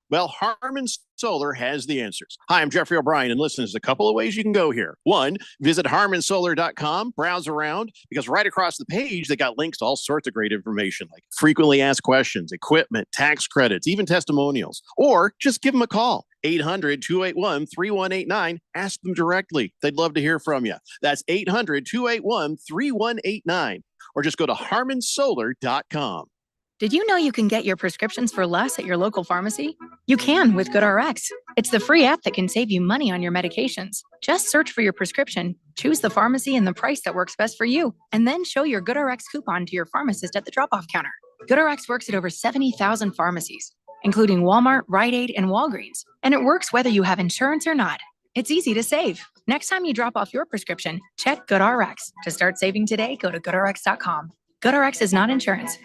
Well, Harman Solar has the answers. Hi, I'm Jeffrey O'Brien, and listen, there's a couple of ways you can go here. One, visit harmansolar.com, browse around, because right across the page, they got links to all sorts of great information, like frequently asked questions, equipment, tax credits, even testimonials. Or just give them a call, 800-281-3189. Ask them directly. They'd love to hear from you. That's 800-281-3189. Or just go to harmansolar.com. Did you know you can get your prescriptions for less at your local pharmacy? You can with GoodRx. It's the free app that can save you money on your medications. Just search for your prescription, choose the pharmacy and the price that works best for you, and then show your GoodRx coupon to your pharmacist at the drop-off counter. GoodRx works at over 70,000 pharmacies, including Walmart, Rite Aid, and Walgreens. And it works whether you have insurance or not. It's easy to save. Next time you drop off your prescription, check GoodRx. To start saving today, go to GoodRx.com. GoodRx is not insurance.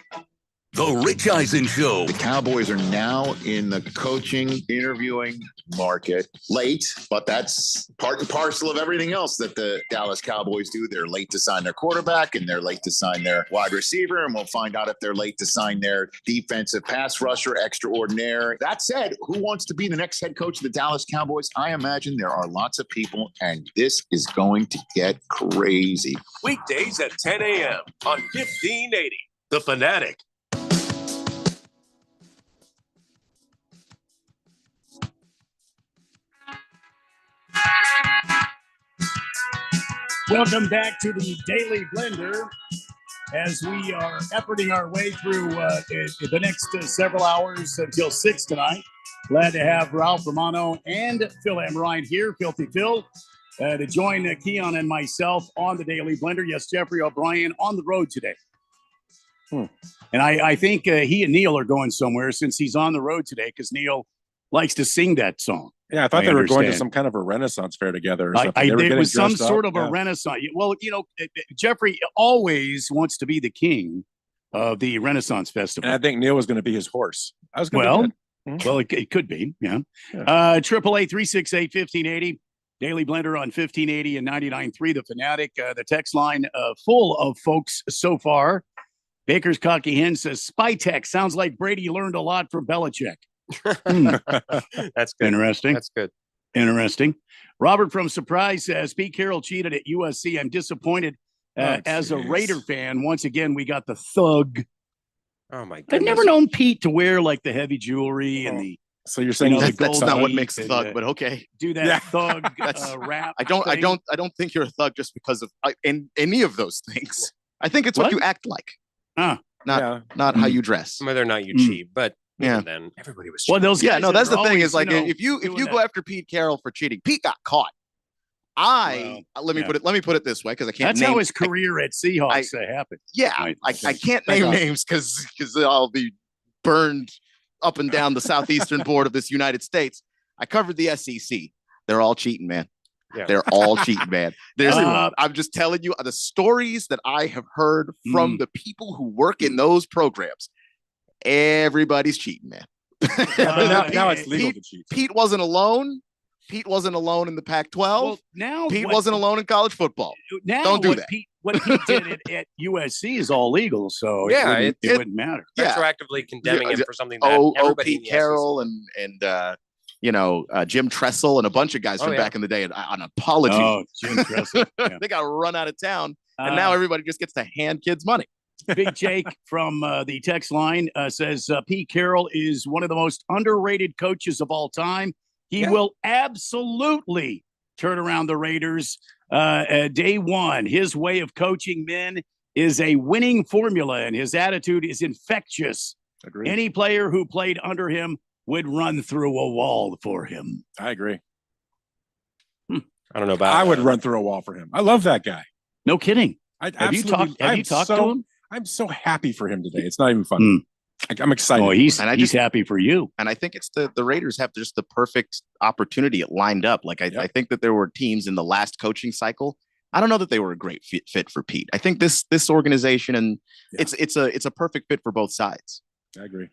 The Rich Eisen Show. The Cowboys are now in the coaching, interviewing market. Late, but that's part and parcel of everything else that the Dallas Cowboys do. They're late to sign their quarterback, and they're late to sign their wide receiver, and we'll find out if they're late to sign their defensive pass rusher extraordinaire. That said, who wants to be the next head coach of the Dallas Cowboys? I imagine there are lots of people, and this is going to get crazy. Weekdays at 10 a.m. on 1580. The Fanatic. Welcome back to the Daily Blender as we are efforting our way through the next several hours until 6 tonight. Glad to have Ralph Romano and Phil Amrine here, Filthy Phil, to join Keon and myself on the Daily Blender. Yes, Jeffrey O'Brien on the road today. And I think he and Neil are going somewhere since he's on the road today because Neil likes to sing that song. Yeah, I thought they were going to some kind of a Renaissance fair together. Or something. It was some sort of a Renaissance. Well, you know, Jeffrey always wants to be the king of the Renaissance Festival. And I think Neil was going to be his horse. I was well, it could be. Yeah. 888-368-1580. Daily Blender on 1580 and 99.3 The Fanatic. The text line full of folks so far. Baker's Cocky Hen says, Spytech sounds like Brady learned a lot from Belichick. That's good. Interesting. That's good. Interesting. Robert from Surprise says Pete Carroll cheated at USC. I'm disappointed as a Raider fan. Once again, we got the thug. Oh my god! I've never known Pete to wear like the heavy jewelry and the. So you're saying that's not what makes a thug, but okay. Do that thug rap. I don't think you're a thug just because of in any of those things. I think it's what you act like. Not how you dress. Whether or not you cheat, but. Yeah. Then everybody was. Well, those guys that's the thing always, is like if you go after Pete Carroll for cheating, Pete got caught. Let me put it this way because I can't. That's how his career at Seahawks happened. Yeah, I can't name names because I'll be burned up and down the southeastern border of this United States. I covered the SEC. They're all cheating, man. Yeah. They're all cheating, man. I'm just telling you the stories that I have heard from the people who work in those programs. Everybody's cheating, man. now it's legal to cheat. Pete wasn't alone. Pete wasn't alone in the Pac-12. Well, now Pete wasn't alone in college football. Now don't do that. What Pete did at USC is all legal, so it wouldn't matter. Retroactively condemning him for something that everybody Pete Carroll and Jim Tressel and a bunch of guys from back in the day on apology. Oh, Jim Tressel. Yeah. They got run out of town, and now everybody just gets to hand kids money. Big Jake from the text line says Pete Carroll is one of the most underrated coaches of all time. He will absolutely turn around the Raiders day one. His way of coaching men is a winning formula, and his attitude is infectious. Agreed. Any player who played under him would run through a wall for him. I agree. I don't know about I would run through a wall for him. I love that guy. No kidding. Have you talked to him? I'm so happy for him today. It's not even funny. I'm excited. Oh, he's happy for you. And I think it's the Raiders have just the perfect opportunity lined up. Like I think that there were teams in the last coaching cycle. I don't know that they were a great fit for Pete. I think this organization and it's a perfect fit for both sides. I agree.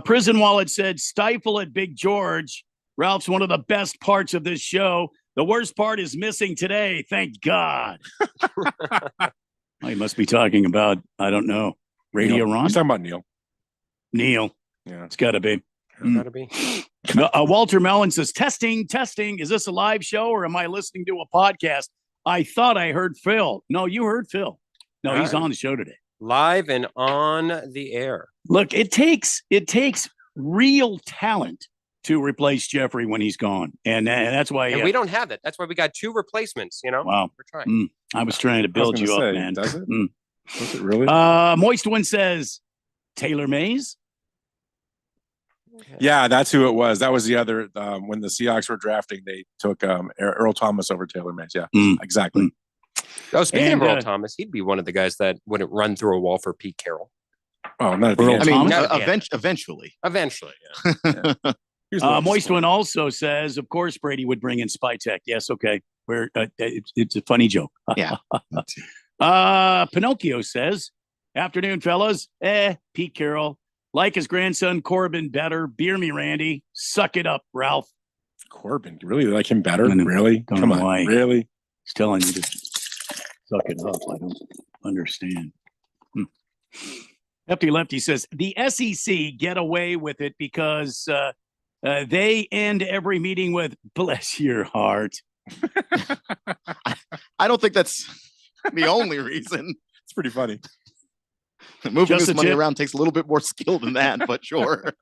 Prison Wallet said, stifle at Big George. Ralph's one of the best parts of this show. The worst part is missing today. Thank God. He must be talking about, I don't know, Radio Ron? He's talking about Neil. Neil. Yeah. It's got to be. Gotta be. Walter Mellon says, testing. Is this a live show or am I listening to a podcast? I thought I heard Phil. No, you heard Phil. No, he's on the show today. Live and on the air. Look, it takes real talent to replace Jeffrey when he's gone. And that's why we don't have that. That's why we got 2 replacements, Wow. We're trying. I was trying to build you up, man. Does it? Does it really? Moist One says, Taylor Mays. Yeah, that's who it was. That was the other when the Seahawks were drafting, they took Earl Thomas over Taylor Mays. Yeah, exactly. Oh, speaking of Earl Thomas, he'd be one of the guys that wouldn't run through a wall for Pete Carroll. Oh, not at the Earl end. Thomas? Eventually. Eventually, yeah. Moist One also says, of course, Brady would bring in Spytek. Yes, okay. It's a funny joke. Yeah. Pinocchio says, afternoon, fellas. Pete Carroll. Like his grandson Corbin better. Beer me, Randy. Suck it up, Ralph. Corbin, you really like him better? Really? Come on, why. really? He's telling you to suck it up. I don't understand. Hefty Lefty says, the SEC get away with it because they end every meeting with, bless your heart. I don't think that's the only reason. It's pretty funny. Moving this money around takes a little bit more skill than that, but sure.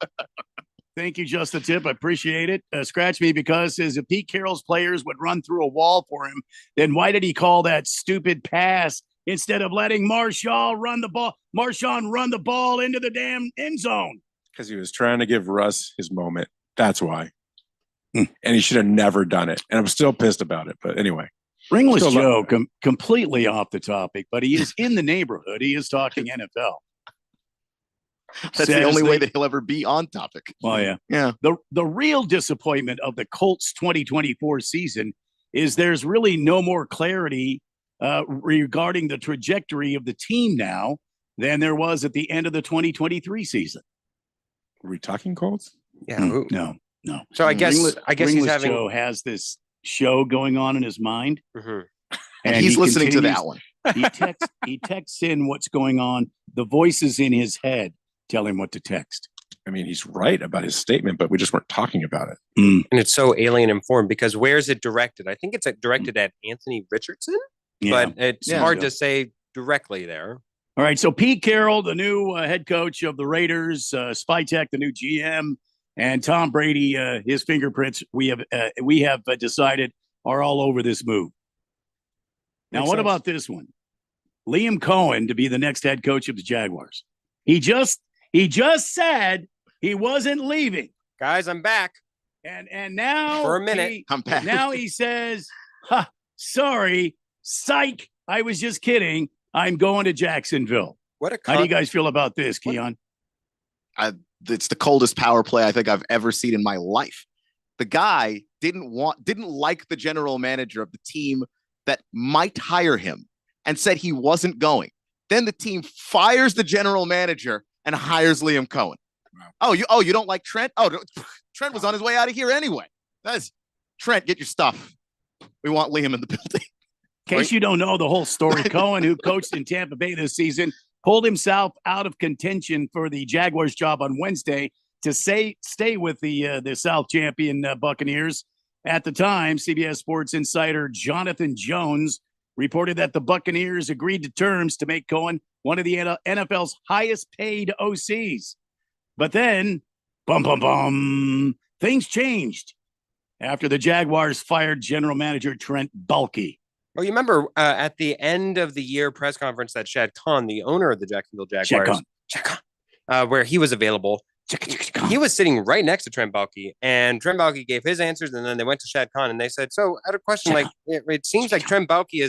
Thank you, Just a Tip. I appreciate it. Scratch me because says if Pete Carroll's players would run through a wall for him, then why did he call that stupid pass instead of letting Marshawn run the ball into the damn end zone? Because he was trying to give Russ his moment. That's why. And he should have never done it. And I'm still pissed about it. But anyway. Ringless Joe, completely off the topic, but he is in the neighborhood. He is talking NFL. That's the only way that he'll ever be on topic. Well, yeah. Yeah. The real disappointment of the Colts 2024 season is there's really no more clarity regarding the trajectory of the team now than there was at the end of the 2023 season. Are we talking Colts? Yeah. No. So I guess he's having. Joe has this show going on in his mind, and he's listening to that one. He texts in what's going on. The voices in his head tell him what to text. I mean, he's right about his statement, but we just weren't talking about it. And it's so alien informed because where is it directed? I think it's directed at Anthony Richardson, but it's hard to say directly there. All right. So Pete Carroll, the new head coach of the Raiders, Spytek, the new GM, and Tom Brady, his fingerprints, we have decided are all over this move. Now, what about this one? Liam Cohen to be the next head coach of the Jaguars. He just said he wasn't leaving. Guys, I'm back. And now for a minute, I'm back. Now he says, sorry, psych. I was just kidding. I'm going to Jacksonville. How do you guys feel about this, Keon? It's the coldest power play I think I've ever seen in my life. The guy didn't like the general manager of the team that might hire him and said he wasn't going. Then the team fires the general manager and hires Liam Cohen. Wow. You don't like Trent? Trent was on his way out of here anyway. Trent, get your stuff. We want Liam in the building. In case you don't know the whole story, Cohen, who coached in Tampa Bay this season, pulled himself out of contention for the Jaguars job on Wednesday to stay with the South champion Buccaneers. At the time, CBS Sports insider Jonathan Jones reported that the Buccaneers agreed to terms to make Cohen one of the NFL's highest paid OCs. But then, things changed after the Jaguars fired general manager Trent Baalke. Well, you remember at the end of the year press conference that Shad Khan, the owner of the Jacksonville Jaguars, where he was available, he was sitting right next to Trent Baalke, and Trent Baalke gave his answers, and then they went to Shad Khan, and they said, "So, I had a question. Like, it seems like Trent Baalke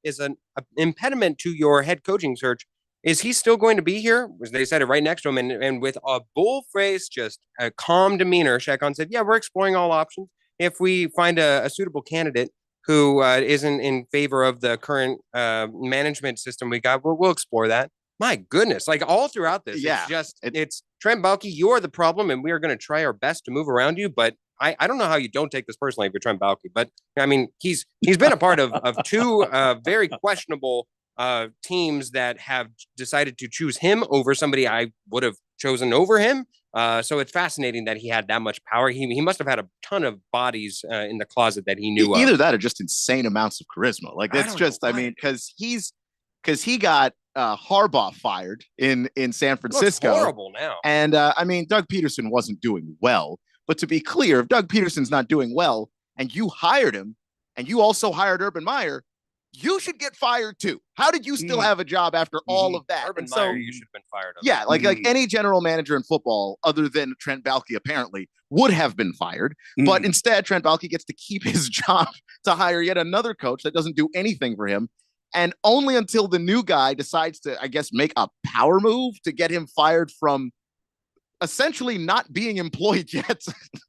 is an impediment to your head coaching search. Is he still going to be here?" They said it right next to him, and with a bull face, just a calm demeanor, Shad Khan said, "Yeah, we're exploring all options. If we find a suitable candidate who isn't in favor of the current management system we got, we'll explore that." My goodness, like all throughout this, it's Trent Baalke, you're the problem, and we are going to try our best to move around you. But I don't know how you don't take this personally if you're Trent Baalke. But I mean, he's been a part of two very questionable teams that have decided to choose him over somebody I would have chosen over him. So it's fascinating that he had that much power. He must have had a ton of bodies in the closet that he knew Either of. that or just insane amounts of charisma. Like that's just, I mean, because he got Harbaugh fired in San Francisco. Looks horrible now. And I mean, Doug Peterson wasn't doing well. But to be clear, if Doug Peterson's not doing well and you hired him and you also hired Urban Meyer, you should get fired too. How did you still have a job after all of that? Urban And Meyer, you should have been fired. Yeah, like any general manager in football, other than Trent Baalke, apparently would have been fired. But instead, Trent Baalke gets to keep his job to hire yet another coach that doesn't do anything for him. And only until the new guy decides to, I guess, make a power move to get him fired from essentially not being employed yet,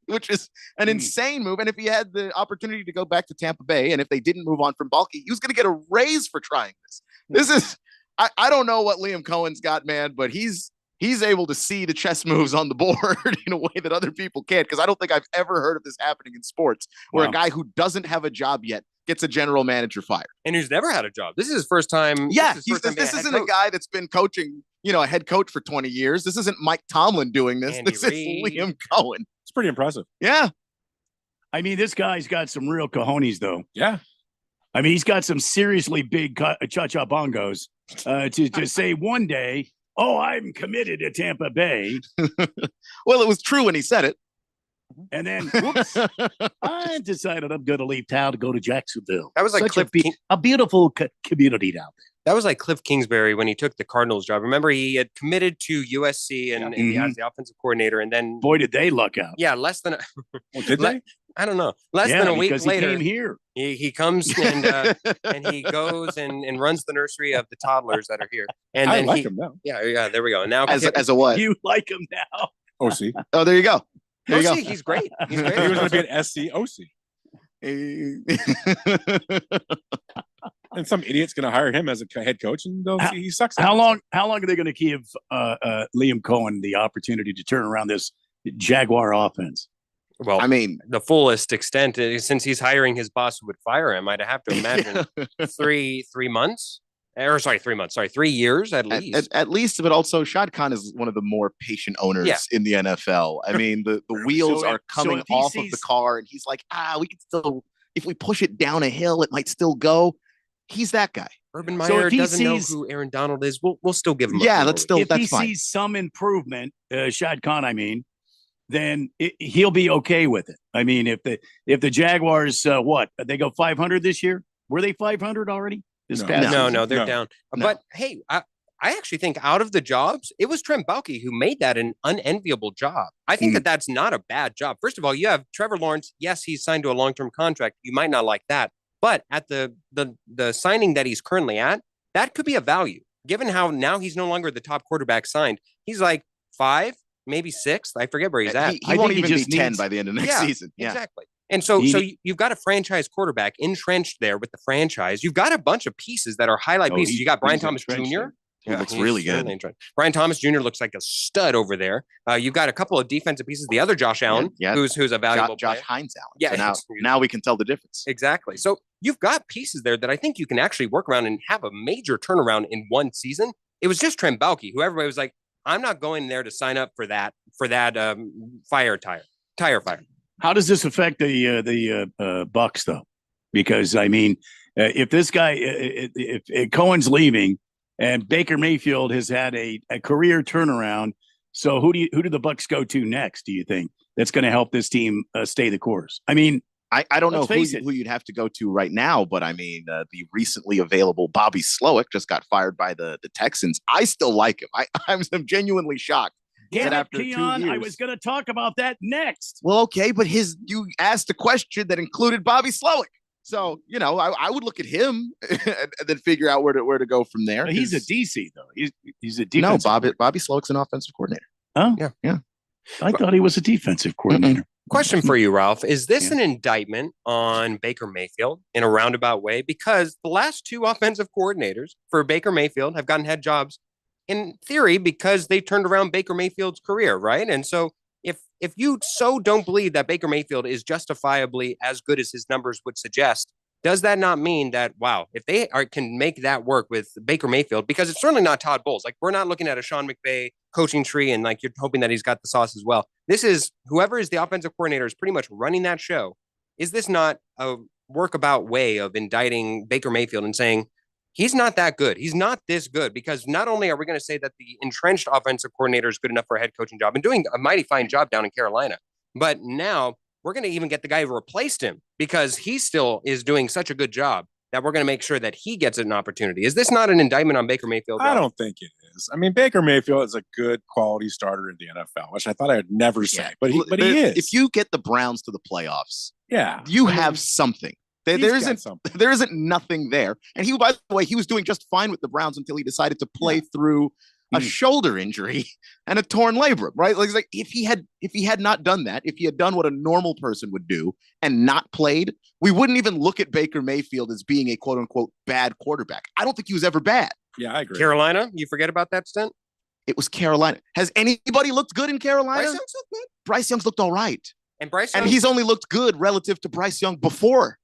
which is an insane move. And if he had the opportunity to go back to Tampa Bay, and if they didn't move on from Baalke, he was going to get a raise for trying this. This is, I don't know what Liam Cohen's got, man, but he's able to see the chess moves on the board in a way that other people can't. Because I don't think I've ever heard of this happening in sports, where a guy who doesn't have a job yet gets a general manager fired. And who's never had a job. This is his first time. Yeah, this isn't a guy that's been coaching, a head coach for 20 years. This isn't Mike Tomlin doing this. Andy This is Reid. Liam Cohen. It's pretty impressive. Yeah. I mean, this guy's got some real cojones, though. Yeah. I mean, he's got some seriously big cha-cha bongos to say one day, oh, I'm committed to Tampa Bay. Well, it was true when he said it. And then, whoops, I decided I'm going to leave town to go to Jacksonville. That was like Such Cliff a beautiful community down there. That was like Cliff Kingsbury when he took the Cardinals job. Remember, he had committed to USC and as the offensive coordinator, and then boy, did they luck out. Yeah, less than did they? I don't know. Less than a week later, he came here. He comes and he goes and runs the nursery of the toddlers that are here. And then I like him now. Yeah, there we go. And now as a what? You like him now? OC. Oh, there you go. There you go. He's great. He's He was great. going to be an SC OC. And some idiot's going to hire him as a head coach, and they'll see he sucks. How long are they going to give Liam Cohen the opportunity to turn around this Jaguar offense? Well, I mean, the fullest extent, since he's hiring his boss who would fire him, I'd have to imagine 3 months. Or sorry, 3 months. Sorry, 3 years at least. At least, but also Shad Khan is one of the more patient owners in the NFL. I mean, the wheels are coming off of the car, and he's like, we can still, if we push it down a hill, it might still go. He's that guy. Urban Meyer doesn't know who Aaron Donald is. We'll still give him. That's if he fine. Sees some improvement, Shad Khan, I mean, then he'll be okay with it. I mean, if the Jaguars, they go 500 this year? Were they 500 already? No, they're down. No. But hey, I actually think out of the jobs, it was Trent Baalke who made that an unenviable job. I think that's not a bad job. First of all, you have Trevor Lawrence. Yes, he's signed to a long-term contract. You might not like that. But at the signing that he's currently at, that could be a value. Given how now he's no longer the top quarterback signed, he's like 5, maybe 6. I forget where he's at. He won't even be 10 by the end of next season. Yeah, exactly. And so you've got a franchise quarterback entrenched there with the franchise. You've got a bunch of pieces that are highlight pieces. You got Brian Thomas Jr. He looks really good. Brian Thomas Jr. looks like a stud over there. You've got a couple of defensive pieces. The other Josh Allen, who's a valuable Josh Hines Allen. Yeah, so now we can tell the difference. Exactly. So you've got pieces there that I think you can actually work around and have a major turnaround in one season. It was just Trent Baalke, who everybody was like, I'm not going there to sign up for that tire fire. How does this affect the Bucks though? Because I mean, if this guy, if Cohen's leaving, and Baker Mayfield has had a career turnaround, so who do the Bucks go to next? Do you think that's going to help this team stay the course? I mean, I don't know who you'd have to go to right now, but I mean, the recently available Bobby Slowick just got fired by the Texans. I still like him. I'm genuinely shocked. Damn it, Keon, I was going to talk about that next. Well, okay, but you asked a question that included Bobby Slowick. So, I would look at him and then figure out where to go from there. But he's a DC, though. He's a defensive. No, Bobby Slowick's an offensive coordinator. Oh, yeah. I thought he was a defensive coordinator. Question for you, Ralph. Is this an indictment on Baker Mayfield in a roundabout way? Because the last 2 offensive coordinators for Baker Mayfield have gotten head jobs in theory because they turned around Baker Mayfield's career, right? And so if you so don't believe that Baker Mayfield is justifiably as good as his numbers would suggest, Does that not mean that, wow, if they can make that work with Baker Mayfield, because it's certainly not Todd Bowles. Like, we're not looking at a Sean McVay coaching tree and like you're hoping that he's got the sauce as well. This is whoever is the offensive coordinator is pretty much running that show. Is this not a workabout way of indicting Baker Mayfield and saying, he's not that good. He's not this good, because not only are we going to say that the entrenched offensive coordinator is good enough for a head coaching job and doing a mighty fine job down in Carolina, but now we're going to even get the guy who replaced him because he still is doing such a good job that we're going to make sure that he gets an opportunity. Is this not an indictment on Baker Mayfield? I don't think it is. I mean, Baker Mayfield is a good quality starter in the NFL, which I thought I would never say, but he is. If you get the Browns to the playoffs, you have something. There isn't nothing there. And he, by the way, he was doing just fine with the Browns until he decided to play through a shoulder injury and a torn labrum, right? Like if he had not done that, if he had done what a normal person would do and not played, we wouldn't even look at Baker Mayfield as being a quote unquote bad quarterback. I don't think he was ever bad. Yeah, I agree. Carolina, you forget about that stint? It was Carolina. Has anybody looked good in Carolina? Bryce Young's looked all right. And he's only looked good relative to Bryce Young before.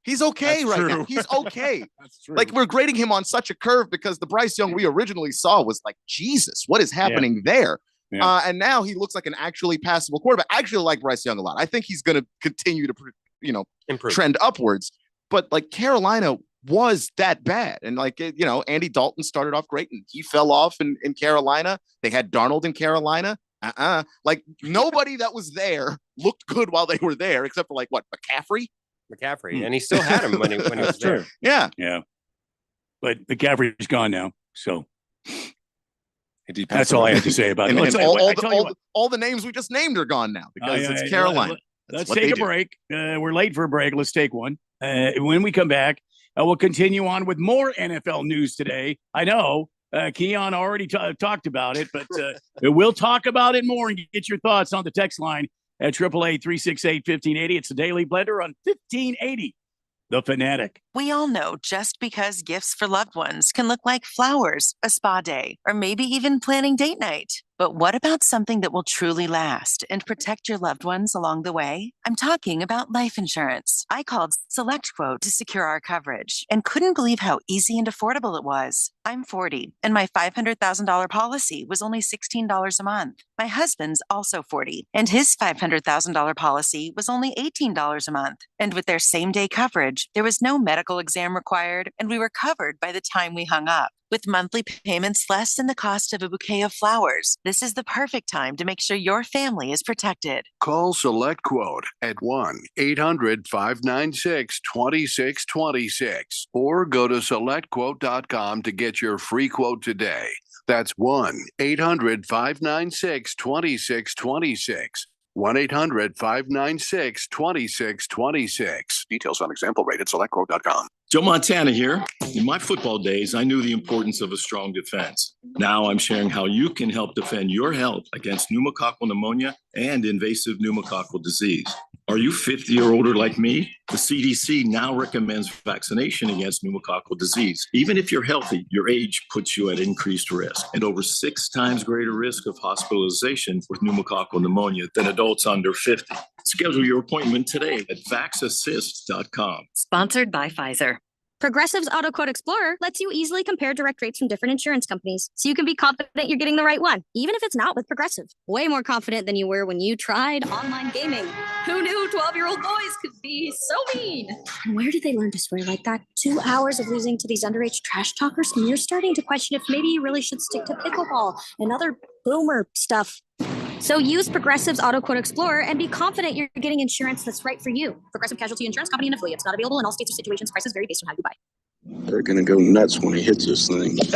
He's okay now. He's okay. That's true. Like, we're grading him on such a curve because the Bryce Young we originally saw was like, Jesus, what is happening there? Yeah. And now he looks like an actually passable quarterback. I actually like Bryce Young a lot. I think he's going to continue to, improve, trend upwards. But like, Carolina was that bad. And like, Andy Dalton started off great and he fell off in Carolina. They had Darnold in Carolina. Like, nobody that was there looked good while they were there, except for like McCaffrey, and he still had him when he was there. Yeah. But McCaffrey's gone now, so that's all I have to say about it. All the names we just named are gone now because it's Carolina. Let's take a break. We're late for a break. Let's take one. When we come back, we'll continue on with more NFL news today. I know Keon already talked about it, but we'll talk about it more and get your thoughts on the text line at 888-368-1580. It's the Daily Blender on 1580. The Fanatic. We all know just because gifts for loved ones can look like flowers, a spa day, or maybe even planning date night. But what about something that will truly last and protect your loved ones along the way? I'm talking about life insurance. I called SelectQuote to secure our coverage and couldn't believe how easy and affordable it was. I'm 40, and my $500,000 policy was only $16 a month. My husband's also 40, and his $500,000 policy was only $18 a month. And with their same-day coverage, there was no medical exam required, and we were covered by the time we hung up. With monthly payments less than the cost of a bouquet of flowers, this is the perfect time to make sure your family is protected. Call SelectQuote at 1-800-596-2626 or go to SelectQuote.com to get your free quote today. That's 1-800-596-2626. 1-800-596-2626. Details on example rate at SelectQuote.com. Joe Montana here. In my football days, I knew the importance of a strong defense. Now I'm sharing how you can help defend your health against pneumococcal pneumonia and invasive pneumococcal disease. Are you 50 or older like me? The CDC now recommends vaccination against pneumococcal disease. Even if you're healthy, your age puts you at increased risk and over 6 times greater risk of hospitalization with pneumococcal pneumonia than adults under 50. Schedule your appointment today at vaxassist.com. Sponsored by Pfizer. Progressive's Auto Quote Explorer lets you easily compare direct rates from different insurance companies, so you can be confident you're getting the right one, even if it's not with Progressive. Way more confident than you were when you tried online gaming. Who knew 12-year-old boys could be so mean? And where did they learn to swear like that? 2 hours of losing to these underage trash talkers, and you're starting to question if maybe you really should stick to pickleball and other boomer stuff. So use Progressive's Auto Quote Explorer and be confident you're getting insurance that's right for you. Progressive Casualty Insurance Company and affiliates. Not available in all states or situations. Prices vary based on how you buy. They're going to go nuts when he hits this thing. It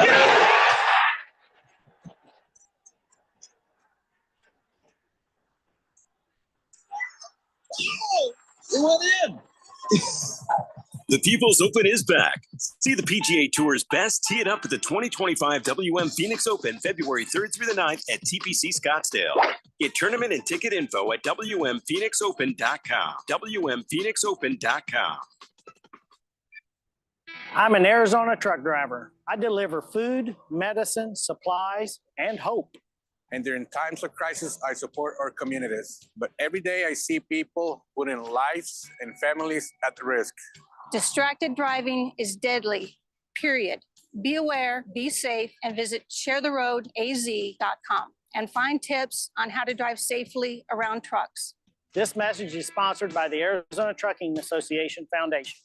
went in. The People's Open is back. See the PGA Tour's best tee it up at the 2025 WM Phoenix Open, February 3rd through the 9th at TPC Scottsdale. Get tournament and ticket info at WMPhoenixOpen.com. WMPhoenixOpen.com. I'm an Arizona truck driver. I deliver food, medicine, supplies, and hope. And during times of crisis, I support our communities. But every day I see people putting lives and families at risk. Distracted driving is deadly, period. Be aware, be safe, and visit sharetheroadaz.com and find tips on how to drive safely around trucks. This message is sponsored by the Arizona Trucking Association Foundation.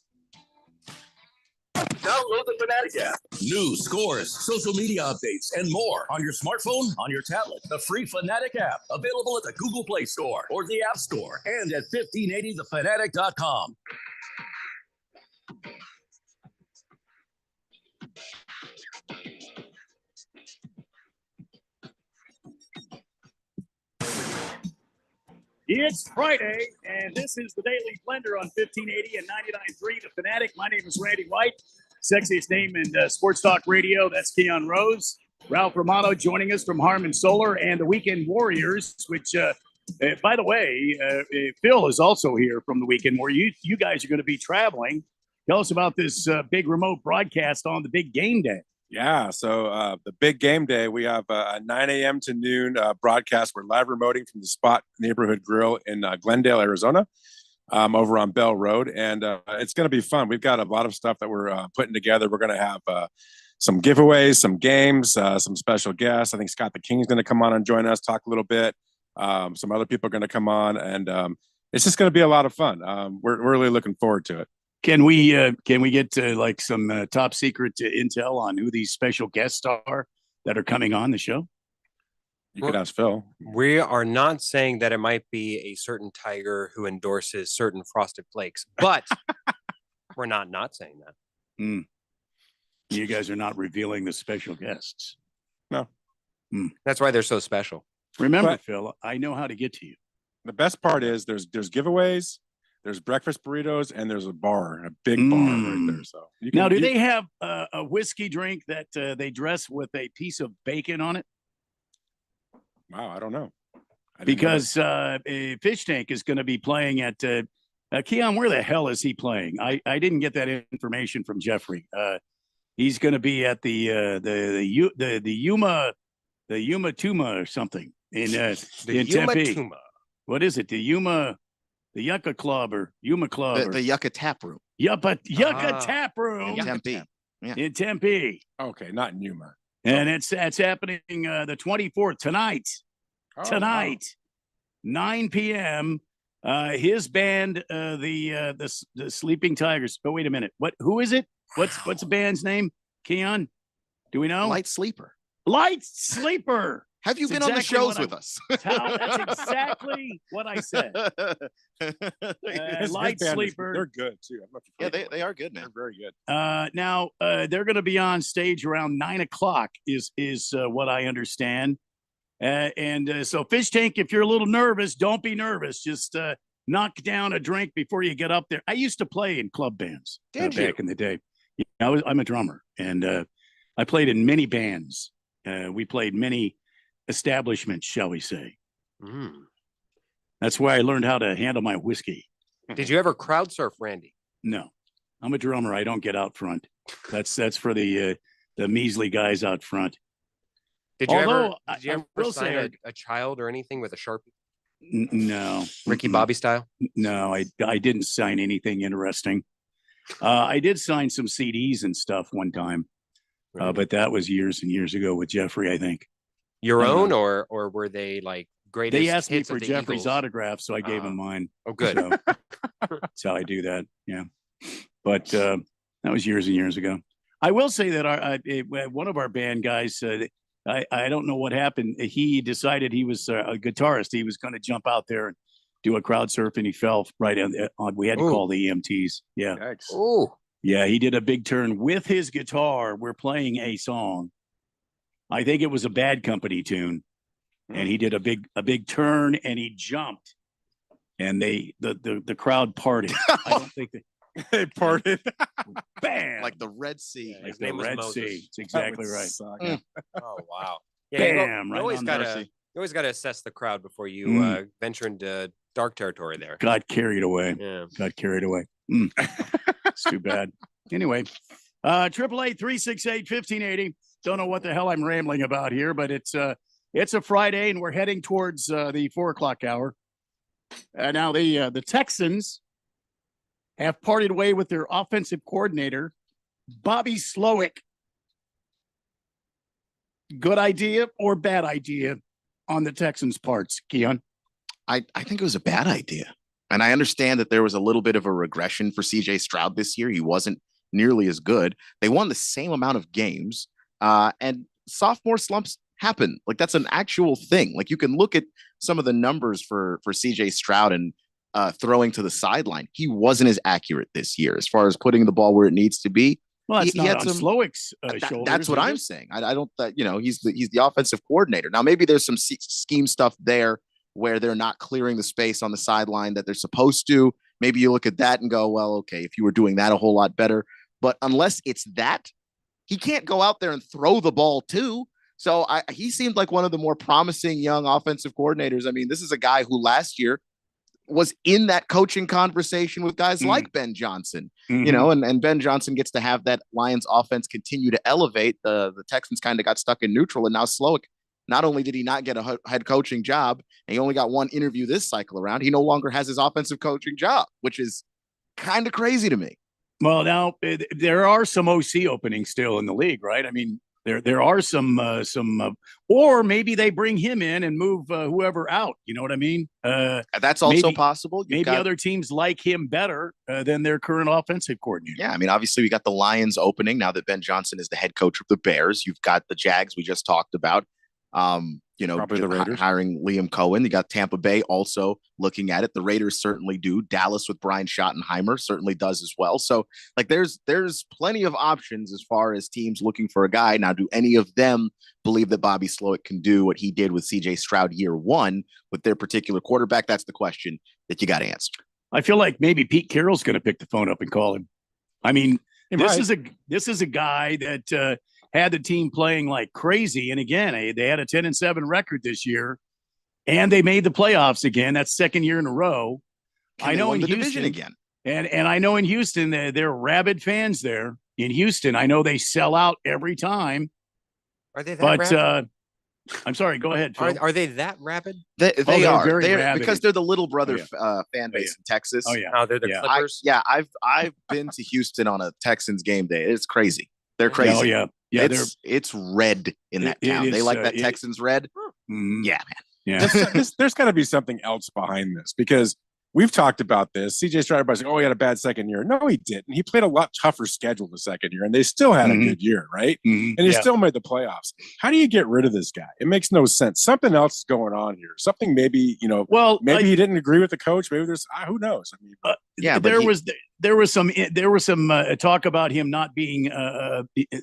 Download the Fanatic app. News, scores, social media updates, and more on your smartphone, on your tablet. The free Fanatic app, available at the Google Play Store or the App Store and at 1580thefanatic.com. It's Friday, and this is the Daily Blender on 1580 and 99.3 The Fanatic. My name is Randy White, sexiest name in sports talk radio. That's Keon Rose. Ralph Romano joining us from Harmon Solar and the Weekend Warriors, which, by the way, Phil is also here from the Weekend Warriors. You guys are going to be traveling. Tell us about this big remote broadcast on the big game day. Yeah, so the big game day, we have a 9 a.m. to noon broadcast. We're live remoting from the Spot Neighborhood Grill in Glendale, Arizona, over on Bell Road. And it's going to be fun. We've got a lot of stuff that we're putting together. We're going to have some giveaways, some games, some special guests. I think Scott the King is going to come on and join us, talk a little bit. Some other people are going to come on, and it's just going to be a lot of fun. We're really looking forward to it. Can we get like some top secret intel on who these special guests are that are coming on the show? You could ask Phil. We are not saying that it might be a certain tiger who endorses certain Frosted Flakes, but we're not saying that. You guys are not revealing the special guests. No. That's why they're so special. Remember, Phil, I know how to get to you. The best part is there's giveaways. There's breakfast burritos, and there's a bar, a big bar right there. So do they have a whiskey drink that they dress with a piece of bacon on it? Wow, I don't know. Because Fish Tank is going to be playing at Keon. Where the hell is he playing? I didn't get that information from Jeffrey. He's going to be at the Yuma Tuma or something in Tempe. Tuma. What is it? The Yucca Club or Yuma Club? The Yucca Tap Room. Yucca Tap Room. In Tempe. Yeah. In Tempe. Okay, not in Yuma. And it's happening the 24th tonight. Tonight, 9 p.m. His band, the Sleeping Tigers. Oh, wait a minute. Who is it? What's the band's name? Keon? Do we know? Light Sleeper. Light Sleeper. Have you been on the shows with us? That's exactly what I said. Light Sleeper. They're good too. Yeah, they are good, man. They're very good. Now they're going to be on stage around 9 o'clock. Is what I understand. So Fish Tank, if you're a little nervous, don't be nervous. Just knock down a drink before you get up there. I used to play in club bands back in the day. Yeah, I'm a drummer, and I played in many bands. We played many establishments, shall we say. That's why I learned how to handle my whiskey. Did you ever crowd surf, Randy? No, I'm a drummer. I don't get out front. That's for the measly guys out front. Did you ever sign a child or anything with a Sharpie? No. Ricky Bobby style? No, I didn't sign anything interesting. I did sign some CDs and stuff one time, but that was years and years ago with Jeffrey, I think. Your own, or were they like greatest? They asked me hits for of the Jeffrey's Eagles? autograph, so I gave him mine. Oh, good. So, that's how I do that. Yeah, but that was years and years ago. I will say that one of our band guys, I don't know what happened. He decided he was a guitarist. He was going to jump out there and do a crowd surf, and he fell right on. We had to call the EMTs. Yeah. Oh. Yeah, he did a big turn with his guitar. We're playing a song. I think it was a Bad Company tune, and he did a big turn, and he jumped, and the crowd parted. I don't think they parted. Bam! Like the Red Sea. Like the Red Sea. It's exactly right. Oh wow! Bam! You Right always on gotta Mercy. you always gotta assess the crowd before you venture into dark territory. There. Got carried away. Yeah. Got carried away. It's too bad. Anyway, 888-368-1580. Don't know what the hell I'm rambling about here, but it's a Friday and we're heading towards the 4 o'clock hour. Now the Texans have parted way with their offensive coordinator, Bobby Slowick. Good idea or bad idea on the Texans' parts, Keon? I think it was a bad idea. And I understand that there was a little bit of a regression for CJ Stroud this year. He wasn't nearly as good. They won the same amount of games. And sophomore slumps happen. Like, that's an actual thing. Like, you can look at some of the numbers for CJ Stroud and throwing to the sideline. He wasn't as accurate this year as far as putting the ball where it needs to be. Well, that's not on Slowick's shoulders. That's what I'm saying. I don't that he's the offensive coordinator. Now maybe there's some scheme stuff there where they're not clearing the space on the sideline that they're supposed to. Maybe you look at that and go, well, okay, if you were doing that a whole lot better. But unless it's that, he can't go out there and throw the ball too. So he seemed like one of the more promising young offensive coordinators. I mean, this is a guy who last year was in that coaching conversation with guys like Ben Johnson, and Ben Johnson gets to have that Lions offense continue to elevate. The Texans kind of got stuck in neutral, and now Slowick, not only did he not get a head coaching job, and he only got one interview this cycle around, he no longer has his offensive coaching job, which is kind of crazy to me. Well, now there are some OC openings still in the league, right? I mean, there are some, or maybe they bring him in and move whoever out. You know what I mean? That's also possible. Maybe other teams like him better than their current offensive coordinator. Yeah, I mean, obviously we got the Lions opening now that Ben Johnson is the head coach of the Bears. You've got the Jags we just talked about. Probably the Raiders hiring Liam Cohen. You got Tampa Bay also looking at it. The Raiders certainly do. Dallas with Brian Schottenheimer certainly does as well. So like there's plenty of options as far as teams looking for a guy. Now, do any of them believe that Bobby Slowick can do what he did with CJ Stroud year one with their particular quarterback? That's the question that you got to answer. I feel like maybe Pete Carroll's going to pick the phone up and call him. I mean, this is a guy that had the team playing like crazy. And again, they had a 10-7 record this year, and they made the playoffs again. That's second year in a row. I know in Houston again. And I know in Houston, they're rabid fans there in Houston. I know they sell out every time. Are they that rabid? I'm sorry, go ahead, Phil. Are they that rabid? They are. Very They're rabid. because they're the little brother fan base in Texas. Oh, yeah. Oh, they're the Clippers? I've been to Houston on a Texans game day. It's crazy. They're crazy. Oh, yeah. Yeah, it's red in that town. They like that Texans red. Yeah, man. Yeah. There's got to be something else behind this, because we've talked about this. CJ Stroud, everybody's like, oh, he had a bad second year. No, he didn't. He played a lot tougher schedule the second year, and they still had a good year, right? And he still made the playoffs. How do you get rid of this guy? It makes no sense. Something else is going on here. Something maybe, maybe he didn't agree with the coach. Maybe there's, who knows? I mean, there was some talk about him not being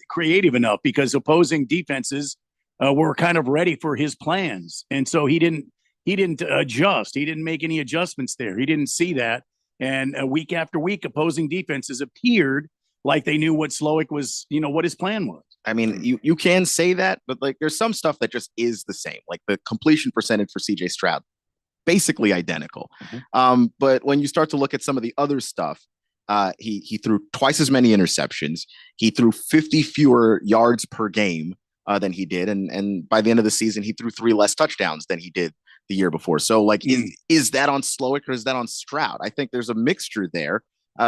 creative enough because opposing defenses were kind of ready for his plans, and so he didn't adjust. He didn't make any adjustments there. He didn't see that. And week after week, opposing defenses appeared like they knew what Slowick was, what his plan was. I mean, you can say that, but like there's some stuff that just is the same. Like the completion percentage for CJ Stroud, basically identical. But when you start to look at some of the other stuff, he threw twice as many interceptions. He threw 50 fewer yards per game than he did. And by the end of the season, he threw 3 less touchdowns than he did the year before. So like, is that on Slowick or is that on Stroud? I think there's a mixture there.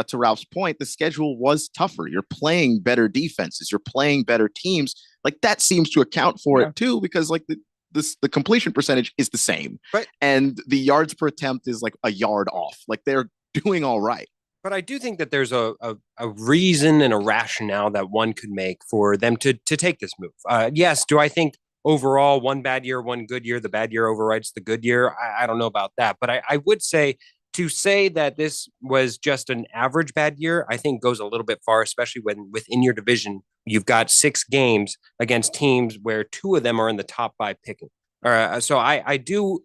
To Ralph's point, the schedule was tougher. You're playing better defenses. You're playing better teams. Like that seems to account for it too, because like the completion percentage is the same, right? And the yards per attempt is like a yard off. Like they're doing all right. But I do think that there's a reason and a rationale that one could make for them to take this move. Yes, do I think overall one bad year, one good year, the bad year overrides the good year? I don't know about that. But I would say to say that this was just an average bad year, I think goes a little bit far, especially when within your division, you've got 6 games against teams where 2 of them are in the top 5 picking. So I do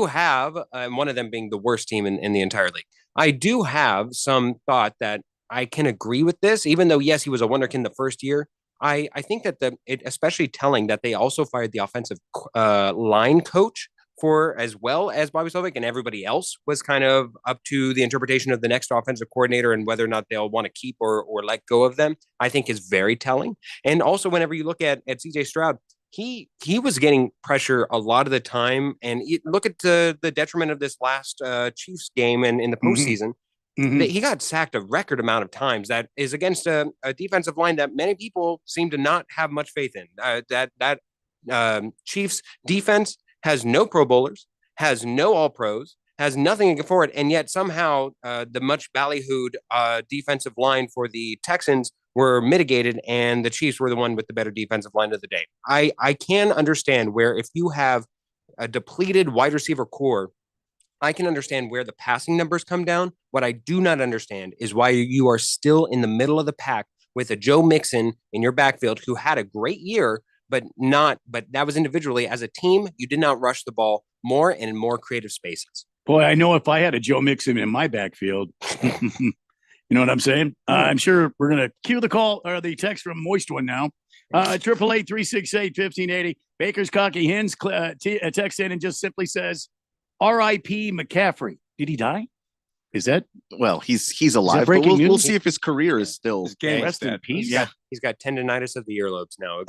have, one of them being the worst team in the entire league. I do have some thought that I can agree with this, even though, yes, he was a wonderkin the first year. I think that it especially telling that they also fired the offensive line coach for as well as Bobby Slowick, and everybody else was kind of up to the interpretation of the next offensive coordinator and whether or not they'll want to keep or let go of them, I think is very telling. And also whenever you look at CJ Stroud, he was getting pressure a lot of the time. And look at the detriment of this last Chiefs game and in the postseason. He got sacked a record amount of times. That is against a defensive line that many people seem to not have much faith in. Chiefs defense has no Pro Bowlers, has no All Pros, has nothing for it, and yet somehow the much ballyhooed defensive line for the Texans were mitigated, and the Chiefs were the one with the better defensive line of the day. I can understand where if you have a depleted wide receiver core, I can understand where the passing numbers come down. What I do not understand is why you are still in the middle of the pack with a Joe Mixon in your backfield who had a great year, but that was individually. As a team, you did not rush the ball more and in more creative spaces. Boy, I know if I had a Joe Mixon in my backfield, you know what I'm saying? I'm sure we're going to cue the call or the text from Moist One now. 888-368-1580. Baker's Cocky Hens text in and just simply says, R.I.P. McCaffrey. Did he die? Is that? Well, he's alive, but we'll see if his career is still. Rest in peace. Yeah, he's got tendonitis of the earlobes now.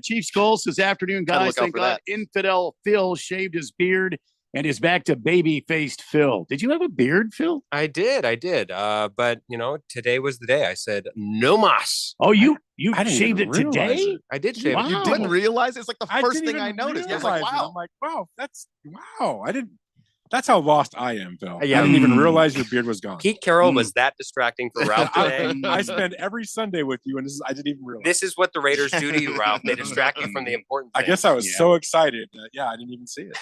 Chief Skull says, afternoon, guys. Thank God Infidel Phil shaved his beard and is back to baby-faced Phil. Did you have a beard, Phil? I did. But, today was the day. I said, no mas. Oh, you shaved it today? I did shave it. You didn't realize? It's like the first thing I noticed. I was like, wow. I'm like, wow, that's how lost I am, Phil. Yeah. I didn't even realize your beard was gone. Pete Carroll was that distracting for Ralph today. I spend every Sunday with you, and I didn't even realize. This is what the Raiders do to you, Ralph. They distract you from the important things. I guess I was so excited. I didn't even see it.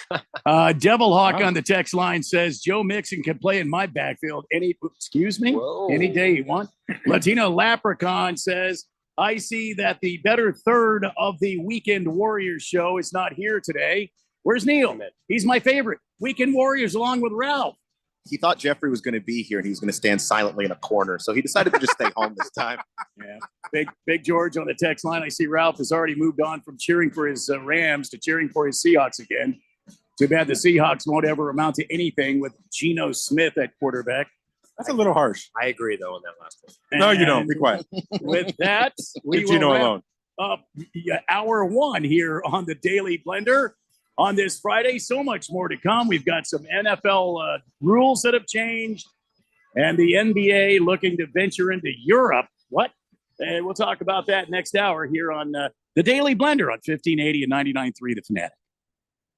Devil Hawk on the text line says, Joe Mixon can play in my backfield any day you want. Latino Leprechaun says, I see that the better third of the Weekend Warriors show is not here today. Where's Neil? He's my favorite. Weekend Warriors along with Ralph. He thought Jeffrey was going to be here and he was going to stand silently in a corner. So he decided to just stay home this time. Yeah. Big George on the text line. I see Ralph has already moved on from cheering for his Rams to cheering for his Seahawks again. Too bad the Seahawks won't ever amount to anything with Geno Smith at quarterback. That's a little harsh. I agree, though, on that last one. No, you don't. Be quiet. With that, we will Geno alone. Up hour one here on the Daily Blender. On this Friday, so much more to come. We've got some NFL rules that have changed and the NBA looking to venture into Europe. What? And we'll talk about that next hour here on the Daily Blender on 1580 and 99.3 The Fanatic.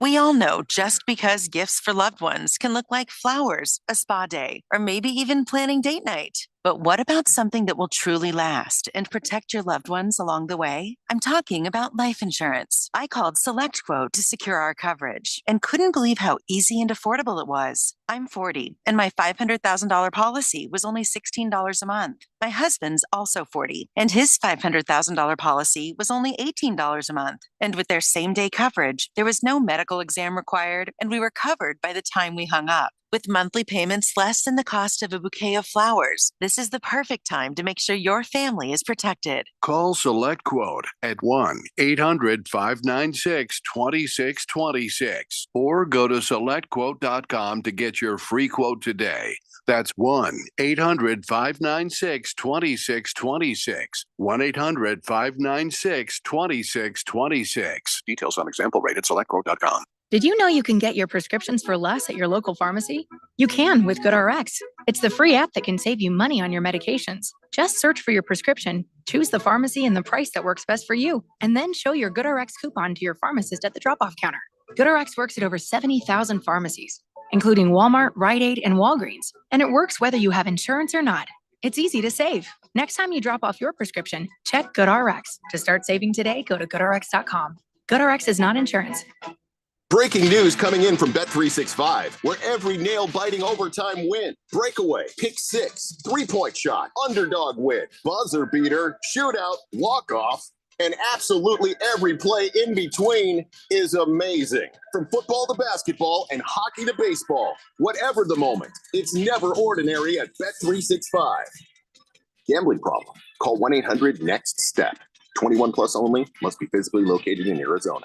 We all know just because gifts for loved ones can look like flowers, a spa day, or maybe even planning date night. But what about something that will truly last and protect your loved ones along the way? I'm talking about life insurance. I called SelectQuote to secure our coverage and couldn't believe how easy and affordable it was. I'm 40, and my $500,000 policy was only $16 a month. My husband's also 40, and his $500,000 policy was only $18 a month. And with their same-day coverage, there was no medical exam required, and we were covered by the time we hung up. With monthly payments less than the cost of a bouquet of flowers, this is the perfect time to make sure your family is protected. Call SelectQuote at 1-800-596-2626 or go to SelectQuote.com to get your free quote today. That's 1-800-596-2626. 1-800-596-2626. Details on example rate at SelectQuote.com. Did you know you can get your prescriptions for less at your local pharmacy? You can with GoodRx. It's the free app that can save you money on your medications. Just search for your prescription, choose the pharmacy and the price that works best for you, and then show your GoodRx coupon to your pharmacist at the drop-off counter. GoodRx works at over 70,000 pharmacies, including Walmart, Rite Aid, and Walgreens, and it works whether you have insurance or not. It's easy to save. Next time you drop off your prescription, check GoodRx. To start saving today, go to GoodRx.com. GoodRx is not insurance. Breaking news coming in from Bet365, where every nail-biting overtime win, breakaway, pick six, three-point shot, underdog win, buzzer beater, shootout, walk-off, and absolutely every play in between is amazing. From football to basketball and hockey to baseball, whatever the moment, it's never ordinary at Bet365. Gambling problem? Call 1-800-NEXT-STEP. 21 plus only, must be physically located in Arizona.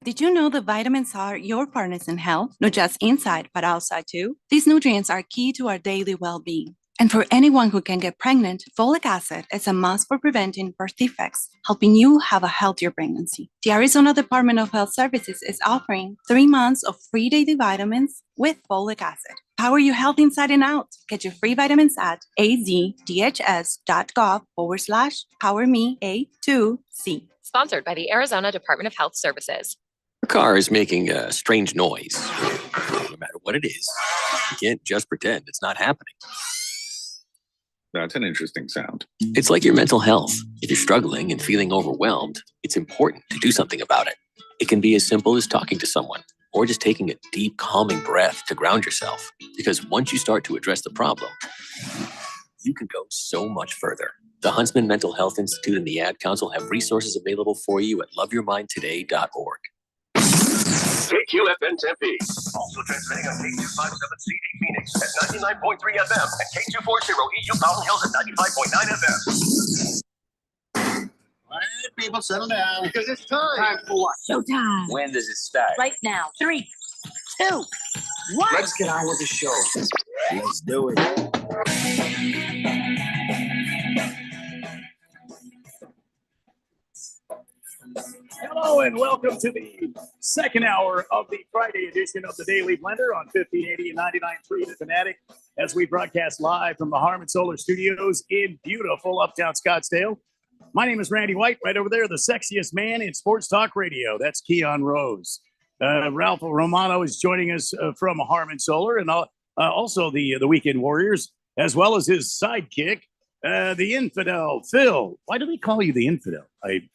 Did you know that vitamins are your partners in health, not just inside, but outside too? These nutrients are key to our daily well-being. And for anyone who can get pregnant, folic acid is a must for preventing birth defects, helping you have a healthier pregnancy. The Arizona Department of Health Services is offering 3 months of free daily vitamins with folic acid. Power your health inside and out. Get your free vitamins at azdhs.gov/PowerMe A2C. Sponsored by the Arizona Department of Health Services. Your car is making a strange noise. No matter what it is, you can't just pretend it's not happening. That's an interesting sound. It's like your mental health. If you're struggling and feeling overwhelmed, it's important to do something about it. It can be as simple as talking to someone or just taking a deep, calming breath to ground yourself. Because once you start to address the problem, you can go so much further. The Huntsman Mental Health Institute and the Ad Council have resources available for you at loveyourmindtoday.org. KQFN Tempe. Also transmitting on K257CD Phoenix at 99.3 FM and K240 EU Mountain Hills at 95.9 FM. All right, people, settle down. Because it's time. Time for what? Showtime. When does it start? Right now. 3, 2, 1. Let's get on with the show. Let's do it. Hello and welcome to the second hour of the Friday edition of the Daily Blender on 1580 and 99.3 The Fanatic as we broadcast live from the Harmon Solar Studios in beautiful uptown Scottsdale. My name is Randy White. Right over there, the sexiest man in sports talk radio. That's Keon Rose. Ralph Romano is joining us from Harmon Solar and also the Weekend Warriors, as well as his sidekick, the Infidel, Phil. Why do they call you the Infidel? I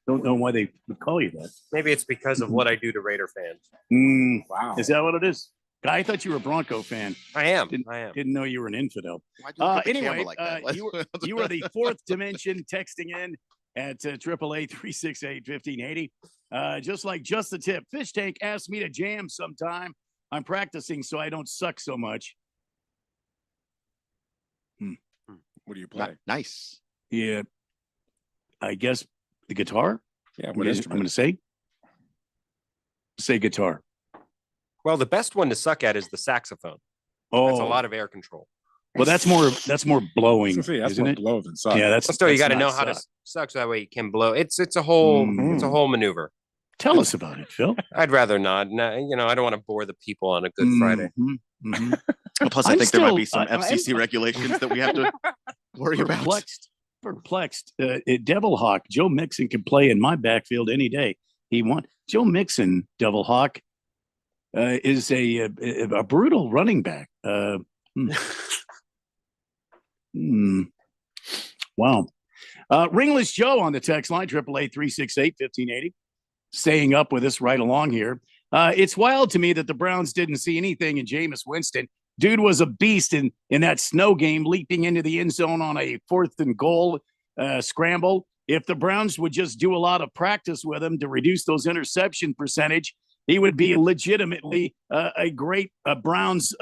don't know why they would call you that. Maybe it's because of what I do to Raider fans. Wow. Is that what it is? I thought you were a Bronco fan. I am. Didn't know you were an infidel. Anyway, you are the fourth dimension texting in at 888-368-1580. Just like Just the Tip. Fish Tank asked me to jam sometime. I'm practicing so I don't suck so much. What do you play? Nice. Yeah. I guess the guitar? Yeah, I'm going to say guitar. Well, the best one to suck at is the saxophone. Oh, that's a lot of air control. Well, that's more blowing, that's isn't more it? blow than suck. Yeah, that's still you got to not know how to suck. suck so that way you can blow. It's a whole maneuver. Tell us about it, Phil. I'd rather not. No, I don't want to bore the people on a Good Friday. Plus, I think there might be some FCC regulations that we have to worry about. Perplexed. Devil Hawk. Joe Mixon can play in my backfield any day he wants. Joe Mixon, Devil Hawk, is a brutal running back. Wow. Ringless Joe on the text line, 888-368-1580, staying up with us right along here. It's wild to me that the Browns didn't see anything in Jameis Winston. Dude was a beast in that snow game, leaping into the end zone on a 4th and goal scramble. If the Browns would just do a lot of practice with him to reduce those interception percentage, he would be legitimately a great Browns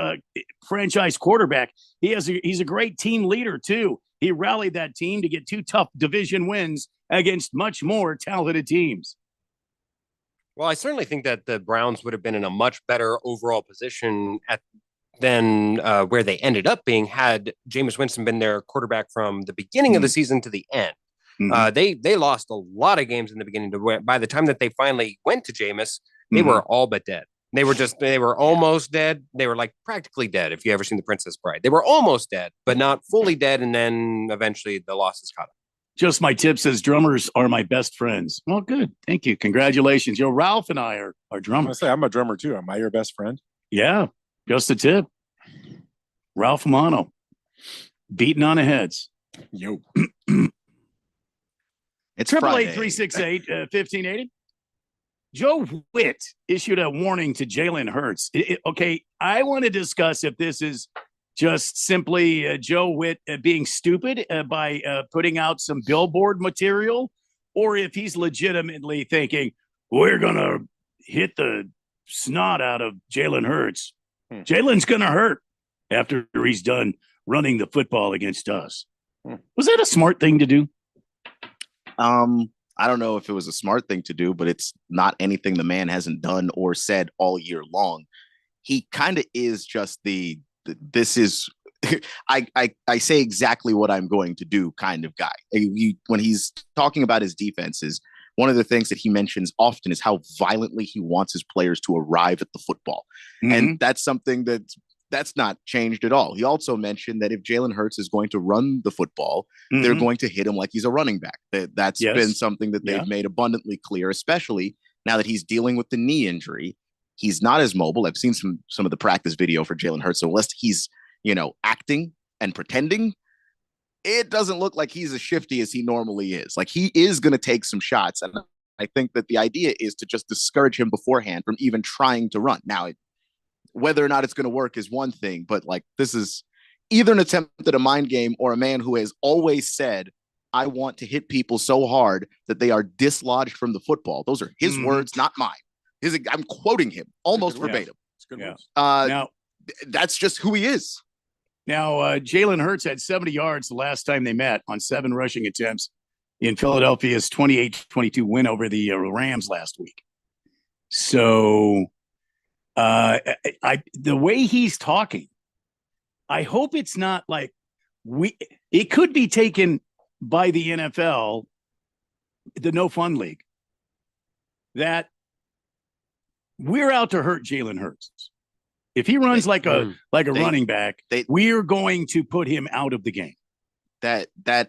franchise quarterback. He's a great team leader, too. He rallied that team to get 2 tough division wins against much more talented teams. Well, I certainly think that the Browns would have been in a much better overall position than where they ended up being had Jameis Winston been their quarterback from the beginning of the season to the end. They lost a lot of games in the beginning. By the time that they finally went to Jameis, they were all but dead. They were almost dead. They were like practically dead. If you ever seen The Princess Bride, they were almost dead, but not fully dead. And then eventually the losses caught up. Just my tip says drummers are my best friends. Well, good. Thank you. Congratulations. Ralph and I are drummers. I'm a drummer too. Am I your best friend? Yeah. Just a tip. Ralph Romano. Beating on the heads. Yo. It's 888-368-1580. Joe Witt issued a warning to Jalen Hurts. Okay, I want to discuss if this is just simply Joe Witt being stupid by putting out some billboard material, or if he's legitimately thinking, we're going to hit the snot out of Jalen Hurts. Jalen's going to hurt after he's done running the football against us. Was that a smart thing to do? I don't know if it was a smart thing to do, but it's not anything the man hasn't done or said all year long. He kind of is just this is I say exactly what I'm going to do kind of guy. When he's talking about his defenses, one of the things that he mentions often is how violently he wants his players to arrive at the football. And that's something that's not changed at all. He also mentioned that if Jalen Hurts is going to run the football, they're going to hit him like he's a running back. That's been something that they've made abundantly clear, especially now that he's dealing with the knee injury. He's not as mobile. I've seen some of the practice video for Jalen Hurts. So unless he's, acting and pretending, it doesn't look like he's as shifty as he normally is. Like, he is going to take some shots. And I think that the idea is to just discourage him beforehand from even trying to run. Now, whether or not it's going to work is one thing, but like, this is either an attempt at a mind game or a man who has always said, I want to hit people so hard that they are dislodged from the football. Those are his words, not mine. I'm quoting him almost verbatim. It's good. Now, that's just who he is. Now, Jalen Hurts had 70 yards the last time they met on 7 rushing attempts in Philadelphia's 28-22 win over the Rams last week. So the way he's talking, I hope it's not like it could be taken by the NFL, the No Fun League, that we're out to hurt Jalen Hurts. If he runs like a running back, we're going to put him out of the game. That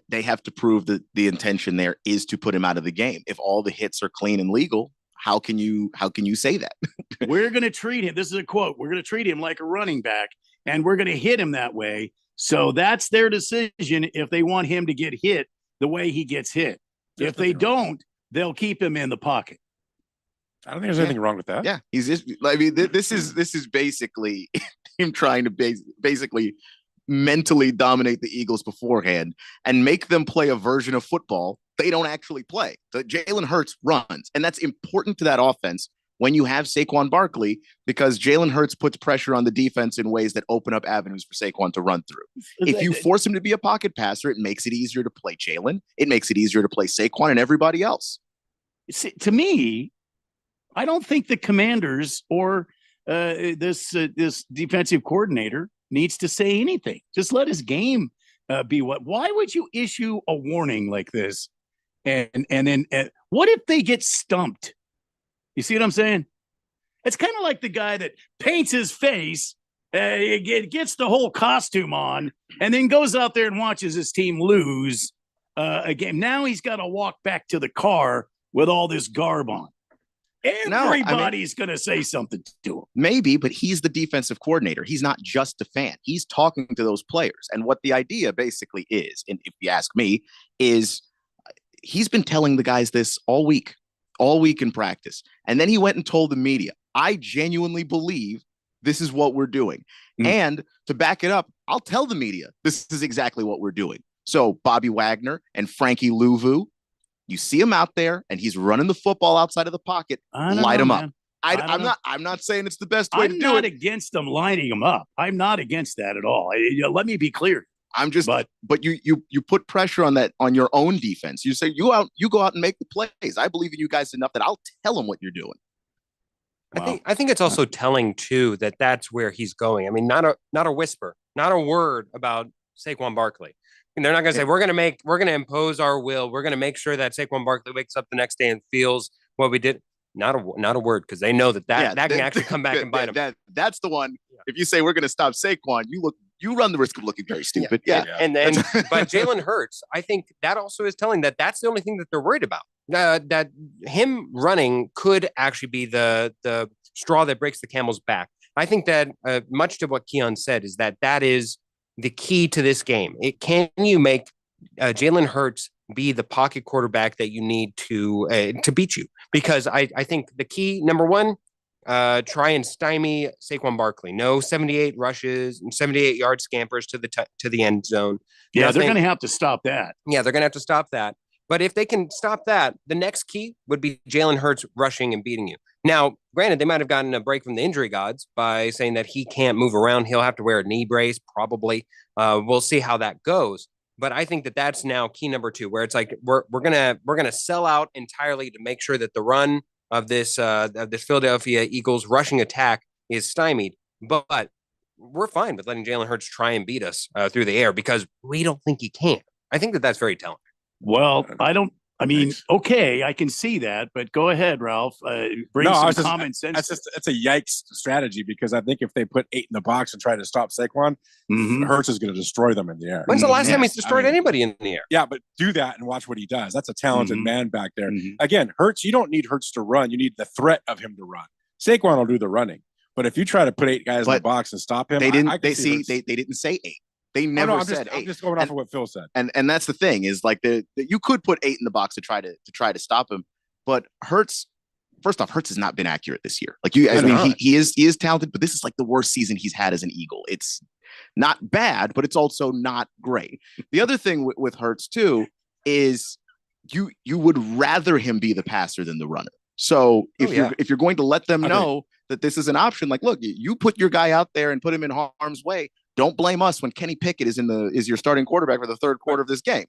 they have to prove that the intention there is to put him out of the game. If all the hits are clean and legal, how can you say that? We're going to treat him. This is a quote. We're going to treat him like a running back, and we're going to hit him that way. So that's their decision if they want him to get hit the way he gets hit. If they don't, they'll keep him in the pocket. I don't think there's anything wrong with that. Yeah, he's just. I mean, this is basically him trying to basically mentally dominate the Eagles beforehand and make them play a version of football they don't actually play. The Jalen Hurts runs, and that's important to that offense when you have Saquon Barkley, because Jalen Hurts puts pressure on the defense in ways that open up avenues for Saquon to run through. If you force him to be a pocket passer, it makes it easier to play Jalen. It makes it easier to play Saquon and everybody else. See, to me, I don't think the Commanders or this defensive coordinator needs to say anything. Just let his game be what. Why would you issue a warning like this? And then what if they get stumped? You see what I'm saying? It's kind of like the guy that paints his face, gets the whole costume on, and then goes out there and watches his team lose a game. Now he's got to walk back to the car with all this garb on. Everybody's going to say something to him. Maybe, but he's the defensive coordinator. He's not just a fan. He's talking to those players. And what the idea basically is, and if you ask me, is he's been telling the guys this all week in practice. And then he went and told the media, I genuinely believe this is what we're doing. And to back it up, I'll tell the media this is exactly what we're doing. So Bobby Wagner and Frankie Louvu, you see him out there and he's running the football outside of the pocket, light him up. I'm not saying it's the best way to do it. I'm not against them lining him up. I'm not against that at all. Let me be clear. I'm just, but you put pressure on your own defense. You say you go out and make the plays. I believe in you guys enough that I'll tell them what you're doing. Wow. I think it's also telling too that that's where he's going. I mean, not a whisper, not a word about Saquon Barkley. And they're not going to say we're going to impose our will. We're going to make sure that Saquon Barkley wakes up the next day and feels what we did. Not a word, because they know that can actually come back and bite them. That's the one. If you say we're going to stop Saquon, you run the risk of looking very stupid. Yeah. And then, but Jalen Hurts, I think that also is telling that that's the only thing that they're worried about. That him running could actually be the straw that breaks the camel's back. I think that much to what Keon said is that is the key to this game. Can you make Jalen Hurts be the pocket quarterback that you need to beat you? Because I think the key, number one, try and stymie Saquon Barkley. No 78 rushes and 78-yard scampers to the end zone. Yeah, they're going to have to stop that. Yeah, they're going to have to stop that. But if they can stop that, the next key would be Jalen Hurts rushing and beating you. Now, granted, they might have gotten a break from the injury gods by saying that he can't move around. He'll have to wear a knee brace, probably. We'll see how that goes. But I think that that's now key number 2, where it's like we're gonna sell out entirely to make sure that the run of this Philadelphia Eagles rushing attack is stymied. But we're fine with letting Jalen Hurts try and beat us through the air because we don't think he can. I think that's very telling. Well, okay, I can see that, but go ahead, Ralph. Bring some common sense. It's a yikes strategy because I think if they put 8 in the box and try to stop Saquon, Hurts is going to destroy them in the air. When's the last time he's destroyed anybody in the air? Yeah, but do that and watch what he does. That's a talented man back there. Again, Hurts, you don't need Hurts to run. You need the threat of him to run. Saquon will do the running. But if you try to put 8 guys in the box and stop him, they didn't. They didn't say 8. They never said 8. I'm just going off of what Phil said. And that's the thing is like you could put 8 in the box to try to stop him, but Hurts. First off, Hurts has not been accurate this year. Like he is talented, but this is like the worst season he's had as an Eagle. It's not bad, but it's also not great. The other thing with Hurts too is you would rather him be the passer than the runner. So if you're going to let them know that this is an option, like look, you put your guy out there and put him in harm's way. Don't blame us when Kenny Pickett is your starting quarterback for the third quarter of this game.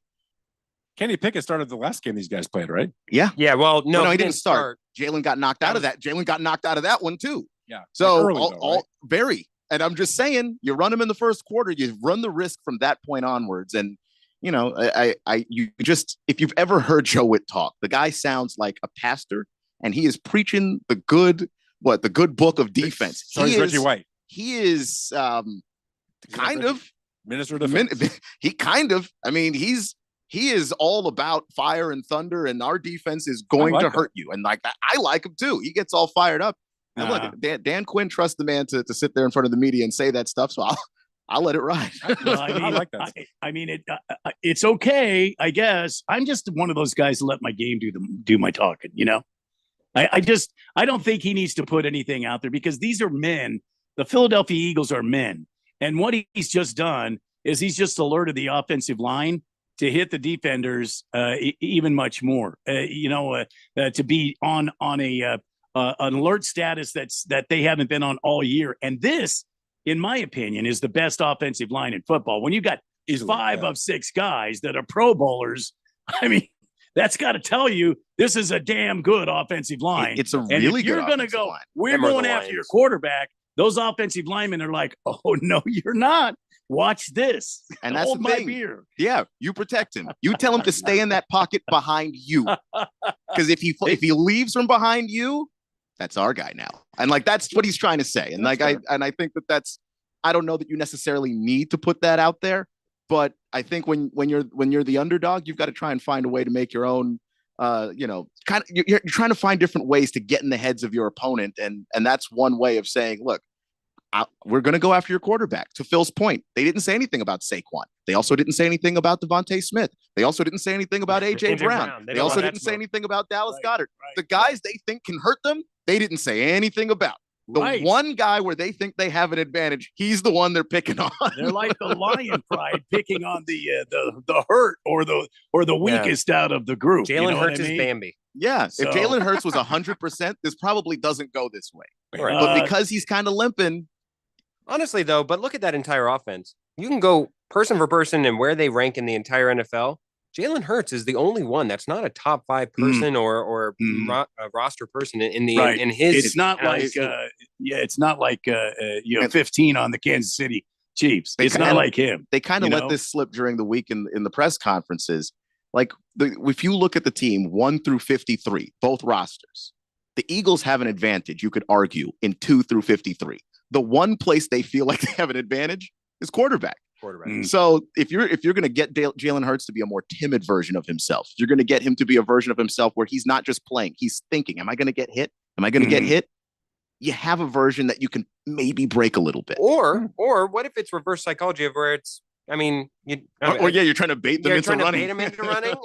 Kenny Pickett started the last game these guys played, right? Yeah. Yeah. Well, no, he didn't start. Jalen got knocked out of that. Jalen got knocked out of that one too. Yeah. So very. And I'm just saying, you run him in the first quarter, you run the risk from that point onwards. And if you've ever heard Joe Witt talk, the guy sounds like a pastor, and he is preaching the good book of defense. So he's Reggie White. He is kind of minister of defense. He is all about fire and thunder, and our defense is going to hurt you. And like I like him too. He gets all fired up. And look, Dan Quinn trusts the man to sit there in front of the media and say that stuff. So I'll let it ride. I like that. It's okay, I guess. I'm just one of those guys to let my game do my talking. I don't think he needs to put anything out there because these are men. The Philadelphia Eagles are men. And what he's just done is he's just alerted the offensive line to hit the defenders even much more. To be on an alert status that they haven't been on all year. And this, in my opinion, is the best offensive line in football. When you've got 5 of 6 guys that are Pro Bowlers, I mean, that's got to tell you this is a damn good offensive line. It's a really good offensive line. We're going after your quarterback. Those offensive linemen are like, oh, no, you're not. Watch this. And that's Hold the thing. My beer. Yeah, you protect him. You tell him to stay in that pocket behind you. Because if he leaves from behind you, that's our guy now. And like that's what he's trying to say. And I think that's I don't know that you necessarily need to put that out there, but I think when you're the underdog, you've got to try and find a way to make your own you're trying to find different ways to get in the heads of your opponent, and that's one way of saying, look, we're going to go after your quarterback. To Phil's point, they didn't say anything about Saquon. They also didn't say anything about Devontae Smith. They also didn't say anything about AJ Brown. They also didn't say anything about Dallas Goedert. The guys they think can hurt them, they didn't say anything about. The one guy where they think they have an advantage, he's the one they're picking on. They're like the lion pride picking on the hurt or the weakest out of the group. Jalen Hurts is Bambi. Yeah, if Jalen Hurts was 100%, this probably doesn't go this way. Right. But because he's kind of limping. Honestly, though, but look at that entire offense. You can go person for person and where they rank in the entire NFL. Jalen Hurts is the only one that's not a top 5 person or roster person in his. It's not it's not like 15 on the Kansas City Chiefs. It's not like him. They kind of let this slip during the week in the press conferences. Like if you look at the team 1 through 53, both rosters, the Eagles have an advantage. You could argue in 2 through 53. The one place they feel like they have an advantage is quarterback. So if you're going to get Jalen Hurts to be a more timid version of himself, you're going to get him to be a version of himself where he's not just playing, he's thinking, am I going to get hit? Am I going to get hit? You have a version that you can maybe break a little bit. Or what if it's reverse psychology of where it's, you're trying to bait them into running.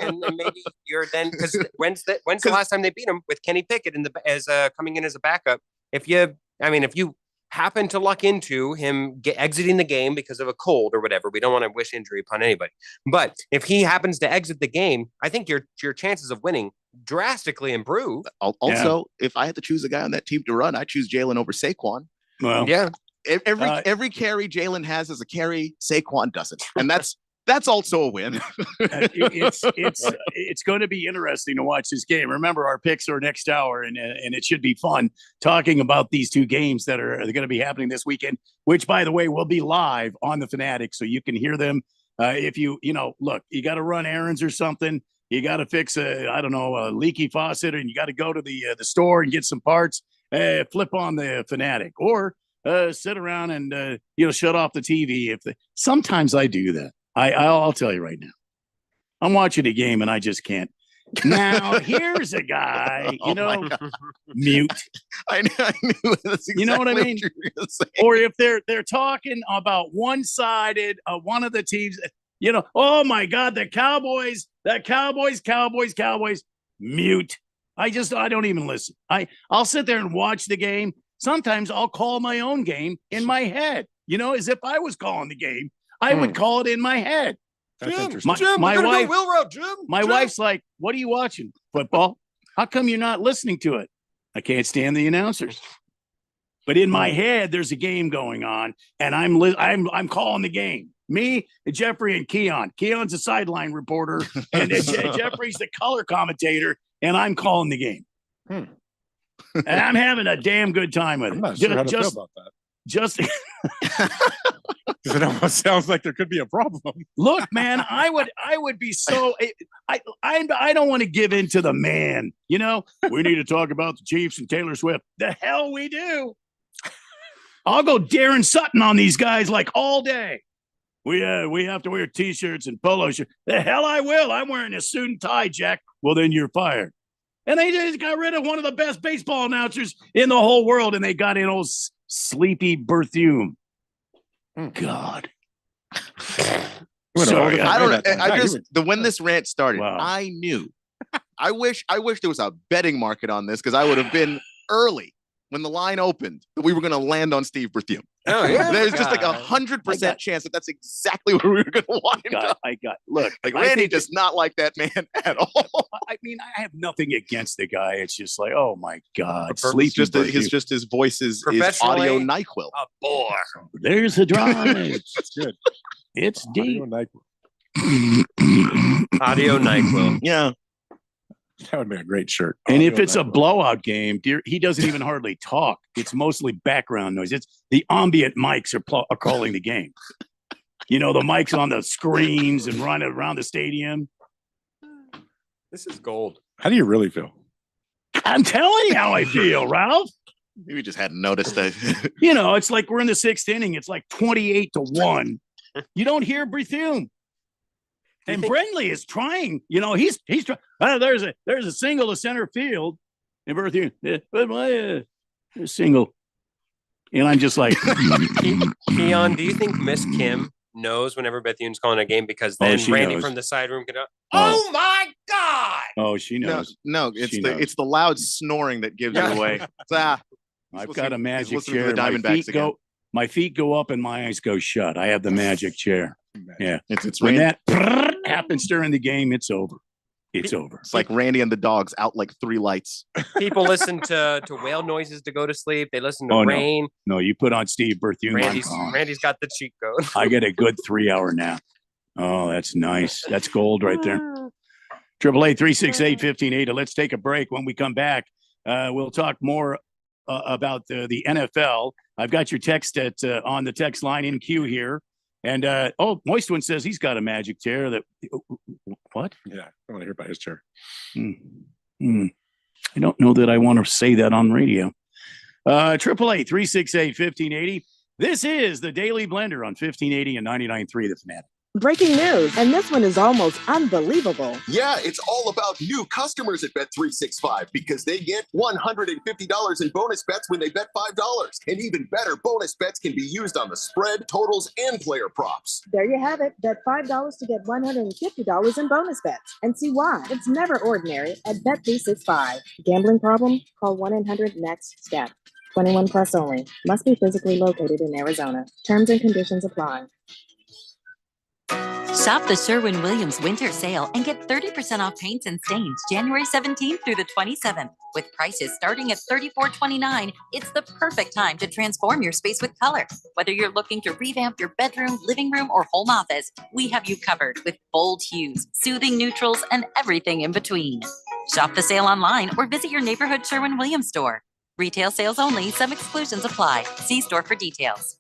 And maybe you're then, because when's the last time they beat him with Kenny Pickett coming in as a backup? If you happen to luck into him exiting the game because of a cold or whatever, we don't want to wish injury upon anybody. But if he happens to exit the game, I think your chances of winning drastically improve. Also, if I had to choose a guy on that team to run, I choose Jalen over Saquon. Well, yeah. Every carry Jalen has as a carry, Saquon doesn't. And that's That's also a win. It's going to be interesting to watch this game. Remember, our picks are next hour, and it should be fun talking about these two games that are going to be happening this weekend, which, by the way, will be live on the Fanatic, so you can hear them. If you look, you got to run errands or something. You got to fix a leaky faucet, and you got to go to the store and get some parts. Flip on the Fanatic, or sit around and shut off the TV. Sometimes I do that. I'll tell you right now. I'm watching a game and I just can't. Now here's a guy, mute. I knew that's exactly you know what I mean? Or if they're talking about one-sided, one of the teams, oh my God, the Cowboys, mute. I don't even listen. I'll sit there and watch the game. Sometimes I'll call my own game in my head, as if I was calling the game. I would call it in my head. That's interesting. My wife, Will Route, Jim. My wife's like, "What are you watching? Football? How come you're not listening to it?" I can't stand the announcers. But in my head, there's a game going on, and I'm calling the game. Me, Jeffrey, and Keon. Keon's a sideline reporter, and Jeffrey's the color commentator, and I'm calling the game. And I'm having a damn good time with it. I'm not sure how to feel about that. Just because it almost sounds like there could be a problem. Look, man, I would be so. I don't want to give in to the man. We need to talk about the Chiefs and Taylor Swift. The hell we do. I'll go Darren Sutton on these guys like all day. We have to wear T-shirts and polo shirts. The hell I will. I'm wearing a suit and tie, Jack. Well, then you're fired. And they just got rid of one of the best baseball announcers in the whole world, and they got in old Sleepy Berthume. God. Sorry, when this rant started, wow. I knew. I wish there was a betting market on this, because I would have been early when the line opened that we were going to land on Steve Berthume. Oh, yeah. There's just like 100% chance that that's exactly where we were going to wind up. Look, Randy does not like that man at all. I mean, I have nothing against the guy. It's just like, oh my God, his voice is audio NyQuil. A bore. There's the drive. That's good. It's deep. Audio NyQuil. Yeah. That would be a great shirt. And if it's a blowout game, he doesn't even hardly talk. It's mostly background noise. It's the ambient mics are calling the game. The mics on the screens and running around the stadium. This is gold. How do you really feel? I'm telling you how I feel, Ralph. Maybe we just hadn't noticed that. It's like we're in the 6th inning. It's like 28-1. You don't hear Berthume. And Brindley is trying. He's trying. There's a single to center field, and Berthume single. And I'm just like, Keon, do you think Miss Kim knows whenever Bethune's calling a game, because then Randy from the side room can go, oh my God. Oh, she knows. No, it's the loud snoring that gives it away. I've got a magic chair. My feet go up and my eyes go shut. I have the magic chair. Yeah. It's when that happens during the game, it's over. It's over. It's like Randy and the dogs out like 3 lights. People listen to whale noises to go to sleep. They listen to rain. No, you put on Steve Berthume. Randy's got the cheat code. I get a good 3-hour nap. Oh, that's nice. That's gold right there. 888-368-1580. Let's take a break. When we come back, we'll talk more about the NFL. I've got your text on the text line in queue here. And Moist One says he's got a magic chair that. What? Yeah, I want to hear about his chair. I don't know that I want to say that on radio. 888-368-1580. This is the Daily Blender on 1580 and 99.3 The Fanatic. Breaking news, and this one is almost unbelievable. Yeah, it's all about new customers at Bet365 because they get $150 in bonus bets when they bet $5. And even better, bonus bets can be used on the spread, totals, and player props. There you have it. Bet $5 to get $150 in bonus bets. And see why. It's never ordinary at Bet365. Gambling problem? Call 1-800-NEXT-STEP. 21 plus only. Must be physically located in Arizona. Terms and conditions apply. Shop the Sherwin-Williams winter sale and get 30% off paints and stains January 17th through the 27th. With prices starting at $34.29, it's the perfect time to transform your space with color. Whether you're looking to revamp your bedroom, living room, or home office, we have you covered with bold hues, soothing neutrals, and everything in between. Shop the sale online or visit your neighborhood Sherwin-Williams store. Retail sales only. Some exclusions apply. See store for details.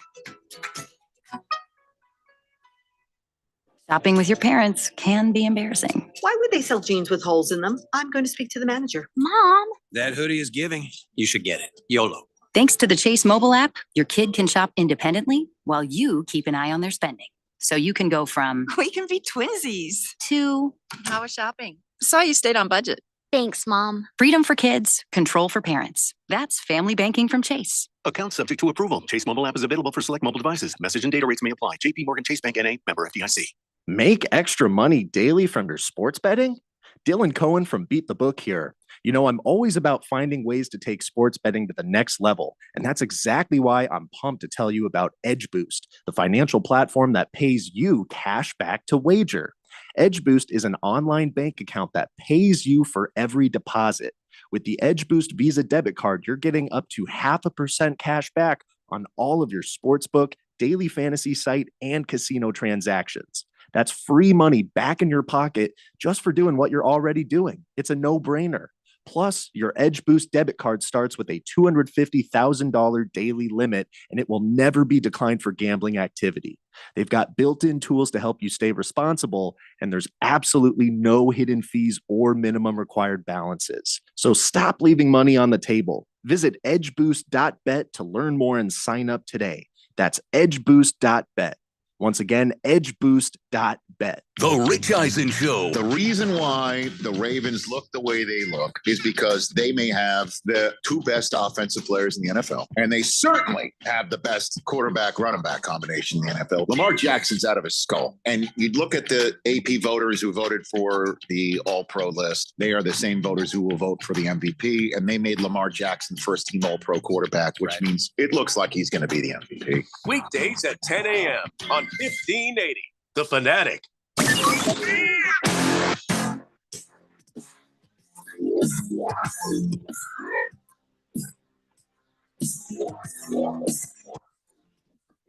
Shopping with your parents can be embarrassing. Why would they sell jeans with holes in them? I'm going to speak to the manager. Mom. That hoodie is giving. You should get it. YOLO. Thanks to the Chase mobile app, your kid can shop independently while you keep an eye on their spending. So you can go from We can be twinsies. to How was shopping? Saw you stayed on budget. thanks, Mom. Freedom for kids, control for parents. That's family banking from Chase. Account subject to approval. Chase mobile app is available for select mobile devices. Message and data rates may apply. JP Morgan Chase Bank NA, member FDIC. Make extra money daily from your sports betting? Dylan Cohen from Beat the Book here. You know, I'm always about finding ways to take sports betting to the next level. And that's exactly why I'm pumped to tell you about Edge Boost, the financial platform that pays you cash back to wager. Edge Boost is an online bank account that pays you for every deposit. With the Edge Boost Visa debit card, you're getting up to 0.5% cash back on all of your sportsbook, daily fantasy site, and casino transactions. That's free money back in your pocket just for doing what you're already doing. It's a no-brainer. Plus, your Edge Boost debit card starts with a $250,000 daily limit, and it will never be declined for gambling activity. They've got built-in tools to help you stay responsible, and there's absolutely no hidden fees or minimum required balances. So stop leaving money on the table. Visit edgeboost.bet to learn more and sign up today. That's edgeboost.bet. Once again, edgeboost.bet. The Rich Eisen Show. The reason why the Ravens look the way they look is because they may have the two best offensive players in the NFL, and they certainly have the best quarterback running back combination in the NFL. Lamar Jackson's out of his skull. And you'd look at the AP voters who voted for the All-Pro list. They are the same voters who will vote for the MVP, and they made Lamar Jackson first-team All-Pro quarterback, which means it looks like he's going to be the MVP. Weekdays at 10 a.m. on 1580. The Fanatic.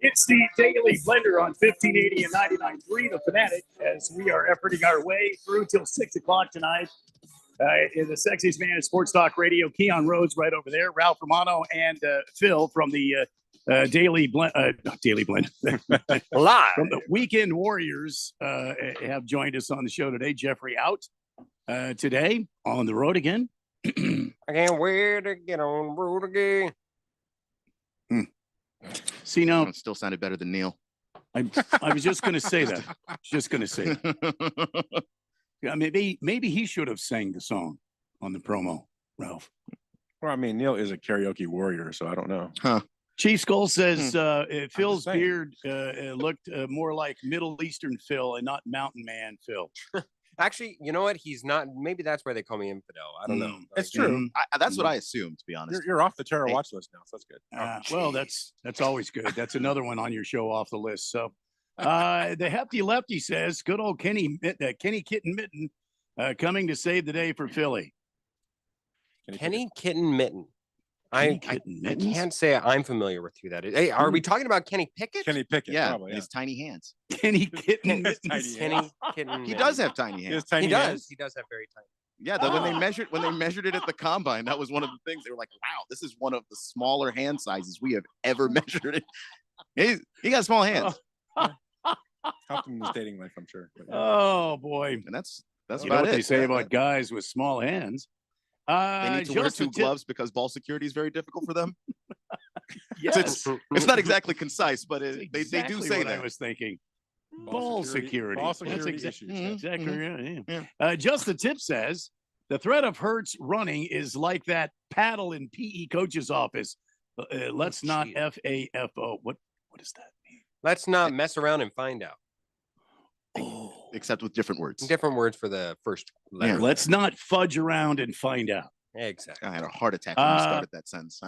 It's the Daily Blender on 1580 and 99.3 The Fanatic, as we are efforting our way through till 6 o'clock tonight. In the sexiest man in sports talk radio, Keon Rhodes right over there, Ralph Romano, and Phil from the Daily Blend live from the Weekend Warriors have joined us on the show today. Jeffrey out today on the road again. I can't wait to get on the road again. See, now it still sounded better than Neil. I was just going to say that. Yeah, maybe he should have sang the song on the promo, Ralph. Well, I mean, Neil is a karaoke warrior, so I don't know. Huh. Chief Skull says Phil's beard looked more like Middle Eastern Phil and not Mountain Man Phil. Actually, you know what? He's not. Maybe that's why they call me infidel. I don't know. It's true. That's what I assumed, to be honest. You're off the terror watch list now, so that's good. Well, that's always good. That's another one on your show off the list. So the Hefty Lefty says, good old Kenny Kitten Mitten coming to save the day for Philly. Kenny Kitten Mitten. I can't say I'm familiar with who that is. Hey, are we talking about Kenny Pickett? Kenny Pickett, yeah, probably, his tiny hands. Kenny Kitten Mittens. Kenny Kitten. He does have tiny hands. He does. He does have very tiny. Yeah, when they measured it at the combine, that was one of the things. They were like, "Wow, this is one of the smaller hand sizes we have ever measured." He got small hands. Helped him in his dating life, I'm sure. But, yeah. Oh boy, and that's you about know what it. they say about guys with small hands. They need to wear two gloves because ball security is very difficult for them. Yes. It's not exactly concise, but they do say what that. I was thinking. Ball security. Ball security That's issues. exactly right. Yeah. Just the Tip says the threat of Hurts running is like that paddle in PE coach's office. Let's not FAFO. What does that mean? Let's not mess around and find out. Except with different words. Different words for the first letter. Yeah, let's not fudge around and find out. Exactly. I had a heart attack when you started that sentence.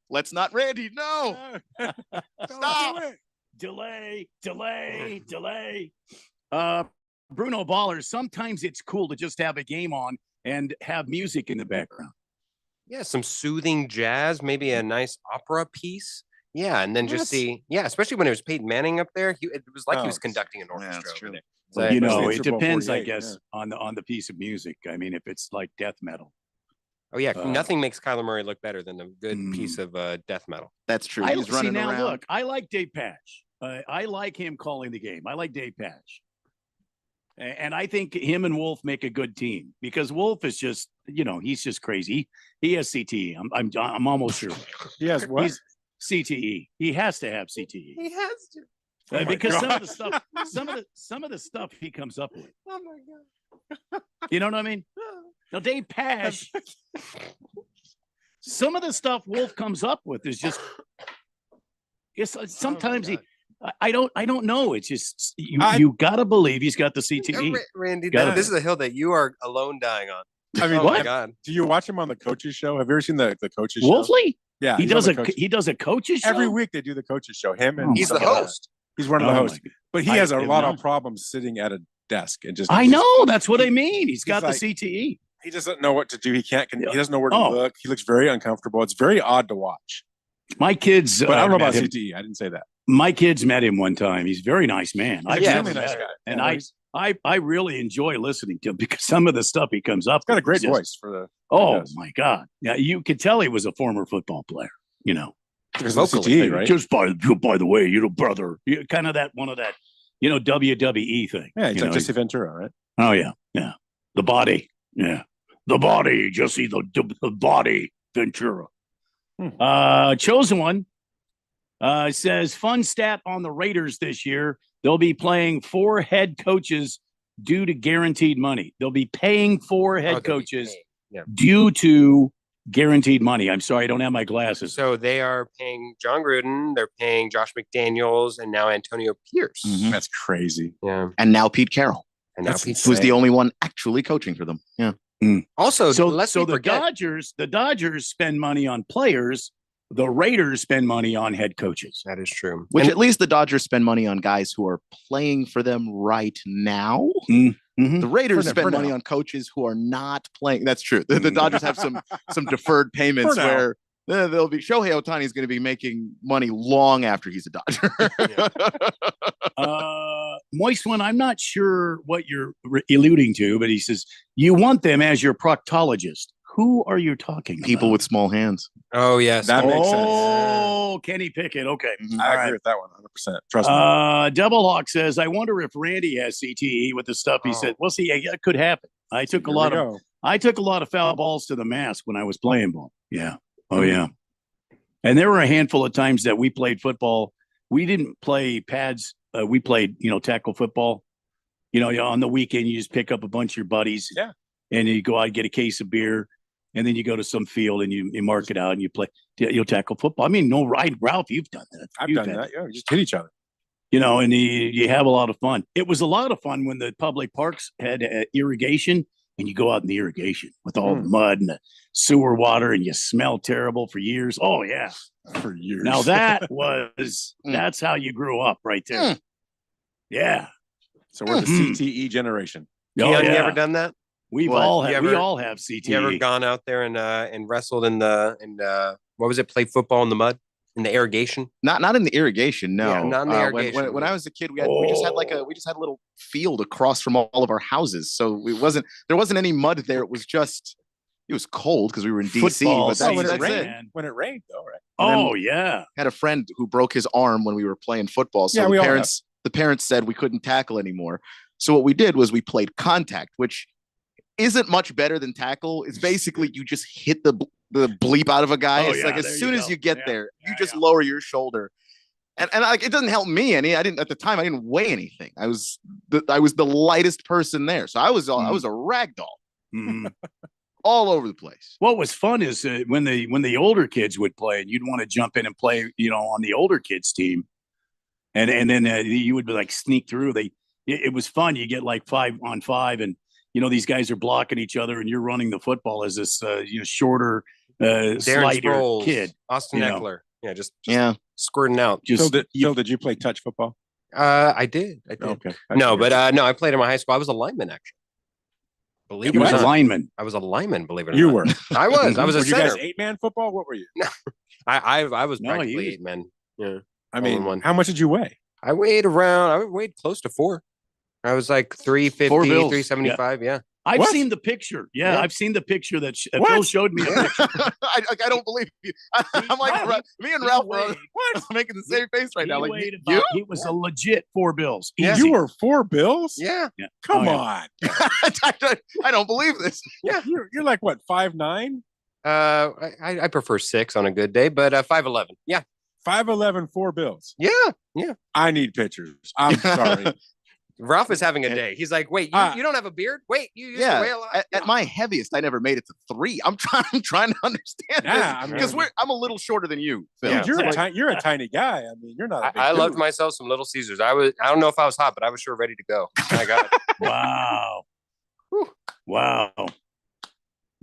Let's not, Randy. No. Stop. delay. Bruno Baller, sometimes it's cool to just have a game on and have music in the background. Yeah, some soothing jazz, maybe a nice opera piece. Yeah, and then just especially when it was Peyton Manning up there, it was like he was conducting an orchestra. Over there. So, it depends, I guess, on the piece of music. I mean, if it's like death metal. Oh yeah, nothing makes Kyler Murray look better than a good piece of death metal. That's true. He's running around. Look, I like Dave Patch. I like him calling the game. I like Dave Patch. And I think him and Wolf make a good team because Wolf is just, he's just crazy. He has CTE. I'm almost sure. He has what? He's CTE. He has to have CTE. He has to. Because some of the stuff he comes up with. Oh my god. You know what I mean? Now Dave Pash. Some of the stuff Wolf comes up with is just. Sometimes I don't know. It's just you got to believe he's got the CTE. Randy, this is a hill that you are alone dying on. I mean, my God. Do you watch him on the coaches show? Have you ever seen the coaches show? Wolfley? Yeah, he does a coaches show every week. They do the coaches show. Him and he's the host. He's one of the hosts, but he has a lot of problems sitting at a desk and just. I know that's what I mean. He's got the CTE. He doesn't know what to do. He doesn't know where to look. He looks very uncomfortable. It's very odd to watch. My kids, but I don't know about CTE. I didn't say that. My kids met him one time. He's a very nice man. He's a really nice guy, and I really enjoy listening to him because some of the stuff he comes up. He's got a great voice for the. Oh my God! Yeah, you could tell he was a former football player. Vocally, right? Just by the way, brother, kind of that one of that, WWE thing. Yeah, he's like Jesse Ventura, right? Oh yeah, the body, the body, Jesse, the body, Ventura. Chosen one says fun stat on the Raiders this year. They'll be playing 4 head coaches due to guaranteed money. They'll be paying 4 head coaches due to guaranteed money. I'm sorry, I don't have my glasses. So they are paying John Gruden, they're paying Josh McDaniels, and now Antonio Pierce. Mm-hmm. That's crazy. Yeah. And now Pete Carroll. And now Pete who's the only one actually coaching for them. Yeah. Also, so the Dodgers spend money on players. The Raiders spend money on head coaches. That is true. Which at least the Dodgers spend money on guys who are playing for them right now. Mm-hmm. The Raiders spend money on coaches who are not playing. That's true. The Dodgers have some deferred payments where they'll be. Shohei Ohtani is going to be making money long after he's a Dodger. Moist one, I'm not sure what you're alluding to, but he says you want them as your proctologist. Who are you talking about? People with small hands. Oh, yes. That makes sense. Oh, Kenny Pickett. Okay. I agree with that one 100%. Trust me. Double Hawk says, I wonder if Randy has CTE with the stuff he said. Well, see, that could happen. I took a lot of foul balls to the mask when I was playing ball. Yeah. Oh, yeah. And there were a handful of times that we played football. We didn't play pads. We played, tackle football. On the weekend, you just pick up a bunch of your buddies. Yeah. And you go out and get a case of beer. And then you go to some field and you mark it out and you'll tackle football. I mean, no, right, Ralph, you've done that. I've done that. Yeah, we just hit each other. And you have a lot of fun. It was a lot of fun when the public parks had irrigation and you go out in the irrigation with all the mud and the sewer water and you smell terrible for years. Oh, yeah. For years. Now that's how you grew up right there. Yeah. So we're the CTE generation. Keon, you ever done that? We all have CTE. You ever gone out there and wrestled in what was it? Play football in the mud, in the irrigation? Not in the irrigation. No, not in the irrigation. When I was a kid, we just had a little field across from all of our houses. So there wasn't any mud there. It was cold because we were in DC. But when it rained, though, right? Oh yeah. Had a friend who broke his arm when we were playing football. So the parents said we couldn't tackle anymore. So what we did was we played contact, which isn't much better than tackle. It's basically you just hit the bleep out of a guy. It's like as soon as you get there, you just lower your shoulder. And it doesn't help me any. I didn't weigh anything. I was the lightest person there. So I was a rag doll. All over the place. What was fun is when the older kids would play and you'd want to jump in and play, on the older kids team. And then you would be like sneak through. It was fun. You get like 5-on-5 and these guys are blocking each other and you're running the football as this, shorter, slighter kid. Austin Eckler. Yeah, just Yeah. squirting out. Just Phil, did you play touch football? I did. Okay. No, but no, I played in my high school. I was a lineman actually. Believe You it or was a not. lineman. I was a lineman. Believe it or You not. were. I was. I was a Were you center. guys 8-man football? What were you? I was No, practically you- 8 men. Yeah. I mean, one. how much did you weigh? I weighed close to 4. I was like 350, 4 bills. 375. Yeah. I've What? seen the picture. Yeah, Yeah. I've seen the picture that What? Phil showed me. The picture. I don't believe you. I'm like, me and he Ralph weighed- are making the same face right now. He Like, weighed you? about- He was a legit 4 bills. Yeah. Easy. You were 4 bills? Yeah. Yeah. Come Oh, yeah. on. I don't believe this. Yeah. You're like what, 5'9"? I prefer 6 on a good day, but 5'11". Yeah. 5'11", 4 bills. Yeah. Yeah. I need pictures. I'm sorry. Ralph is having a day. He's like, wait, you don't have a beard? Wait, you used to weigh a lot? At my heaviest, I never made it to 3. I'm trying to understand Yeah, I this mean- because I'm a little shorter than you, Phil. Yeah. Dude, you're, So, you're a tiny guy. I mean, you're not a big I loved dude. myself some Little Caesars. I don't know if I was hot, but I was sure ready to go. I got it. Wow. Wow.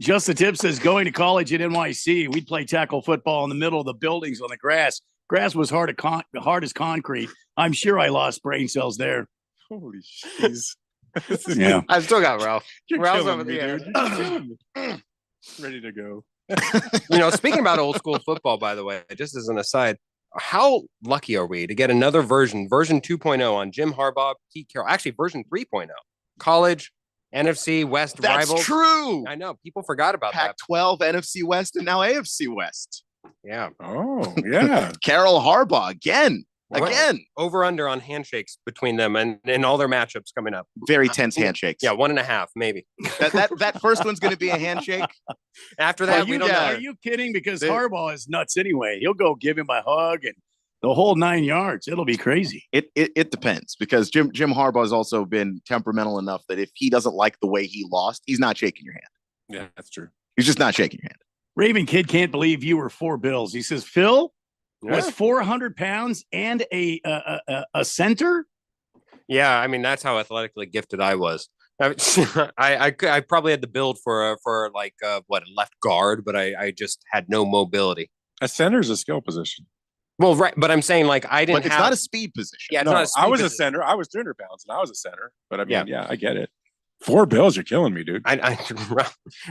Just the Tip says going to college at NYC, we'd play tackle football in the middle of the buildings on the grass. Grass was hard as concrete. I'm sure I lost brain cells there. Holy jeez. Yeah. I've still got Ralph. You're Ralph's killing over me, there. dude. You're killing me. Ready to go. Speaking about old school football, by the way, just as an aside, how lucky are we to get another version 2.0 on Jim Harbaugh, Pete Carroll, actually version 3.0, college, NFC West that's rivals. true. I know people forgot about that. Pac-12, NFC West, and now AFC West. Yeah. Oh, yeah. Carroll Harbaugh again. Over under on handshakes between them and all their matchups coming up. Very tense handshakes. Yeah, 1.5 maybe. That first one's going to be a handshake. After that, we don't know. Are you kidding? Because Harbaugh is nuts anyway. He'll go give him a hug and the whole 9 yards. It'll be crazy. It depends because Jim Harbaugh has also been temperamental enough that if he doesn't like the way he lost, he's not shaking your hand. Yeah, that's true. He's just not shaking your hand. Raven Kid can't believe you were 4 bills. He says, Phil was Yeah. 400 pounds and a center. Yeah, I mean that's how athletically gifted I was. I probably had the build for a left guard, but I just had no mobility. A center's a skill position. Well, right, but I'm saying like I didn't. But it's not a speed position. Yeah, it's No, not a speed I was a position. center. I was 200 pounds and I was a center. But I mean, yeah, I get it. 4 bills, you're killing me, dude.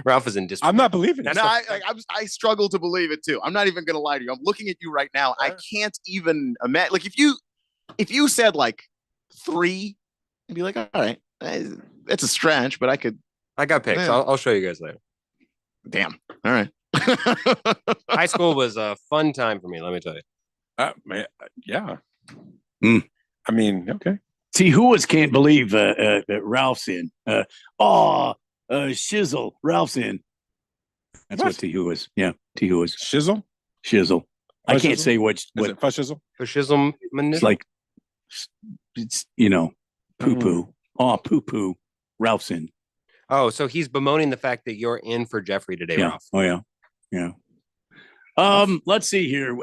Ralph is in disbelief. I'm not believing it. No, I struggle to believe it too. I'm not even going to lie to you. I'm looking at you right now. I can't even imagine. Like if you said like 3, I'd be like, all right, it's a stretch, but I could. I got picks. Yeah. I'll show you guys later. Damn. All right. High school was a fun time for me. Let me tell you. Yeah. Mm. I mean, okay. See, who can't believe Ralph's in? Shizzle. Ralph's in. That's what T-Hoo is. Yeah, T-Hoo is. Shizzle? Shizzle. I can't Shizzle? say which. Is What, it Fushizzle? Fascism. it's like, it's, poo-poo. Oh, poo-poo. Ralph's in. Oh, so he's bemoaning the fact that you're in for Jeffrey today, Yeah. Ralph. Oh, yeah. Yeah. Let's see here.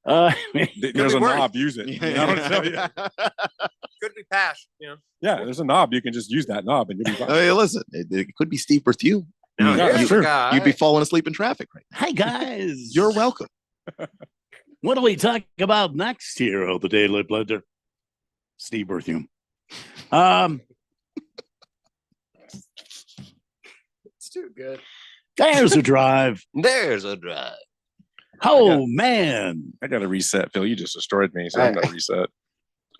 There's a knob. Use it. Yeah. I don't tell you. Could be Pash. You know. Yeah, there's a knob. You can just use that knob and you'll be fine. Hey, listen, it could be Steve Berthew. No, Yeah, here's sure. the guy. You'd be falling asleep in traffic right now. Hi, guys. You're welcome. What do we talk about next here on the Daily Blender? Steve Berthium. It's too good. There's a drive. There's a drive. Oh, man. I got to reset, Phil. You just destroyed me, so I'm going to reset.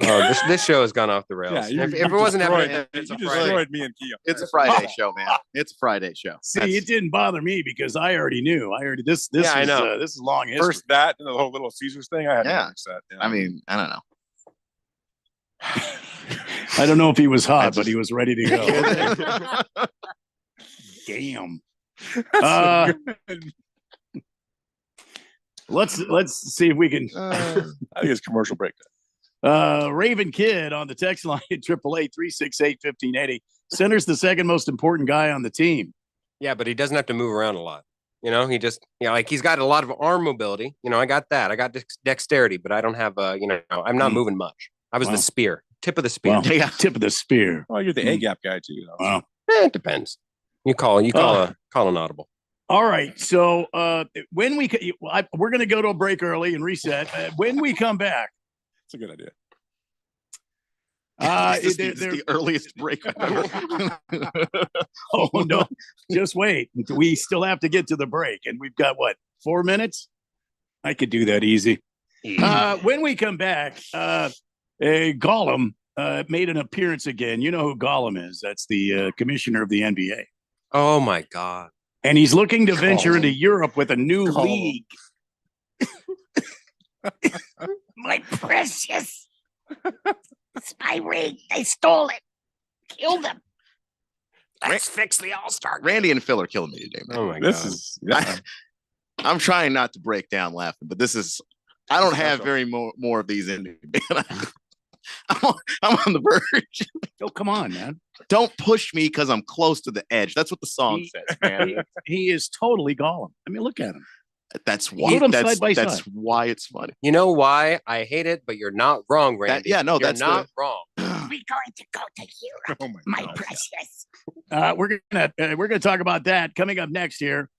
Oh, this show has gone off the rails. Yeah, if it wasn't destroyed- happening, it's you a Friday. destroyed me and Kia. It's a Friday show, man. It's a Friday show. See, That's- it didn't bother me because I already knew. This Yeah, I is, know. this is long history. First that and the whole Little Caesars thing, I had Yeah. to reset. Yeah. I mean, I don't know. I don't know if he was hot, but he was ready to go. Damn. Let's see if we can. I think it's commercial break. Raven Kid on the text line at 888-368-1580. Center's the second most important guy on the team. Yeah, but he doesn't have to move around a lot. He just, like he's got a lot of arm mobility. I got that. I got dexterity, but I don't have, I'm not moving much. I was the spear, tip of the spear. Wow. Tip of the spear. Oh, you're the A gap guy too. Wow. It depends. You call an audible. All right. So when we're going to go to a break early and reset. When we come back, it's a good idea. It's the earliest break. Oh no! Just wait. We still have to get to the break, and we've got 4 minutes? I could do that easy. When we come back, Gollum made an appearance again. You know who Gollum is? That's the commissioner of the NBA. Oh my God! And he's looking to venture into Europe with a new league. My precious. It's my ring. They stole it. Killed them. Let's fix the All-Star. Randy and Phil are killing me today, man. Oh my God. I'm trying not to break down laughing, but I don't have very more of these in me. I'm on the verge. Oh, come on, man. Don't push me because I'm close to the edge. That's what the song says, man. He is totally Gollum. I mean, look at him. That's why. That's why it's funny. You know why I hate it, but you're not wrong, Randy. You're not wrong. We're going to go to Europe, my precious. We're gonna talk about that coming up next here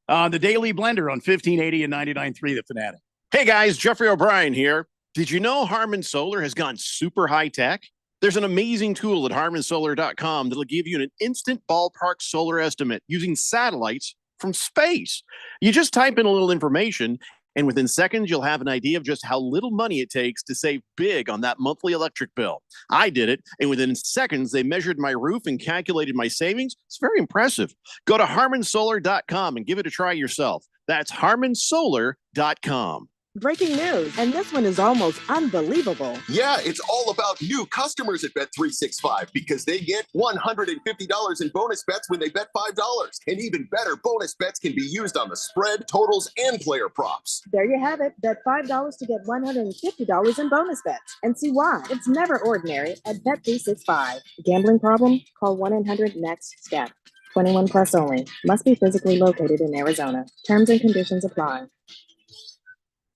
on the Daily Blender on 1580 and 99.3 The Fanatic. Hey guys, Jeffrey O'Brien here. Did you know Harman Solar has gone super high tech? There's an amazing tool at harmansolar.com that'll give you an instant ballpark solar estimate using satellites from space. You just type in a little information, and within seconds, you'll have an idea of just how little money it takes to save big on that monthly electric bill. I did it, and within seconds, they measured my roof and calculated my savings. It's very impressive. Go to harmansolar.com and give it a try yourself. That's harmansolar.com. Breaking news, and this one is almost unbelievable. Yeah, it's all about new customers at Bet365 because they get $150 in bonus bets when they bet $5. And even better, bonus bets can be used on the spread, totals, and player props. There you have it. Bet $5 to get $150 in bonus bets. And see why. It's never ordinary at Bet365. Gambling problem? Call 1-800-NEXT-STEP. 21 plus only. Must be physically located in Arizona. Terms and conditions apply.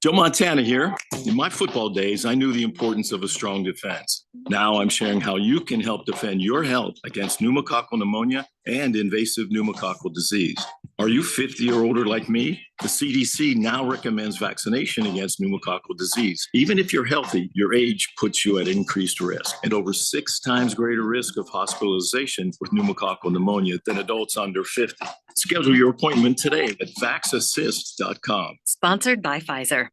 Joe Montana here. In my football days, I knew the importance of a strong defense. Now I'm sharing how you can help defend your health against pneumococcal pneumonia and invasive pneumococcal disease. Are you 50 or older like me? The CDC now recommends vaccination against pneumococcal disease. Even if you're healthy, your age puts you at increased risk and over 6 times greater risk of hospitalization with pneumococcal pneumonia than adults under 50. Schedule your appointment today at vaxassist.com. Sponsored by Pfizer.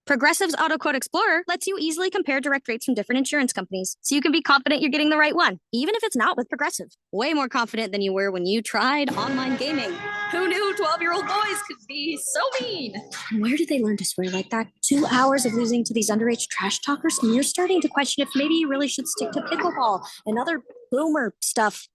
Progressive's AutoQuote Explorer lets you easily compare direct rates from different insurance companies, so you can be confident you're getting the right one, even if it's not with Progressive. Way more confident than you were when you tried online gaming. Who knew 12-year-old boys could be so mean? Where did they learn to swear like that? 2 hours of losing to these underage trash talkers, and you're starting to question if maybe you really should stick to pickleball and other boomer stuff.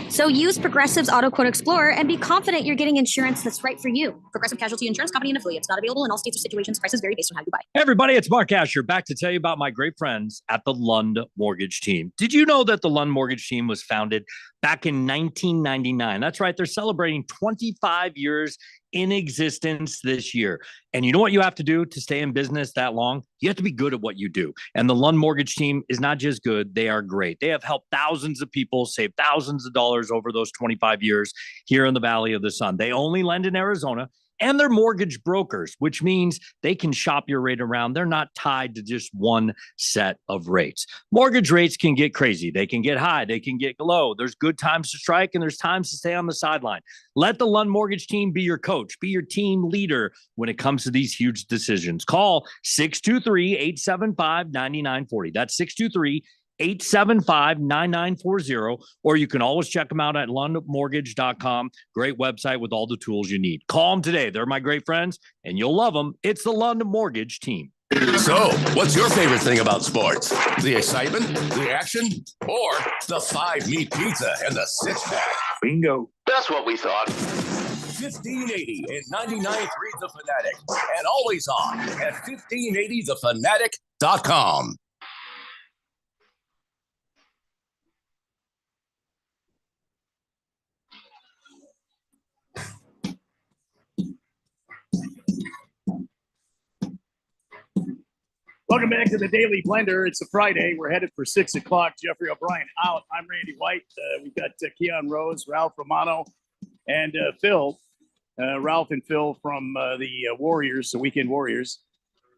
So use Progressive's AutoQuote Explorer and be confident you're getting insurance that's right for you. Progressive Casualty Insurance Company and affiliates. Not available in all states or situations. Prices vary based on how you buy. Hey everybody, it's Mark Asher back to tell you about my great friends at the Lund Mortgage Team. Did you know that the Lund Mortgage Team was founded back in 1999? That's right. They're celebrating 25 years in existence this year. And you know what you have to do to stay in business that long? You have to be good at what you do. And the Lund Mortgage Team is not just good, they are great. They have helped thousands of people save thousands of dollars over those 25 years here in the Valley of the Sun. They only lend in Arizona. And they're mortgage brokers, which means they can shop your rate around. They're not tied to just one set of rates. Mortgage rates can get crazy. They can get high. They can get low. There's good times to strike and there's times to stay on the sideline. Let the Lund Mortgage Team be your coach, be your team leader when it comes to these huge decisions. Call 623-875-9940. That's 623-875-9940, or you can always check them out at lundmortgage.com. Great website with all the tools you need. Call them today. They're my great friends, and you'll love them. It's the Lund Mortgage Team. So, what's your favorite thing about sports? The excitement, the action, or the 5-meat pizza and the 6-pack? Bingo. That's what we thought. 1580 and 99.3 The Fanatic, and always on at 1580thefanatic.com. Welcome back to the Daily Blender. It's a Friday. We're headed for 6 o'clock. Jeffrey O'Brien out. I'm Randy White. We've got Keon Rose, Ralph Romano, And Phil, Ralph and Phil from the Warriors, the Weekend Warriors,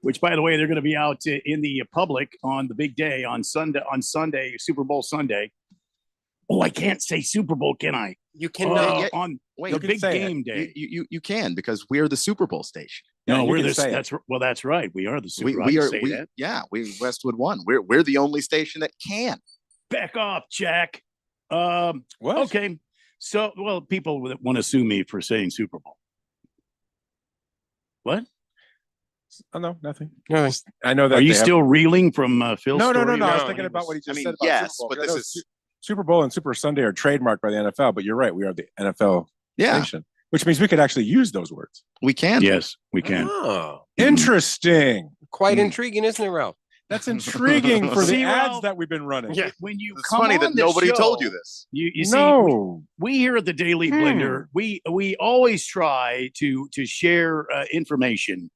which, by the way, they're going to be out in the public on the big day on Sunday, Super Bowl Sunday. Oh, I can't say Super Bowl, can I? You cannot. On the big game day. You can, because we're the Super Bowl station. No, we're this. That's right. We are the Super Bowl. We Westwood One. We're the only station that can. Back off, Jack. Okay. So, people want to sue me for saying Super Bowl. What? Oh, no, nothing. Nothing. I know that. Are you still reeling from Phil's No. story? I was thinking about what he just said about yes, Super Bowl. but this is Super Bowl and Super Sunday are trademarked by the NFL, but you're right. We are the NFL station, which means we could actually use those words. We can. Yes, we can. Oh, interesting. Quite intriguing, isn't it, Ralph? That's intriguing for the ads Ralph, that we've been running. Yeah. When you it's come funny on that the nobody show, told you this. You see, No. we here at the Daily Blender, we always try to share information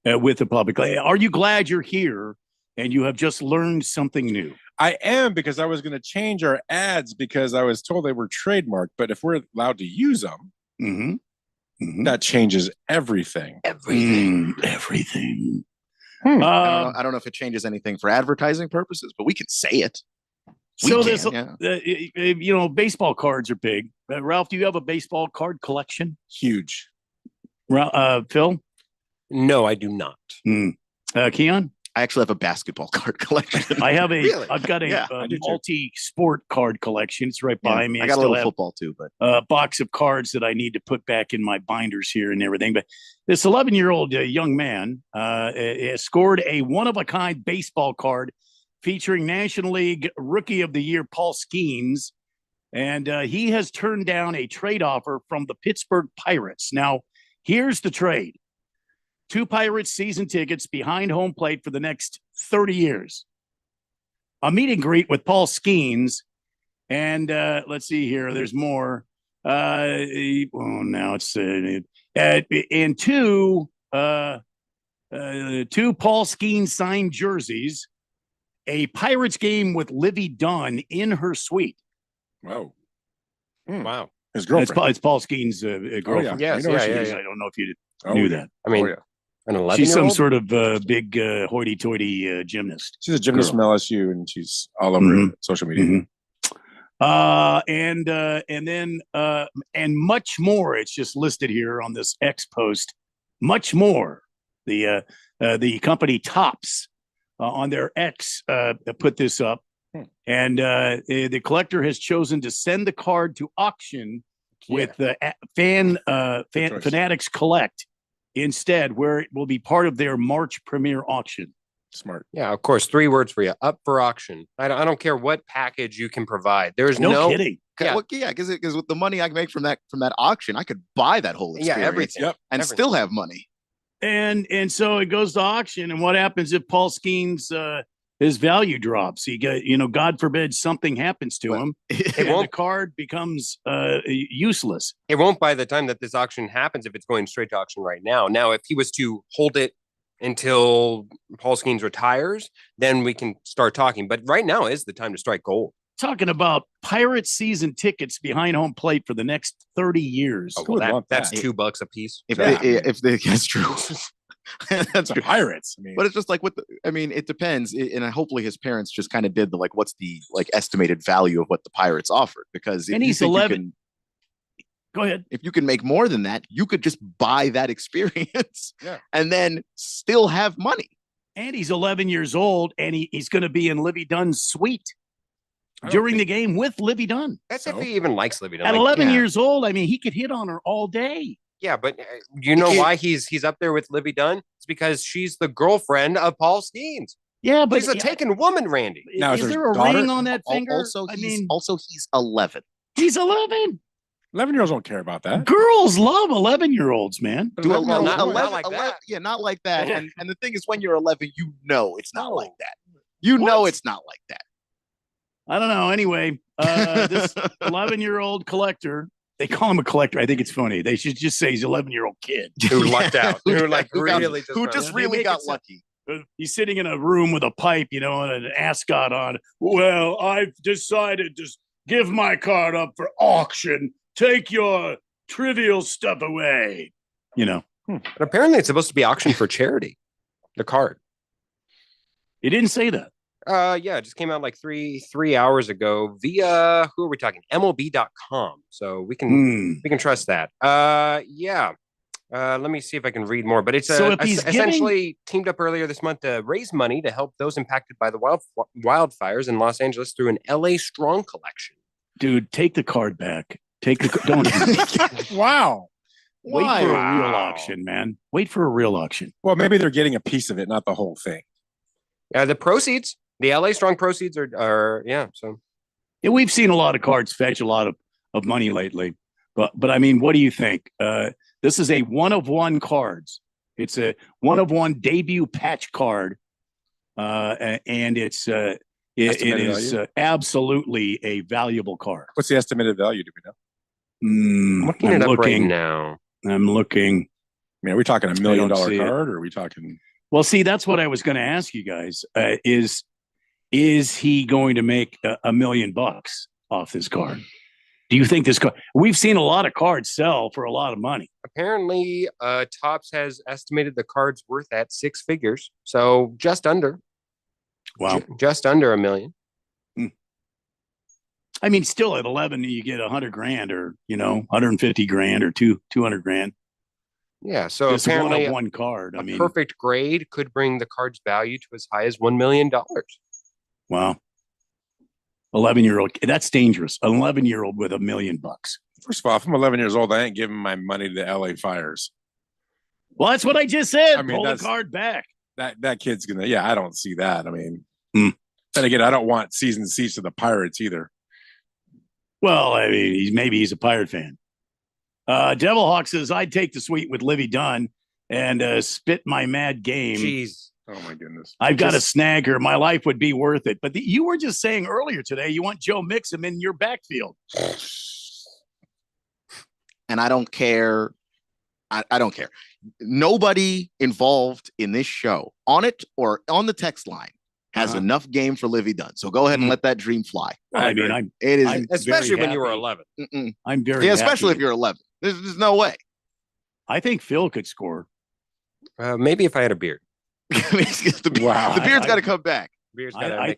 with the public. Are you glad you're here and you have just learned something new? I am, because I was going to change our ads because I was told they were trademarked. But if we're allowed to use them, that changes everything. Everything. I don't know if it changes anything for advertising purposes, but we can say it. Baseball cards are big. Ralph, do you have a baseball card collection? Huge. Phil? No, I do not. Keon? I actually have a basketball card collection. I have Really? I've got a multi-sport card collection. It's right behind me. I got a still little have football too, but a box of cards that I need to put back in my binders here and everything. But this 11-year-old young man has scored a one-of-a-kind baseball card featuring National League Rookie of the Year Paul Skeens, and he has turned down a trade offer from the Pittsburgh Pirates. Now, here's the trade. 2 Pirates season tickets behind home plate for the next 30 years. A meet and greet with Paul Skeens. And let's see here. There's more. Now it's and 2 Paul Skeens signed jerseys. A Pirates game with Livy Dunn in her suite. Wow. Wow. His girlfriend. It's Paul Skeens' girlfriend. Yes, I yeah. don't know if you knew that. I mean, an 11-year-old? She's some sort of big hoity-toity gymnast. She's a gymnast from LSU, and she's all over social media. And then much more. It's just listed here on this X post. Much more. The company Topps on their X put this up, and the collector has chosen to send the card to auction with the Fanatics Collect instead, where it will be part of their March premiere auction. Smart. Yeah, of course. 3 words for you: up for auction. I don't care what package you can provide. There's no kidding. Because with the money I make from that auction, I could buy that whole experience. Yeah, everything. And still have money. And so it goes to auction. And what happens if Paul Skeens his value drops? He got, God forbid something happens to him. The card becomes useless. It won't by the time that this auction happens if it's going straight to auction right now. Now, if he was to hold it until Paul Skeens retires, then we can start talking. But right now is the time to strike gold. Talking about Pirates season tickets behind home plate for the next 30 years. Oh, well, that's $2 a piece. That's true. That's the Pirates. I mean, but it's just like it depends. And hopefully his parents just kind of did the what's the estimated value of what the Pirates offered, because and he's 11. Go ahead. If you can make more than that, you could just buy that experience and then still have money. And he's 11 years old, and he's going to be in Livy Dunn's suite during the game with Livy Dunn. That's if he even likes Livy Dunn. At 11 years old, he could hit on her all day. Yeah, but you know why he's up there with Livy Dunn? It's because she's the girlfriend of Paul Skeens. Yeah, but he's a taken woman, Randy. Now, is there a ring on that finger? Also, he's 11. He's 11. 11-year-olds don't care about that. Girls love 11-year-olds, man. Not like that. Yeah, not like that. And the thing is, when you're 11, it's not like that. It's not like that. I don't know. Anyway, this 11-year-old collector. They call him a collector. I think it's funny. They should just say he's an 11-year-old kid who lucked out. Who really got lucky. He's sitting in a room with a pipe, and an ascot on. Well, I've decided to give my card up for auction. Take your trivial stuff away. But apparently it's supposed to be auctioned for charity. The card. It didn't say that. Yeah, it just came out like three hours ago via who are we talking? MLB.com. So we can trust that. Yeah. Let me see if I can read more. But it's essentially teamed up earlier this month to raise money to help those impacted by the wildfires in Los Angeles through an LA Strong collection. Dude, take the card back. Don't. Wow. Wait for a real auction, man. Wait for a real auction. Well, maybe they're getting a piece of it, not the whole thing. The proceeds, the LA Strong proceeds are so. Yeah, we've seen a lot of cards fetch a lot of money lately. But I mean, what do you think? This is a one-of-one cards. It's a one-of-one debut patch card. And it is absolutely a valuable card. What's the estimated value? Do we know? I'm looking it up right now. I'm looking. I mean, are we talking $1 million card, or are we talking? Well, see, that's what I was going to ask you guys. Is he going to make $1 million off this card? Do you think this card? We've seen a lot of cards sell for a lot of money. Apparently, Topps has estimated the card's worth at 6 figures, so just under. Wow, just under $1 million. I mean, still at 11, you get $100,000 or 150 grand or 200 grand. Yeah, so this apparently one card. Perfect grade could bring the card's value to as high as $1 million. Wow, 11-year-old. That's dangerous. An 11-year-old with $1 million. First of all, if I'm 11 years old, I ain't giving my money to the LA Fires. Well, that's what I just said. I mean, pull the card back. That kid's gonna. Yeah, I don't see that. I mean, then again, I don't want season seats to the Pirates either. Well, I mean, maybe he's a Pirate fan. Devilhawk says, I'd take the suite with Livy Dunn and spit my mad game. Jeez. Oh, my goodness. I've got to snag her. My life would be worth it. But you were just saying earlier today you want Joe Mixon in your backfield. And I don't care. I don't care. Nobody involved in this show, on it or on the text line, has enough game for Livy Dunn. So go ahead and let that dream fly. I mean, it is especially when you were 11. I'm very especially happy. if you're 11. There's no way. I think Phil could score. Maybe if I had a beard. The beard's got to come back. I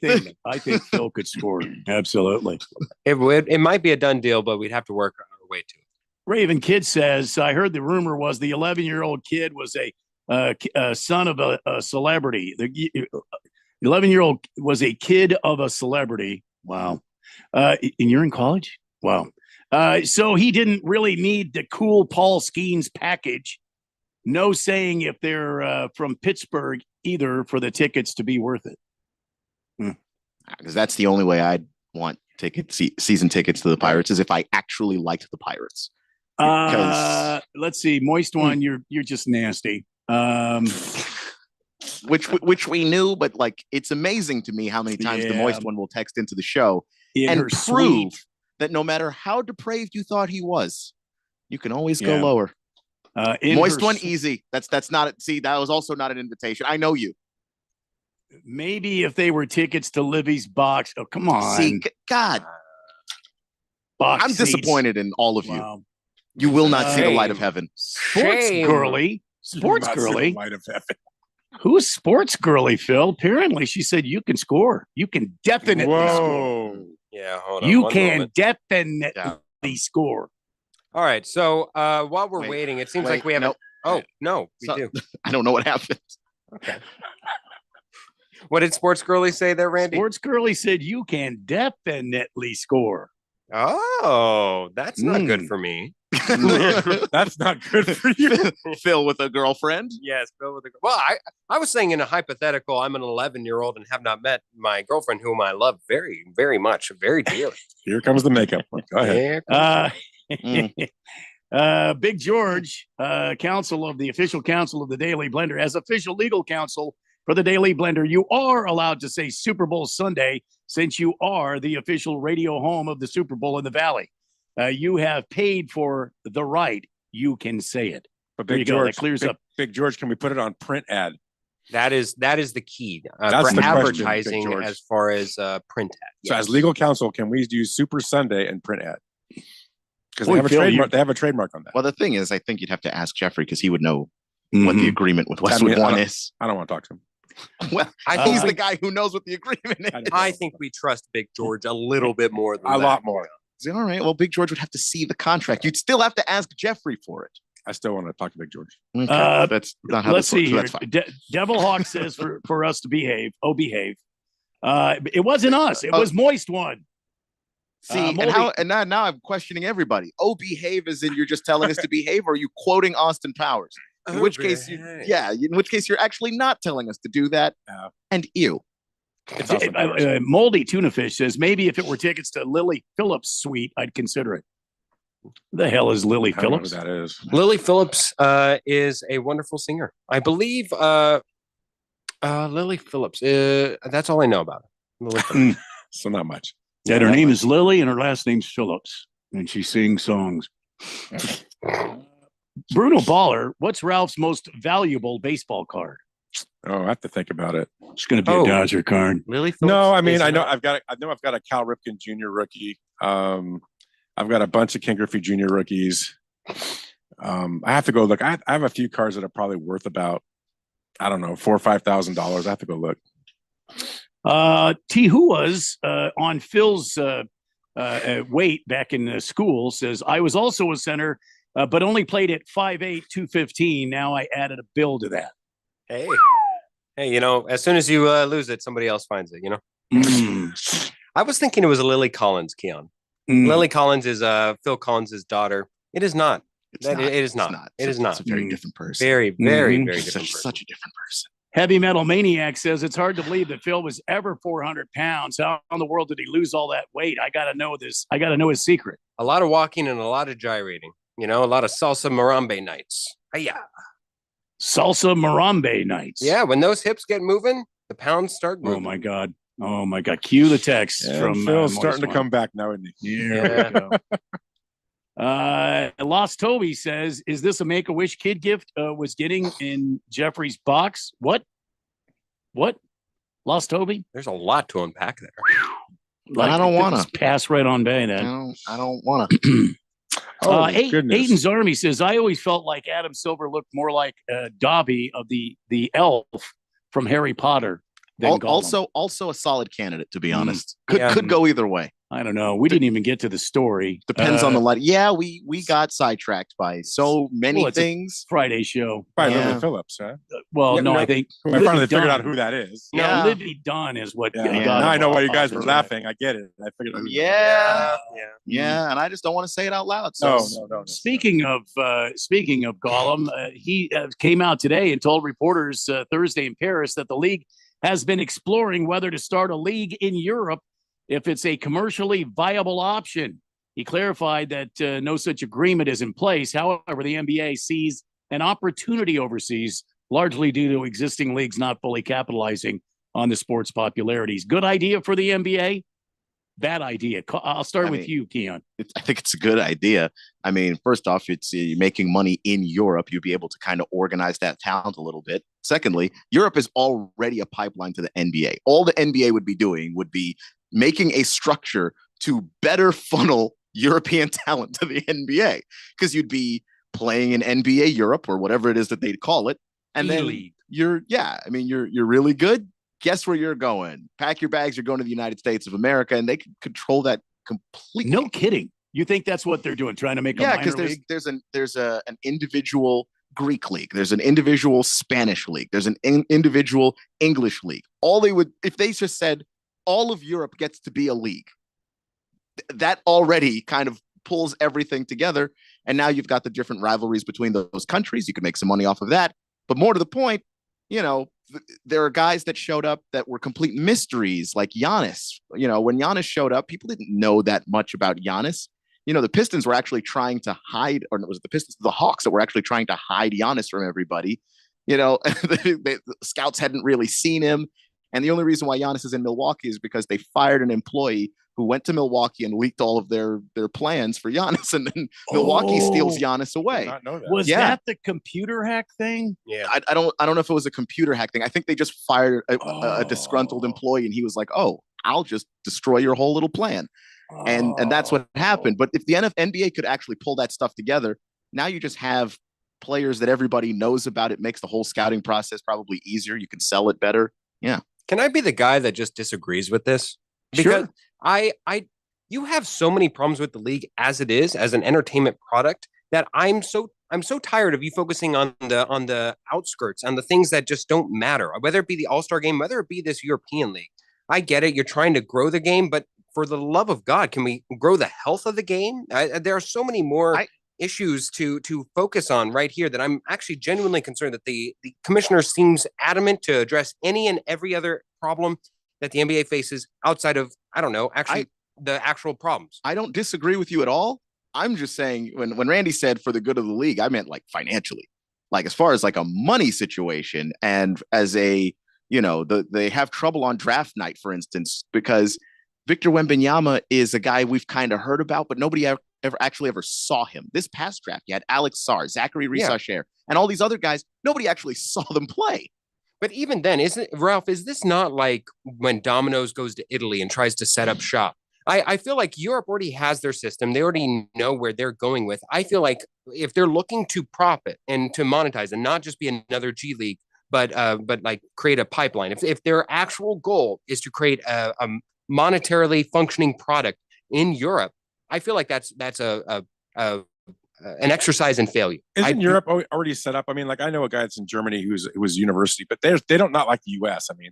think Phil could score. Absolutely. It might be a done deal, but we'd have to work our way to it. Raven Kid says, I heard the rumor was the 11-year-old kid was a son of a celebrity. The 11-year-old was a kid of a celebrity. Wow. And you're in college? Wow. So he didn't really need the cool Paul Skeens package. No saying if they're from Pittsburgh either for the tickets to be worth it. Because that's the only way I'd want season tickets to the Pirates is if I actually liked the Pirates. Let's see. Moist One, you're just nasty. Which we knew, but like it's amazing to me how many times the Moist One will text into the show and prove that no matter how depraved you thought he was, you can always go lower. Moist One, easy. That's not it. See, that was also not an invitation. I know you. Maybe if they were tickets to Livy's box. Oh, come on. See, God. Box I'm seats. disappointed in all of you. You will not see the light of heaven. Sports girly. Sports girly. Light of heaven. Who's sports girly, Phil? Apparently, she said you can score. You can definitely score. Yeah, hold on. You can definitely score. All right. So while we're waiting, it seems like we have. We do. I don't know what happened. Okay. What did Sports Girly say there, Randy? Sports Girly said you can definitely score. Oh, that's not good for me. That's not good for you. Phil with a girlfriend? Yes, Phil with a girlfriend. Well, I was saying in a hypothetical, I'm an 11-year-old and have not met my girlfriend, whom I love very, very much, very dearly. Here comes the makeup. Go ahead. Big George, official counsel of the Daily Blender, as official legal counsel for the Daily Blender, you are allowed to say Super Bowl Sunday since you are the official radio home of the Super Bowl in the Valley. You have paid for the right. You can say it. But Big George, that clears up. Big George, can we put it on print ad? That is the key That's for the advertising question, as far as print ad. So as legal counsel, can we do Super Sunday and print ad? Because they have a trademark. They have a trademark on that. Well, the thing is, I think you'd have to ask Jeffrey because he would know what the agreement with Westwood One is. I don't want to talk to him. Well, he's the guy who knows what the agreement is. I think we trust Big George a little bit more than a lot more. All right. Well, Big George would have to see the contract. You'd still have to ask Jeffrey for it. I still want to talk to Big George. Okay. That's not how let's this see works, here. so that's fine. Devil Hawk says for us to behave. Oh, behave. It wasn't us. It was Moist One. See, and now I'm questioning everybody. Oh, behave as in you're just telling us to behave, or are you quoting Austin Powers? In which case, in which case you're actually not telling us to do that. And ew. Moldy Tuna Fish says maybe if it were tickets to Lily Phillips' suite, I'd consider it. The hell is Lily Phillips? That is Lily Phillips is a wonderful singer. I believe Lily Phillips. That's all I know about her. Lily Phillips. So not much. Yeah, her name is Lily and her last name's Phillips, and she sings songs. Bruno Baller, what's Ralph's most valuable baseball card? Oh, I have to think about it. It's going to be a Dodger card. Lily Phillips. No, I mean, I know I've got a Cal Ripken Jr. rookie. I've got a bunch of Ken Griffey Jr. rookies. I have to go look. I have a few cards that are probably worth about, I don't know, $4,000 or $5,000. I have to go look. Tihua's on Phil's weight back in school says, I was also a center, but only played at 5'8", 215. Now I added a bill to that. Hey, you know, as soon as you lose it, somebody else finds it, you know? I was thinking it was a Lily Collins, Keon. Lily Collins is Phil Collins' daughter. It is not. It is not. It is not. It's a very different person. Very, very, very different person. Such a different person. Heavy Metal Maniac says it's hard to believe that Phil was ever 400 pounds. How in the world did he lose all that weight? I got to know this. I got to know his secret. A lot of walking and a lot of gyrating. You know, a lot of salsa marambe nights. Hiya. Salsa marambe nights. Yeah, when those hips get moving, the pounds start moving. Oh my God. Cue the text from Phil's starting to come back now, isn't he? Yeah. Lost Toby says, is this a Make-A-Wish kid gift was getting in Jeffrey's box? What? Lost Toby? There's a lot to unpack there. But I don't want to pass right on by that. I don't want to. Aiden's Army says, I always felt like Adam Silver looked more like Dobby of the elf from Harry Potter than Gollum. Also a solid candidate, to be honest. Could go either way. I don't know. We didn't even get to the story. Depends on the light. Yeah, we got sidetracked by so many things. Friday show. By Lily Phillips, huh? I think I finally figured out who that is. No, Libby Dunn is what. Now I know why you guys were laughing. I get it. I figured out who Yeah, and I just don't want to say it out loud. So. No. Speaking of Gollum, he came out today and told reporters Thursday in Paris that the league has been exploring whether to start a league in Europe if it's a commercially viable option. He clarified that no such agreement is in place. However, the NBA sees an opportunity overseas, largely due to existing leagues not fully capitalizing on the sport's popularities. Good idea for the NBA? Bad idea. I'll start with you, Keon. I think it's a good idea. I mean, first off, it's you're making money in Europe. You'd be able to kind of organize that talent a little bit. Secondly, Europe is already a pipeline to the NBA. All the NBA would be doing would be making a structure to better funnel European talent to the NBA, because you'd be playing in NBA Europe or whatever it is that they'd call it. And then you're really good. Guess where you're going? Pack your bags. You're going to the United States of America, and they can control that completely. No kidding. You think that's what they're doing, trying to make a minor league? There's an individual Greek league. There's an individual Spanish league. There's an individual English league. If they just said all of Europe gets to be a league, that already kind of pulls everything together. And now you've got the different rivalries between those countries. You can make some money off of that. But more to the point, there are guys that showed up that were complete mysteries, like Giannis. When Giannis showed up, people didn't know that much about Giannis. The Pistons were actually trying to hide, or was it the Pistons? The Hawks that were actually trying to hide Giannis from everybody. The scouts hadn't really seen him. And the only reason why Giannis is in Milwaukee is because they fired an employee who went to Milwaukee and leaked all of their plans for Giannis, and then Milwaukee steals Giannis away. Was that the computer hack thing? Yeah, I don't know if it was a computer hack thing. I think they just fired a disgruntled employee, and he was like, "Oh, I'll just destroy your whole little plan." And that's what happened. But if the NBA could actually pull that stuff together, now you just have players that everybody knows about. It makes the whole scouting process probably easier. You can sell it better. Yeah. Can I be the guy that just disagrees with this? Because Sure. You have so many problems with the league as it is, as an entertainment product, that I'm so tired of you focusing on the outskirts, on the things that just don't matter, whether it be the All-Star game, whether it be this European league. I get it. You're trying to grow the game, but for the love of God, can we grow the health of the game? There are so many more issues to focus on right here that I'm actually genuinely concerned that the commissioner seems adamant to address any and every other problem that the NBA faces outside of, I don't know, the actual problems. I don't disagree with you at all. I'm just saying when Randy said for the good of the league, I meant like financially, like as far as like a money situation, and as a, they have trouble on draft night, for instance, because Victor Wembanyama is a guy we've kind of heard about, but nobody ever saw him. This past draft, you had Alex Sarr, Zachary Rissacher, and all these other guys. Nobody actually saw them play. But even then, Ralph, is this not like when Domino's goes to Italy and tries to set up shop? I feel like Europe already has their system. They already know where they're going with. I feel like if they're looking to profit and to monetize and not just be another G League, but like create a pipeline, if their actual goal is to create a monetarily functioning product in Europe, I feel like that's an exercise in failure. Isn't Europe already set up? I mean, like I know a guy that's in Germany who was university, but they don't not like the US. I mean,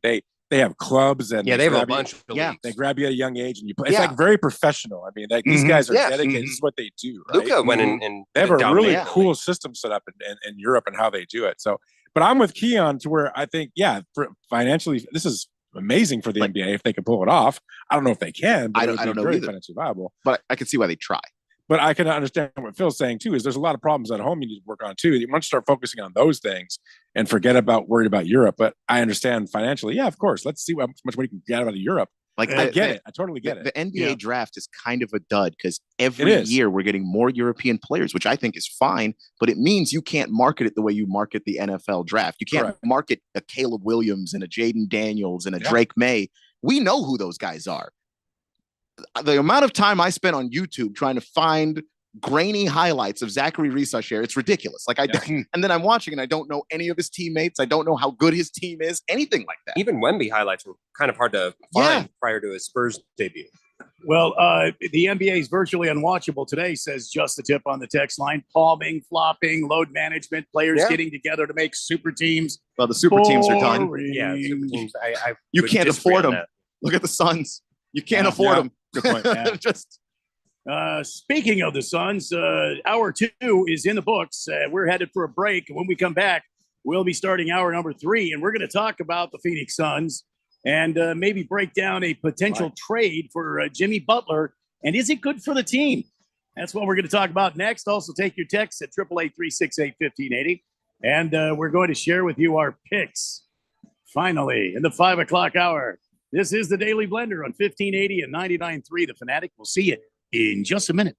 they have clubs and they have a bunch of leagues. They grab you at a young age and you play. It's like very professional. I mean, these guys are dedicated. This is what they do. Right? Luka went and they have a really cool system set up in Europe and how they do it. So, but I'm with Keon to where I think, financially, this is amazing for the NBA if they can pull it off. I don't know if they can. But I don't know either. Financially viable, but I can see why they try. But I can understand what Phil's saying too, is there's a lot of problems at home you need to work on too. You want to start focusing on those things and worried about Europe. But I understand financially. Yeah, of course. Let's see how much money you can get out of Europe. Like I get it. I totally get it. The NBA draft is kind of a dud because every year we're getting more European players, which I think is fine, but it means you can't market it the way you market the NFL draft. You can't market a Caleb Williams and a Jaden Daniels and a Drake May. We know who those guys are. The amount of time I spent on YouTube trying to find grainy highlights of Zachary Rissacher, it's ridiculous. Like and then I'm watching and I don't know any of his teammates. I don't know how good his team is, anything like that. Even Wemby highlights were kind of hard to find prior to his Spurs debut. Well, the NBA is virtually unwatchable today, says Just the Tip on the text line. Palming, flopping, load management, players getting together to make super teams. Well, the super teams are done. Yeah, super teams. You can't afford them. Look at the Suns. You can't afford them. Good point. Speaking of the Suns, hour 2 is in the books. We're headed for a break. And when we come back, we'll be starting hour number 3. And we're going to talk about the Phoenix Suns and maybe break down a potential trade for Jimmy Butler. And is it good for the team? That's what we're going to talk about next. Also, take your texts at 888-368-1580. And we're going to share with you our picks. Finally, in the 5 o'clock hour. This is the Daily Blender on 1580 and 99.3 The Fanatic. We'll see you in just a minute.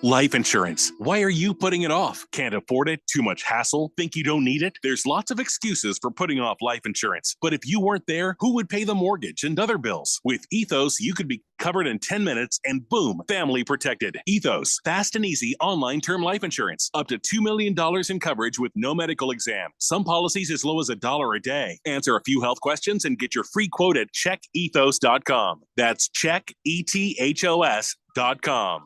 Life insurance. Why are you putting it off? Can't afford it? Too much hassle? Think you don't need it? There's lots of excuses for putting off life insurance. But if you weren't there, who would pay the mortgage and other bills? With Ethos, you could be covered in 10 minutes and boom, family protected. Ethos, fast and easy online term life insurance. Up to $2 million in coverage with no medical exam. Some policies as low as $1 a day. Answer a few health questions and get your free quote at checkethos.com. That's checkethos.com.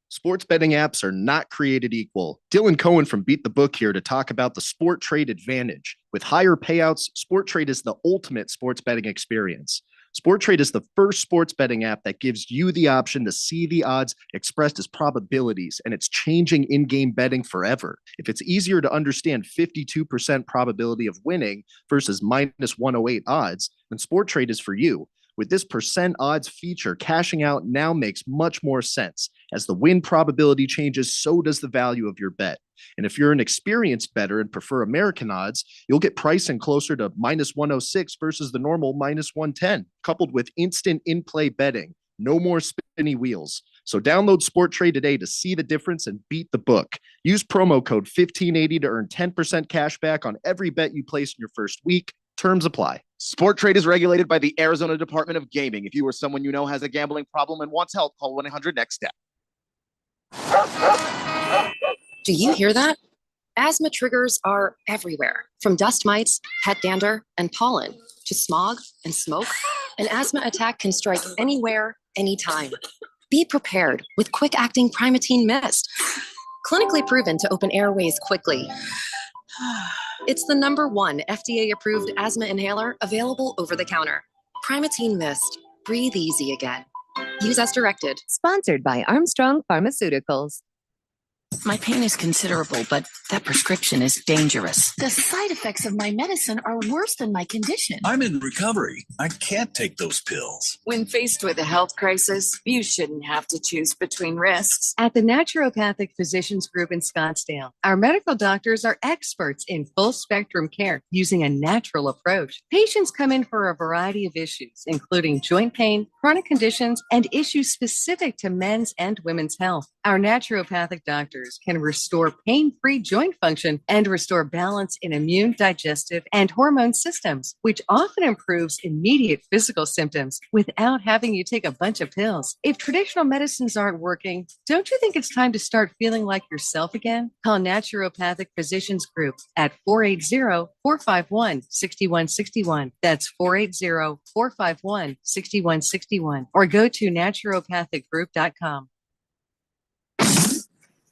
Sports betting apps are not created equal. Dylan Cohen from Beat the Book here to talk about the Sport Trade Advantage. With higher payouts, Sport Trade is the ultimate sports betting experience. Sport Trade is the first sports betting app that gives you the option to see the odds expressed as probabilities, and it's changing in-game betting forever. If it's easier to understand 52% probability of winning versus minus 108 odds, then Sport Trade is for you. With this percent odds feature, cashing out now makes much more sense. As the win probability changes, so does the value of your bet. And if you're an experienced bettor and prefer American odds, you'll get pricing closer to minus 106 versus the normal minus 110, coupled with instant in-play betting. No more spinny wheels. So download Sport Trade today to see the difference and beat the book. Use promo code 1580 to earn 10% cash back on every bet you place in your first week. Terms apply. Sport Trade is regulated by the Arizona Department of Gaming. If you or someone you know has a gambling problem and wants help, call 1-800-NEXT-STEP. Do you hear that? Asthma triggers are everywhere, from dust mites, pet dander, and pollen to smog and smoke. An asthma attack can strike anywhere, anytime. Be prepared with quick-acting Primatene Mist. Clinically proven to open airways quickly. It's the #1 FDA-approved asthma inhaler available over the counter. Primatene Mist. Breathe easy again. Use as directed. Sponsored by Armstrong Pharmaceuticals. My pain is considerable, but that prescription is dangerous. The side effects of my medicine are worse than my condition. I'm in recovery. I can't take those pills. When faced with a health crisis, you shouldn't have to choose between risks. At the Naturopathic Physicians Group in Scottsdale, our medical doctors are experts in full spectrum care using a natural approach. Patients come in for a variety of issues, including joint pain, chronic conditions, and issues specific to men's and women's health. Our naturopathic doctors can restore pain-free joint function and restore balance in immune, digestive, and hormone systems, which often improves immediate physical symptoms without having you take a bunch of pills. If traditional medicines aren't working, don't you think it's time to start feeling like yourself again? Call Naturopathic Physicians Group at 480-451-6161. That's 480-451-6161. Or go to naturopathicgroup.com.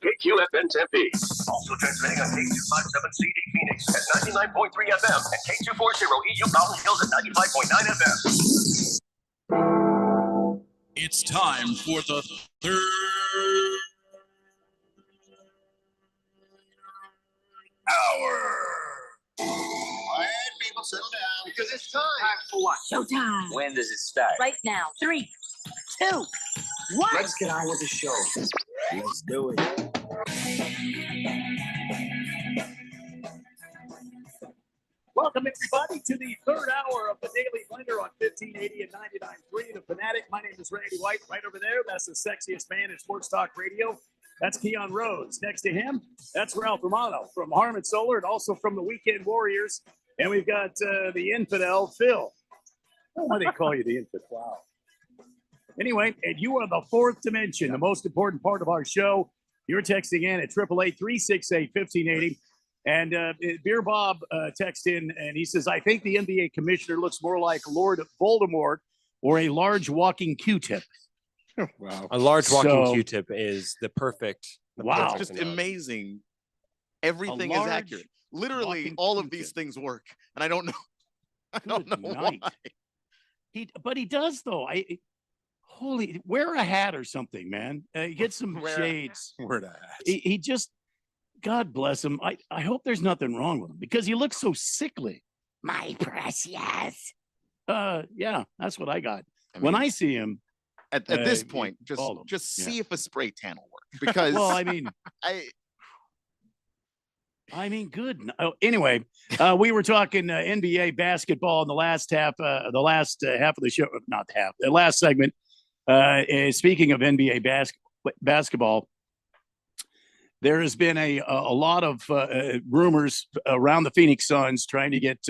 KQFN Tempe. Also transmitting on K257CD Phoenix at 99.3 FM and K240 EU Mountain Hills at 95.9 FM. It's time for the third hour. Quiet, people, settle down because it's time. Time for what? Showtime. When does it start? Right now. 3, 2, 1. Let's get on with the show. Let's do it. Welcome, everybody, to the third hour of the Daily Blender on 1580 and 99.3 The Fanatic. My name is Randy White. Right over there, that's the sexiest man in sports talk radio. That's Keon Rhodes. Next to him, that's Ralph Romano from Harmon Solar and also from the Weekend Warriors. And we've got the infidel, Phil. Why do they call you the infidel? Wow. Anyway, and you are the fourth dimension, the most important part of our show. You're texting in at 888-368-1580. And Beer Bob texted in, and he says, I think the NBA commissioner looks more like Lord Voldemort or a large walking Q-tip. Wow. A large walking Q-tip is the perfect. Wow. It's just amazing. Everything is accurate. Literally, all of these things work. And I don't know. I don't know why. But he does, though. Wear a hat or something, man. Get some shades. Wear a hat. He just, God bless him. I hope there's nothing wrong with him because he looks so sickly. My precious. Yeah, that's what I got. When I see him. At this point, just see if a spray tan will work. Because, well, I mean, good. Anyway, we were talking NBA basketball in the last half of the show. Not half, the last segment. Speaking of NBA basketball, there has been a lot of rumors around the Phoenix Suns trying to get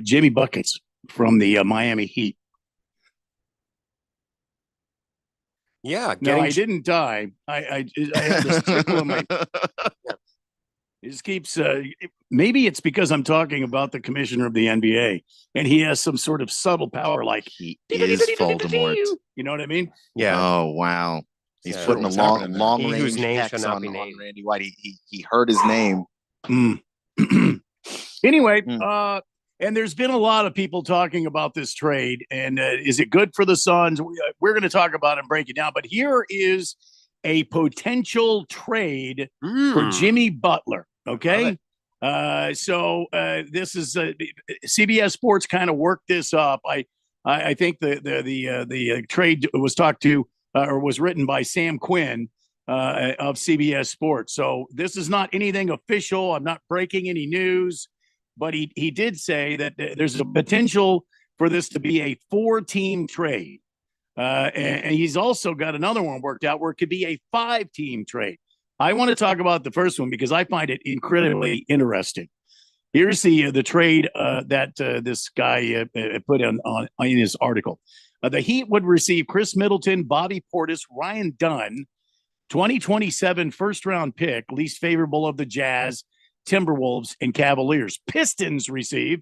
Jimmy Buckets from the Miami Heat. Yeah, no, I didn't die. I have this tickle in my. It just keeps. Maybe it's because I'm talking about the commissioner of the NBA, and he has some sort of subtle power, like he is Voldemort. You know what I mean? Yeah. Oh wow. He's putting a long range whose name hex shall not on be named. Randy White. He heard his name. Anyway, and there's been a lot of people talking about this trade, and is it good for the Suns? We're going to talk about it and break it down. But here is a potential trade for Jimmy Butler. Okay, so this is CBS Sports kind of worked this up. I think the trade was talked to or was written by Sam Quinn of CBS Sports. So this is not anything official. I'm not breaking any news. But he did say that there's a potential for this to be a 4-team trade. And he's also got another one worked out where it could be a 5-team trade. I want to talk about the first one because I find it incredibly interesting. Here's the trade that this guy put on in his article. The Heat would receive Chris Middleton, Bobby Portis, Ryan Dunn, 2027 first-round pick, least favorable of the Jazz, Timberwolves, and Cavaliers. Pistons receive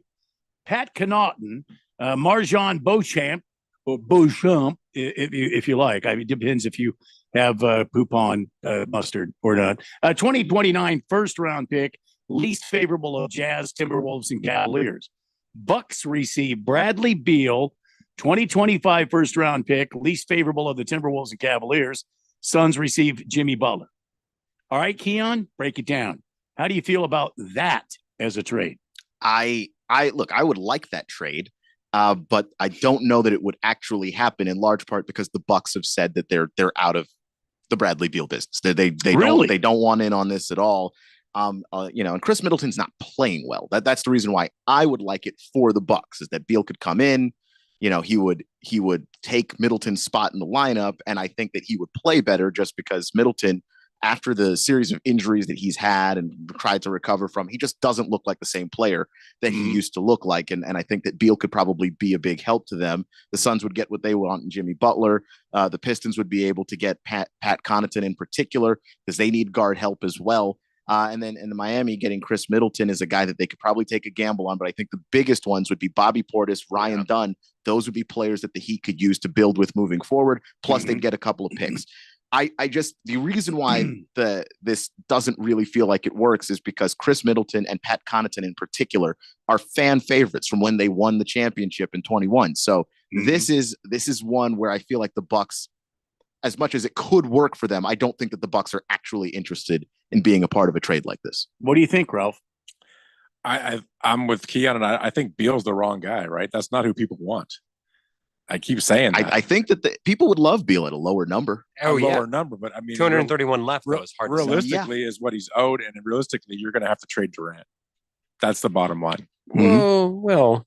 Pat Connaughton, Marjan Beauchamp, or Beauchamp, if you like. I mean, it depends if you have poop on mustard or not. 2029 first-round pick, least favorable of Jazz, Timberwolves, and Cavaliers. Bucks receive Bradley Beal, 2025 first-round pick, least favorable of the Timberwolves and Cavaliers. Suns receive Jimmy Butler. All right, Keon, break it down. How do you feel about that as a trade? I look, I would like that trade, but I don't know that it would actually happen in large part because the Bucks have said that they're out of the Bradley Beal business. They don't want in on this at all. And Chris Middleton's not playing well. That's the reason why I would like it for the Bucks is that Beal could come in. He would take Middleton's spot in the lineup, and I think that he would play better just because Middleton, after the series of injuries that he's had and tried to recover from, he just doesn't look like the same player that he used to look like. And I think that Beal could probably be a big help to them. The Suns would get what they want in Jimmy Butler. The Pistons would be able to get Pat Connaughton in particular because they need guard help as well. And then in Miami, getting Chris Middleton is a guy that they could probably take a gamble on. But I think the biggest ones would be Bobby Portis, Ryan Dunn. Those would be players that the Heat could use to build with moving forward. Plus, they'd get a couple of picks. The reason why this doesn't really feel like it works is because Chris Middleton and Pat Connaughton in particular are fan favorites from when they won the championship in 21. So this is one where I feel like the Bucks, as much as it could work for them, I don't think that the Bucks are actually interested in being a part of a trade like this. What do you think, Ralph? I'm with Keon, and I think Beal's the wrong guy, right? That's not who people want. I keep saying that. I think that the people would love Beal at a lower number. Lower number, but I mean 231 left. Though, hard realistically is what he's owed, and realistically, you're going to have to trade Durant. That's the bottom line. Well,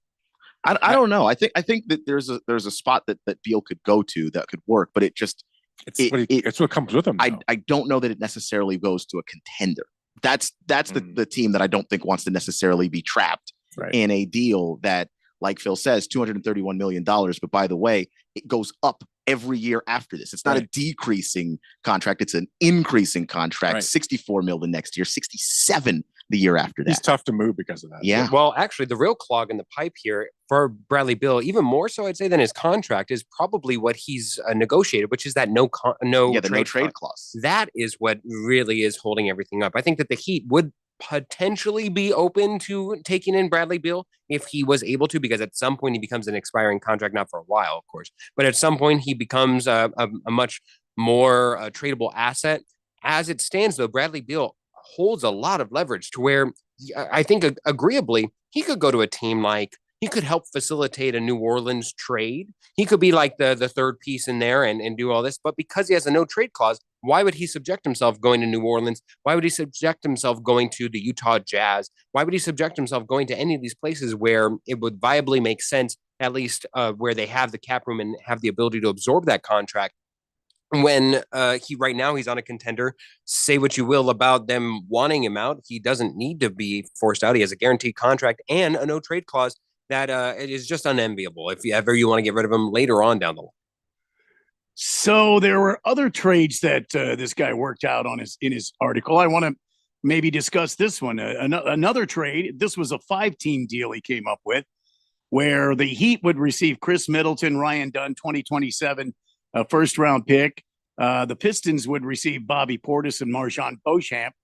I don't know. I think that there's a spot that Beal could go to that could work, but it's what comes with him. I don't know that it necessarily goes to a contender. That's the team that I don't think wants to necessarily be trapped in a deal that, like Phil says, $231 million. But by the way, it goes up every year after this. It's not a decreasing contract. It's an increasing contract. 64 million the next year, 67 the year after that. He's tough to move because of that. Yeah. Well, actually, the real clog in the pipe here for Bradley Beal, even more so, I'd say, than his contract, is probably what he's negotiated, which is that no trade clause. That is what really is holding everything up. I think that the Heat would potentially be open to taking in Bradley Beal if he was able to, because at some point he becomes an expiring contract, not for a while, of course, but at some point he becomes a much more tradable asset. As it stands, though, Bradley Beal holds a lot of leverage to where I think agreeably he could go to a team like, he could help facilitate a New Orleans trade. He could be like the third piece in there and do all this. But because he has a no trade clause, why would he subject himself going to New Orleans? Why would he subject himself going to the Utah Jazz? Why would he subject himself going to any of these places where it would viably make sense, at least where they have the cap room and have the ability to absorb that contract? When right now he's on a contender. Say what you will about them wanting him out, he doesn't need to be forced out. He has a guaranteed contract and a no trade clause that it is just unenviable if you want to get rid of him later on down the line. So there were other trades that this guy worked out in his article. I want to maybe discuss this one. Another trade. This was a 5-team deal he came up with, where the Heat would receive Chris Middleton, Ryan Dunn, 2027 first-round pick. The Pistons would receive Bobby Portis and Marjan Beauchamp.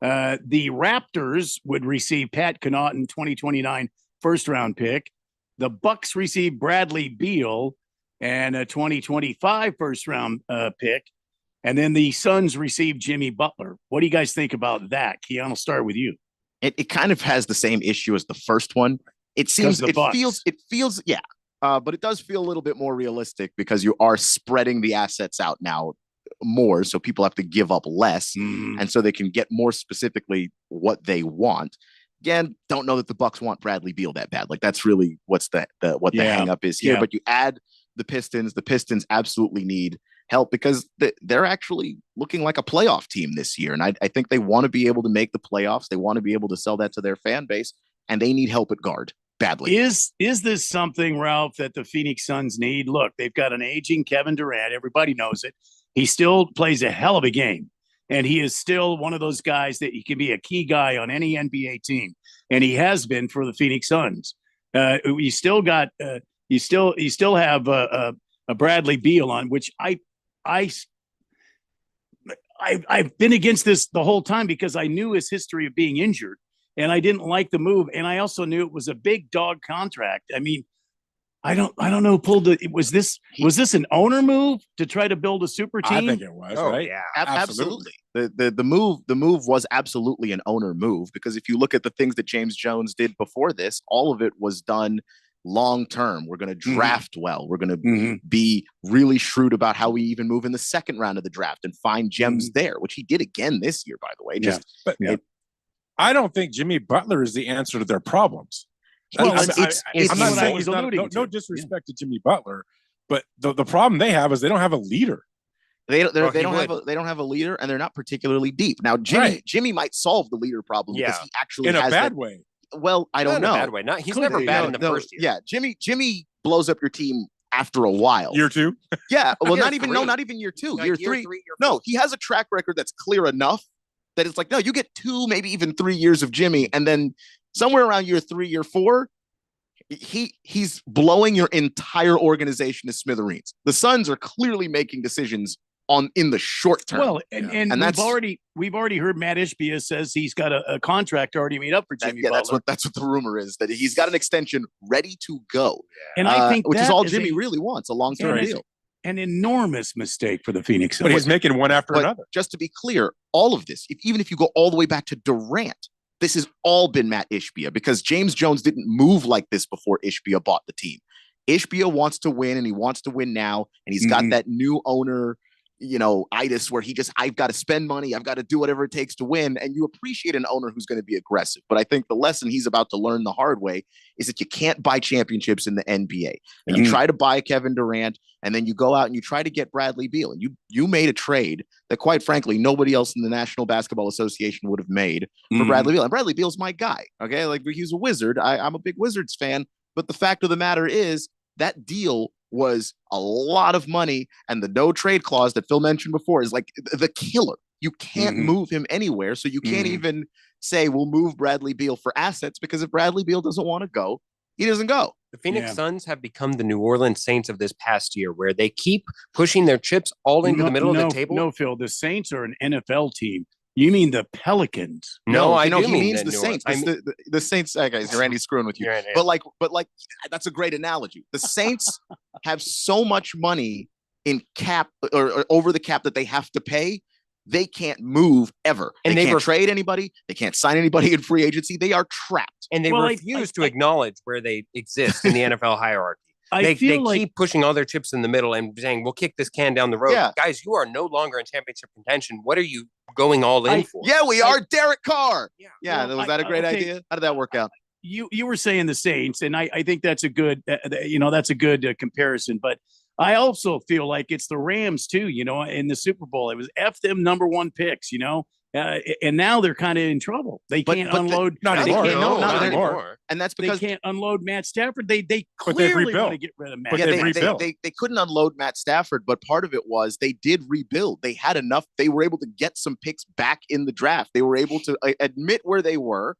The Raptors would receive Pat Connaughton, 2029 first-round pick. The Bucks receive Bradley Beal and a 2025 first-round pick. And then the Suns receive Jimmy Butler. What do you guys think about that? Keon, I'll start with you. It kind of has the same issue as the first one. It feels, yeah. But it does feel a little bit more realistic because you are spreading the assets out now more. So people have to give up less. And so they can get more specifically what they want. Again, don't know that the Bucks want Bradley Beal that bad. Like that's really what the hang up is here. Yeah. But you add the Pistons absolutely need help because they're actually looking like a playoff team this year. And I think they want to be able to make the playoffs. They want to be able to sell that to their fan base. and they need help at guard badly. Is this something, Ralph, that the Phoenix Suns need? Look, they've got an aging Kevin Durant. Everybody knows it. He still plays a hell of a game, and he is still one of those guys that he can be a key guy on any NBA team, and he has been for the Phoenix Suns. You still got you still have a Bradley Beal on, which I've been against this the whole time because I knew his history of being injured, and I didn't like the move, and I also knew it was a big dog contract. I mean, I don't know who pulled it. Was this an owner move to try to build a super team? I think it was, right? Yeah, absolutely. The move was absolutely an owner move, because if you look at the things that James Jones did before this, all of it was done long term. We're going to draft well. We're going to be really shrewd about how we even move in the second round of the draft and find gems there, which he did again this year, by the way. I don't think Jimmy Butler is the answer to their problems. Well, I'm not saying he's not, no disrespect to Jimmy Butler, but the problem they have is they don't have a leader. They don't have a leader, and they're not particularly deep. Now, Jimmy might solve the leader problem because he actually in a has bad way. Well, I don't know. In a bad way. He's never bad in the first year. Yeah, Jimmy blows up your team after a while. Year two? Yeah. Well, Year not even year two. Like year three. No, he has a track record that's clear enough that it's like, no, you get 2, maybe even 3 years of Jimmy, and then somewhere around year 3, year 4, he's blowing your entire organization to smithereens. The Suns are clearly making decisions in the short term. Well, and we've already heard Matt Ishbia says he's got a contract already made up for Jimmy Butler. That's what the rumor is, that he's got an extension ready to go. And I think which is all Jimmy really wants, a long-term deal. An enormous mistake for the Phoenix Suns. But he's making one after another. Just to be clear, all of this, even if you go all the way back to Durant, this has all been Matt Ishbia, because James Jones didn't move like this before Ishbia bought the team. Ishbia wants to win, and he wants to win now, and he's got that new owner, itis, where I've got to spend money, I've got to do whatever it takes to win, and you appreciate an owner who's going to be aggressive. But I think the lesson he's about to learn the hard way is that you can't buy championships in the NBA. And you try to buy Kevin Durant, and then you go out and you try to get Bradley Beal, and you made a trade that, quite frankly, nobody else in the National Basketball Association would have made for Bradley Beal. And Bradley Beal's my guy. Okay, like, he's a Wizard. I'm a big Wizards fan, but the fact of the matter is that deal was a lot of money, and the no trade clause that Phil mentioned before is like the killer. You can't move him anywhere, so you can't even say we'll move Bradley Beal for assets, because if Bradley Beal doesn't want to go, he doesn't go. The Phoenix Suns have become the New Orleans Saints of this past year, where they keep pushing their chips all into the middle of the table. No, Phil, the Saints are an NFL team. You mean the Pelicans? No, I know do he mean means the Saints. The Saints. Guys, Randy's screwing with you. But like, that's a great analogy. The Saints have so much money in cap or over the cap that they have to pay. They can't move ever. And they can't trade anybody. They can't sign anybody in free agency. They are trapped. And they refuse to acknowledge where they exist in the NFL hierarchy. They keep pushing all their chips in the middle and saying, we'll kick this can down the road. Yeah. Guys, you are no longer in championship contention. What are you going all in for? Yeah, we are. Derek Carr. Yeah. Was that a great idea? How did that work out? You were saying the Saints, and I think that's a good, that's a good comparison. But I also feel like it's the Rams too, in the Super Bowl. It was F them number 1 picks, and now they're kind of in trouble. They can't unload. Not anymore. And that's because they can't unload Matt Stafford. They clearly want to get rid of Matt. But they couldn't unload Matt Stafford, but part of it was they did rebuild. They had enough. They were able to get some picks back in the draft. They were able to admit where they were,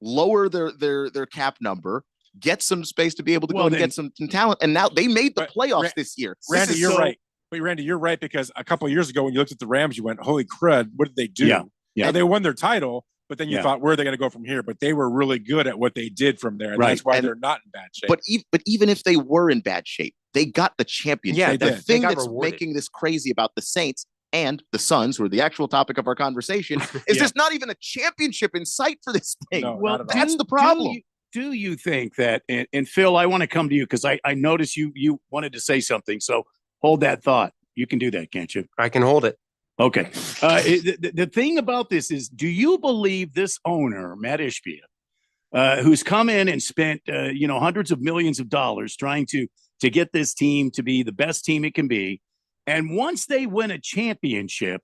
lower their cap number, get some space to be able to go and get some talent. And now they made the playoffs this year. Randy, you're right. Wait, Randy, you're right, because a couple of years ago when you looked at the Rams, you went, holy crud, what did they do? Yeah. Now, they won their title, but then you thought, where are they going to go from here? But they were really good at what they did from there. And that's why they're not in bad shape. But even if they were in bad shape, they got the championship. Yeah, the thing that's making this crazy about the Saints and the Suns, who are the actual topic of our conversation, is there's not even a championship in sight for this thing. No, well, that's the problem. Do you think that, and Phil, I want to come to you because I noticed you wanted to say something. So hold that thought. You can do that, can't you? I can hold it. Okay. The thing about this is, do you believe this owner, Matt Ishbia, who's come in and spent, hundreds of millions of dollars trying to get this team to be the best team it can be, and once they win a championship,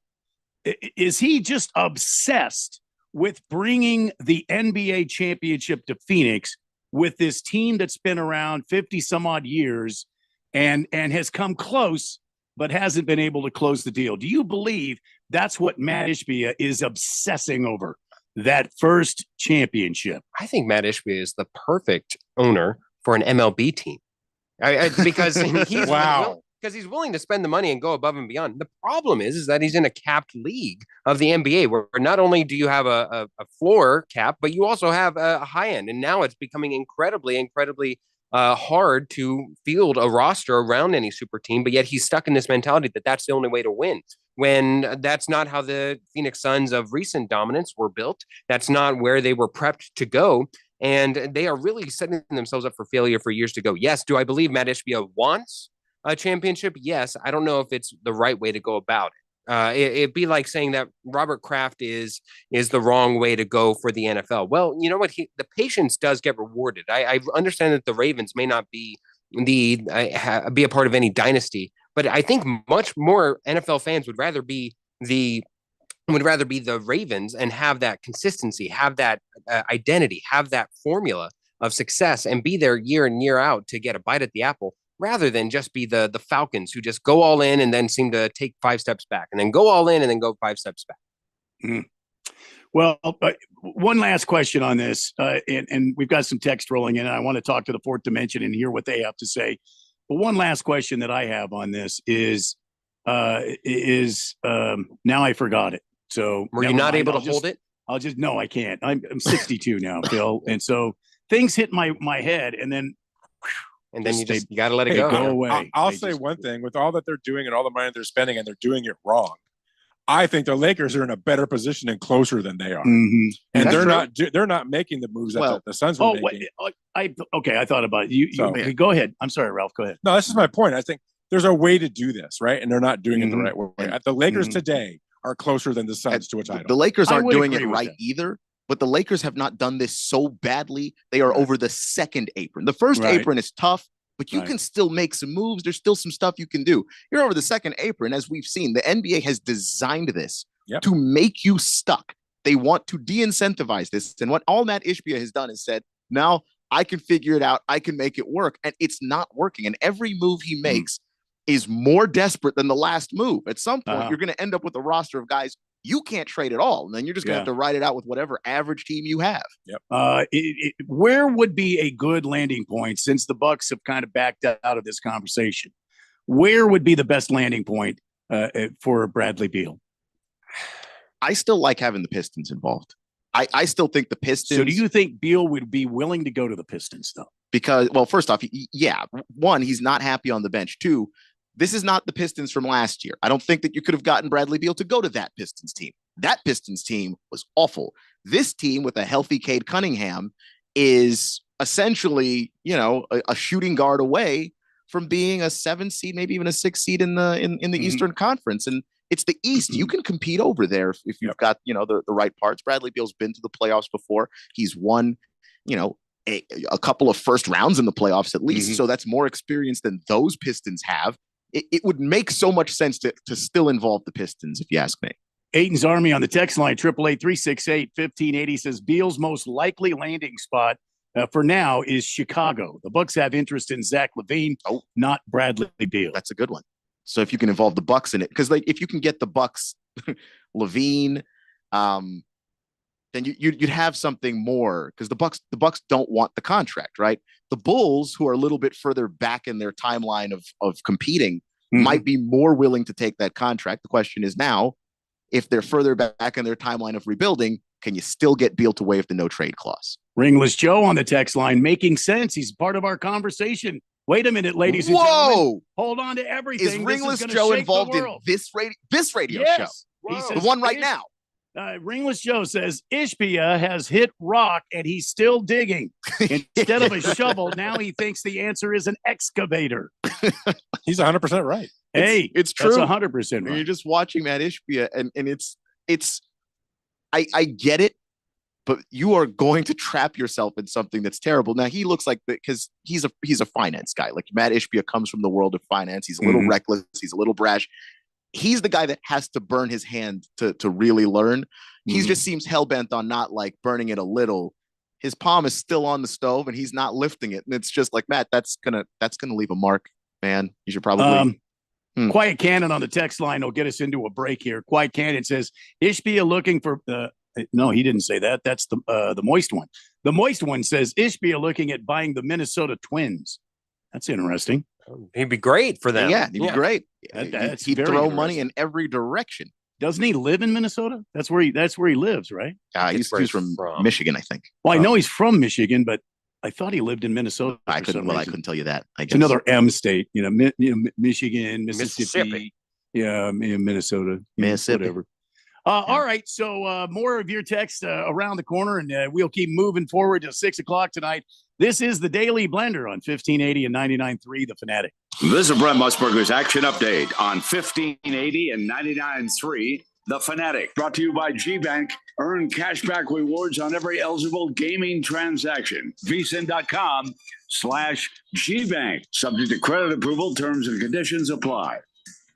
is he just obsessed with bringing the NBA championship to Phoenix with this team that's been around 50 some odd years and has come close, but hasn't been able to close the deal? Do you believe that's what Matt Ishbia is obsessing over, that first championship? I think Matt Ishbia is the perfect owner for an MLB team. Because he's Wow. because he's willing to spend the money and go above and beyond. The problem is that he's in a capped league of the NBA, where not only do you have a floor cap, but you also have a high end. And now it's becoming incredibly hard to field a roster around any super team. But yet he's stuck in this mentality that that's the only way to win, when that's not how the Phoenix Suns of recent dominance were built. That's not where they were prepped to go. And they are really setting themselves up for failure for years to go. Yes, do I believe Matt Ishbia wants a championship? Yes. I don't know if it's the right way to go about it. It'd be like saying that Robert Kraft is the wrong way to go for the NFL. Well, you know what? The patience does get rewarded. I understand that the Ravens may not be be a part of any dynasty, but I think much more NFL fans would rather be the Ravens and have that consistency, have that identity, have that formula of success, and be there year in, year out to get a bite at the apple, rather than just be the Falcons who just go all in and then seem to take 5 steps back, and then go all in and then go 5 steps back. Mm-hmm. Well, one last question on this, and we've got some text rolling in, and I want to talk to the Fourth Dimension and hear what they have to say. But one last question that I have on this is now I forgot it. So were you not able to hold it? No, I can't. I'm 62 now, Phil, and so things hit my head, and then you got to let it go away. I'll say one thing: with all that they're doing and all the money they're spending, and they're doing it wrong, I think the Lakers are in a better position and closer than they are, mm-hmm. and they're not making the moves that the Suns are making. I thought about it. You go ahead. I'm sorry, Ralph. Go ahead. No, this is my point. I think there's a way to do this, right? And they're not doing it the right way. The Lakers today are closer than the Suns to a title. The Lakers aren't doing it right either, but the Lakers have not done this so badly. They are over the second apron. The first apron is tough, but you can still make some moves. There's still some stuff you can do. You're over the second apron, as we've seen. The NBA has designed this to make you stuck. They want to de-incentivize this. And what all Matt Ishbia has done is said, now I can figure it out. I can make it work. And it's not working. And every move he makes is more desperate than the last move. At some point, you're going to end up with a roster of guys you can't trade at all. And then you're just going to have to ride it out with whatever average team you have. Yep. Where would be a good landing point, since the Bucks have kind of backed out of this conversation? Where would be the best landing point for Bradley Beal? I still like having the Pistons involved. I still think the Pistons. So do you think Beal would be willing to go to the Pistons, though? Because, well, first off, one, he's not happy on the bench. Two, this is not the Pistons from last year. I don't think that you could have gotten Bradley Beal to go to that Pistons team. That Pistons team was awful. This team with a healthy Cade Cunningham is essentially, a shooting guard away from being a 7 seed, maybe even a 6 seed in the Eastern Conference. And it's the East. You can compete over there if you've got, the right parts. Bradley Beal's been to the playoffs before. He's won, a couple of first rounds in the playoffs at least. So that's more experience than those Pistons have. It would make so much sense to still involve the Pistons, if you ask me. Aiden's Army on the text line, 888-368-1580, says Beal's most likely landing spot for now is Chicago. The Bucks have interest in Zach LaVine, not Bradley Beal. That's a good one. So if you can involve the Bucks in it, because if you can get the Bucks, LaVine, then you'd have something more, because the Bucks don't want the contract, right? The Bulls, who are a little bit further back in their timeline of competing, might be more willing to take that contract. The question is now, if they're further back in their timeline of rebuilding, can you still get Beal to waive the no trade clause? Ringless Joe on the text line, making sense. He's part of our conversation. Wait a minute, ladies and gentlemen. Hold on to everything. Is Ringless Joe involved in this radio show? He says, the one right now. Ringless Joe says Ishbia has hit rock and he's still digging. Instead of a shovel, now he thinks the answer is an excavator. He's 100% right. Hey, it's true. That's 100% right. You're just watching Matt Ishbia, and it's I get it, but you are going to trap yourself in something that's terrible. Now he looks like because he's a finance guy. Like Matt Ishbia comes from the world of finance. He's a little reckless. He's a little brash. He's the guy that has to burn his hand to really learn. He just seems hell-bent on not like burning it a little. His palm is still on the stove and he's not lifting it. And it's just like, Matt, that's gonna leave a mark, man. You should probably Quiet Cannon on the text line will get us into a break here. Quiet Cannon says Ishbia looking for no, he didn't say that. That's the moist one. The moist one says Ishbia looking at buying the Minnesota Twins. That's interesting. He'd be great for them. Yeah, he'd be great. He'd throw money in every direction. Doesn't he live in Minnesota? That's where he lives, right? He's from Michigan, I think. Well, I know he's from Michigan, but I thought he lived in Minnesota. I couldn't tell you that. I guess. It's another M state, Michigan, Mississippi. Yeah, Minnesota, Mississippi. Whatever. All right, so more of your text around the corner, and we'll keep moving forward to 6 o'clock tonight. This is the Daily Blender on 1580 and 99.3 The Fanatic. This is Brent Musburger's Action Update on 1580 and 99.3 The Fanatic. Brought to you by GBank. Earn cashback rewards on every eligible gaming transaction. vsin.com/GBank. Subject to credit approval, terms and conditions apply.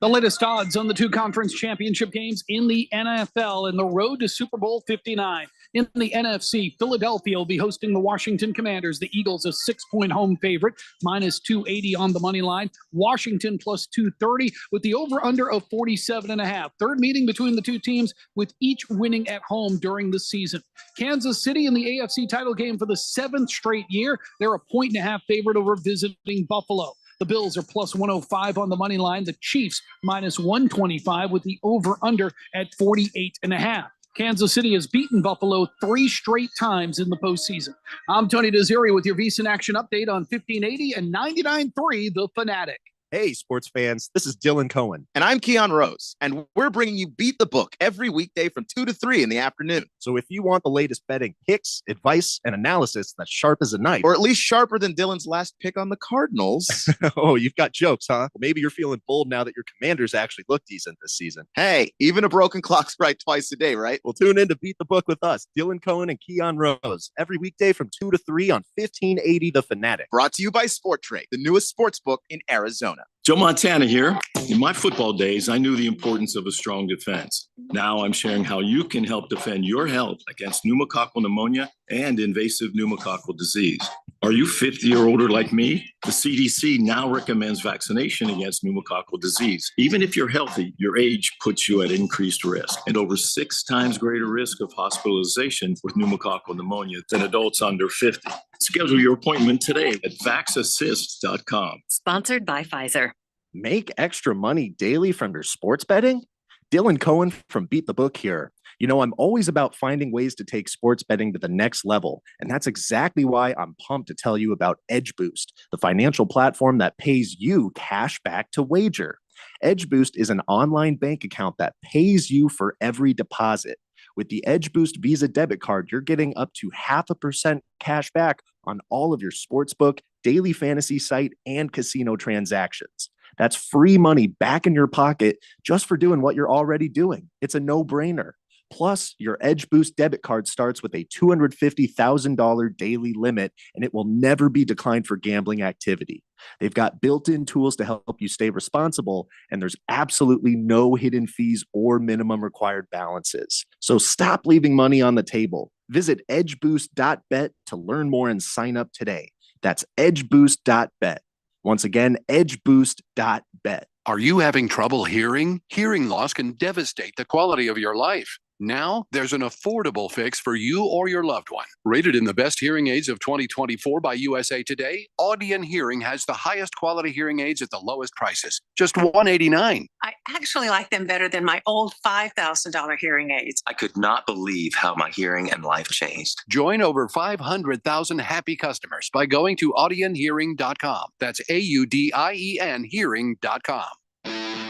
The latest odds on the two conference championship games in the NFL and the road to Super Bowl 59. In the NFC, Philadelphia will be hosting the Washington Commanders. The Eagles a 6-point home favorite, minus 280 on the money line. Washington plus 230 with the over-under of 47.5. Third meeting between the two teams with each winning at home during the season. Kansas City in the AFC title game for the 7th straight year. They're a 1.5 favorite over visiting Buffalo. The Bills are plus 105 on the money line. The Chiefs minus 125 with the over-under at 48.5. Kansas City has beaten Buffalo 3 straight times in the postseason. I'm Tony Desiri with your VSiN Action Update on 1580 and 99.3 The Fanatic. Hey, sports fans, this is Dylan Cohen. And I'm Keon Rose, and we're bringing you Beat the Book every weekday from 2 to 3 in the afternoon. So if you want the latest betting picks, advice, and analysis that's sharp as a knife. Or at least sharper than Dylan's last pick on the Cardinals. Oh, you've got jokes, huh? Well, maybe you're feeling bold now that your Commanders actually look decent this season. Hey, even a broken clock's right twice a day, right? Well, tune in to Beat the Book with us, Dylan Cohen and Keon Rose, every weekday from 2 to 3 on 1580 The Fanatic. Brought to you by Sport Trade, the newest sports book in Arizona. Joe Montana here. In my football days, I knew the importance of a strong defense. Now I'm sharing how you can help defend your health against pneumococcal pneumonia and invasive pneumococcal disease. Are you 50 or older like me? The CDC now recommends vaccination against pneumococcal disease. Even if you're healthy, your age puts you at increased risk and over 6 times greater risk of hospitalization with pneumococcal pneumonia than adults under 50. Schedule your appointment today at vaxassist.com. Sponsored by Pfizer. Make extra money daily from your sports betting? Dylan Cohen from Beat the Book here. I'm always about finding ways to take sports betting to the next level. And that's exactly why I'm pumped to tell you about Edge Boost, the financial platform that pays you cash back to wager. Edge Boost is an online bank account that pays you for every deposit. With the Edge Boost Visa debit card, you're getting up to 0.5% cash back on all of your sportsbook, daily fantasy site, and casino transactions. That's free money back in your pocket just for doing what you're already doing. It's a no-brainer. Plus, your Edge Boost debit card starts with a $250,000 daily limit, and it will never be declined for gambling activity. They've got built-in tools to help you stay responsible, and there's absolutely no hidden fees or minimum required balances. So stop leaving money on the table. Visit edgeboost.bet to learn more and sign up today. That's edgeboost.bet. Once again, edgeboost.bet. Are you having trouble hearing? Hearing loss can devastate the quality of your life. Now, there's an affordable fix for you or your loved one. Rated in the best hearing aids of 2024 by USA Today, Audion Hearing has the highest quality hearing aids at the lowest prices. Just $189. I actually like them better than my old $5,000 hearing aids. I could not believe how my hearing and life changed. Join over 500,000 happy customers by going to audionhearing.com. That's AUDIEN hearing.com.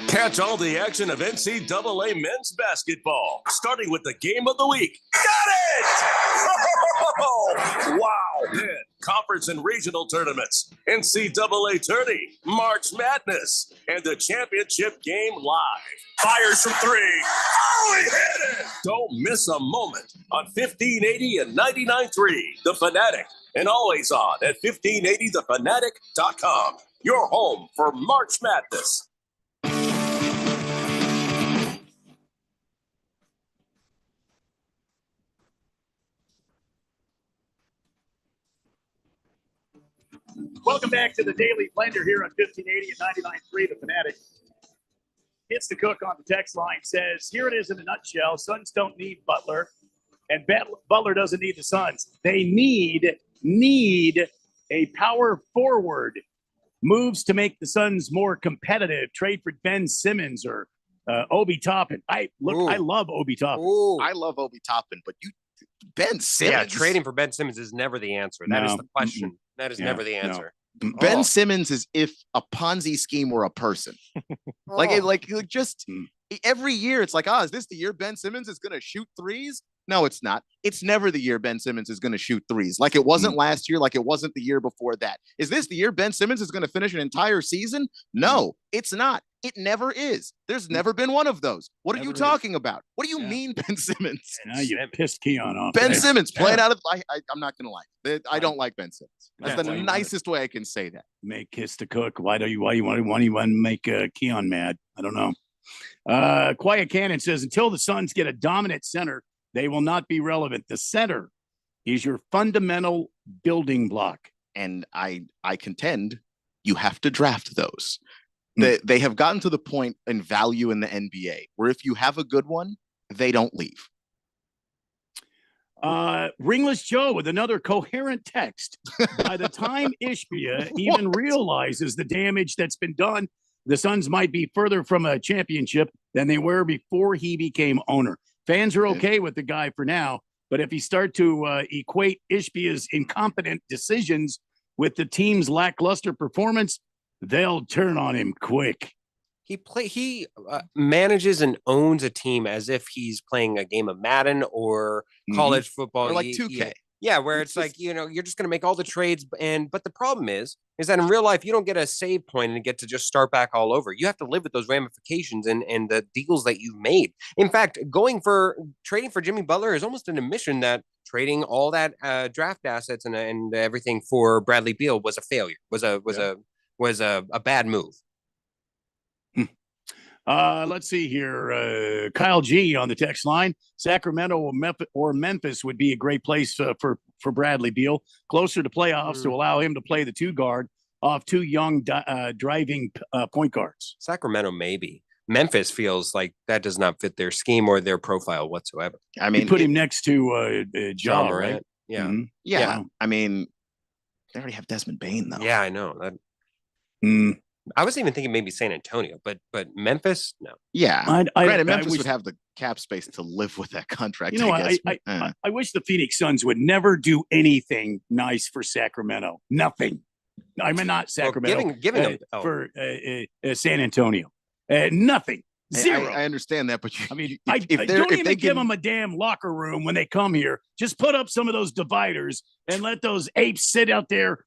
Catch all the action of NCAA men's basketball, starting with the game of the week. Got it! Oh, wow! Then conference and regional tournaments, NCAA tourney, March Madness, and the championship game live. Fires from 3. Oh, he hit it! Don't miss a moment on 1580 and 99.3 The Fanatic, and always on at 1580thefanatic.com. Your home for March Madness. Welcome back to the Daily Blender here on 1580 and 99.3 The Fanatic. It's the Cook on the text line says, here it is in a nutshell. Suns don't need Butler, and Butler doesn't need the Suns. They need a power forward. Moves to make the Suns more competitive. Trade for Ben Simmons or Obi Toppin. I love Obi Toppin. I love Obi Toppin, but Ben Simmons. Yeah, trading for Ben Simmons is never the answer. That is the question. That is never the answer. Ben Simmons is if a Ponzi scheme were a person. Like just every year it's like, is this the year Ben Simmons is going to shoot threes? No, it's not. It's never the year Ben Simmons is going to shoot threes. Like it wasn't last year, like it wasn't the year before that. Is this the year Ben Simmons is going to finish an entire season? No, it's not. It never is. There's never been one of those. What are you talking about? What do you mean, Ben Simmons? Now you pissed Keon off. Ben Simmons playing out of. I'm not gonna lie. I don't like Ben Simmons. That's the nicest way I can say that. Make Kiss the Cook. Why you want to make Keon mad? I don't know. Quiet Cannon says until the Suns get a dominant center, they will not be relevant. The center is your fundamental building block, and I contend you have to draft those. They have gotten to the point in value in the NBA where if you have a good one, they don't leave. Ringless Joe with another coherent text. By the time Ishbia even realizes the damage that's been done, the Suns might be further from a championship than they were before he became owner. Fans are okay with the guy for now, but if you start to equate Ishbia's incompetent decisions with the team's lackluster performance, they'll turn on him quick. He manages and owns a team as if he's playing a game of Madden or college football, or like 2K. Yeah, where it's like, you're just going to make all the trades. But the problem is that in real life, you don't get a save point and get to just start back all over. You have to live with those ramifications and the deals that you've made. In fact, trading for Jimmy Butler is almost an admission that trading all that draft assets and everything for Bradley Beal was a failure, was a bad move. Let's see here. Kyle G on the text line. Sacramento or Memphis would be a great place for Bradley Beal, closer to playoffs to allow him to play the two guard off two young driving point guards. Sacramento, maybe. Memphis feels like that does not fit their scheme or their profile whatsoever. I mean, you put him next to Ja Morant. Right? Yeah. Mm-hmm. Yeah. I mean, they already have Desmond Bane, though. Yeah, I know. I was even thinking maybe San Antonio, but Memphis, no. Yeah, granted, Memphis would have the cap space to live with that contract. I wish the Phoenix Suns would never do anything nice for Sacramento. Nothing. I mean, not Sacramento. Giving them for San Antonio. Nothing. Zero. I understand that, but if don't even give them a damn locker room when they come here. Just put up some of those dividers and let those apes sit out there.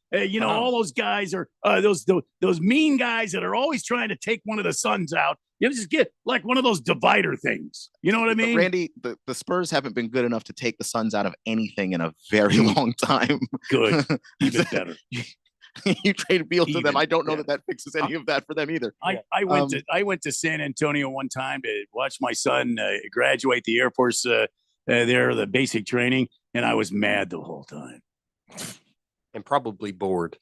All those guys are those mean guys that are always trying to take one of the Suns out. You just get like one of those divider things. You know what I mean? But Randy, the Spurs haven't been good enough to take the Suns out of anything in a very long time. Good, even better. You trade Beal to them. I don't know that fixes any of that for them either. I went to San Antonio one time to watch my son graduate the Air Force the basic training, and I was mad the whole time. And probably bored.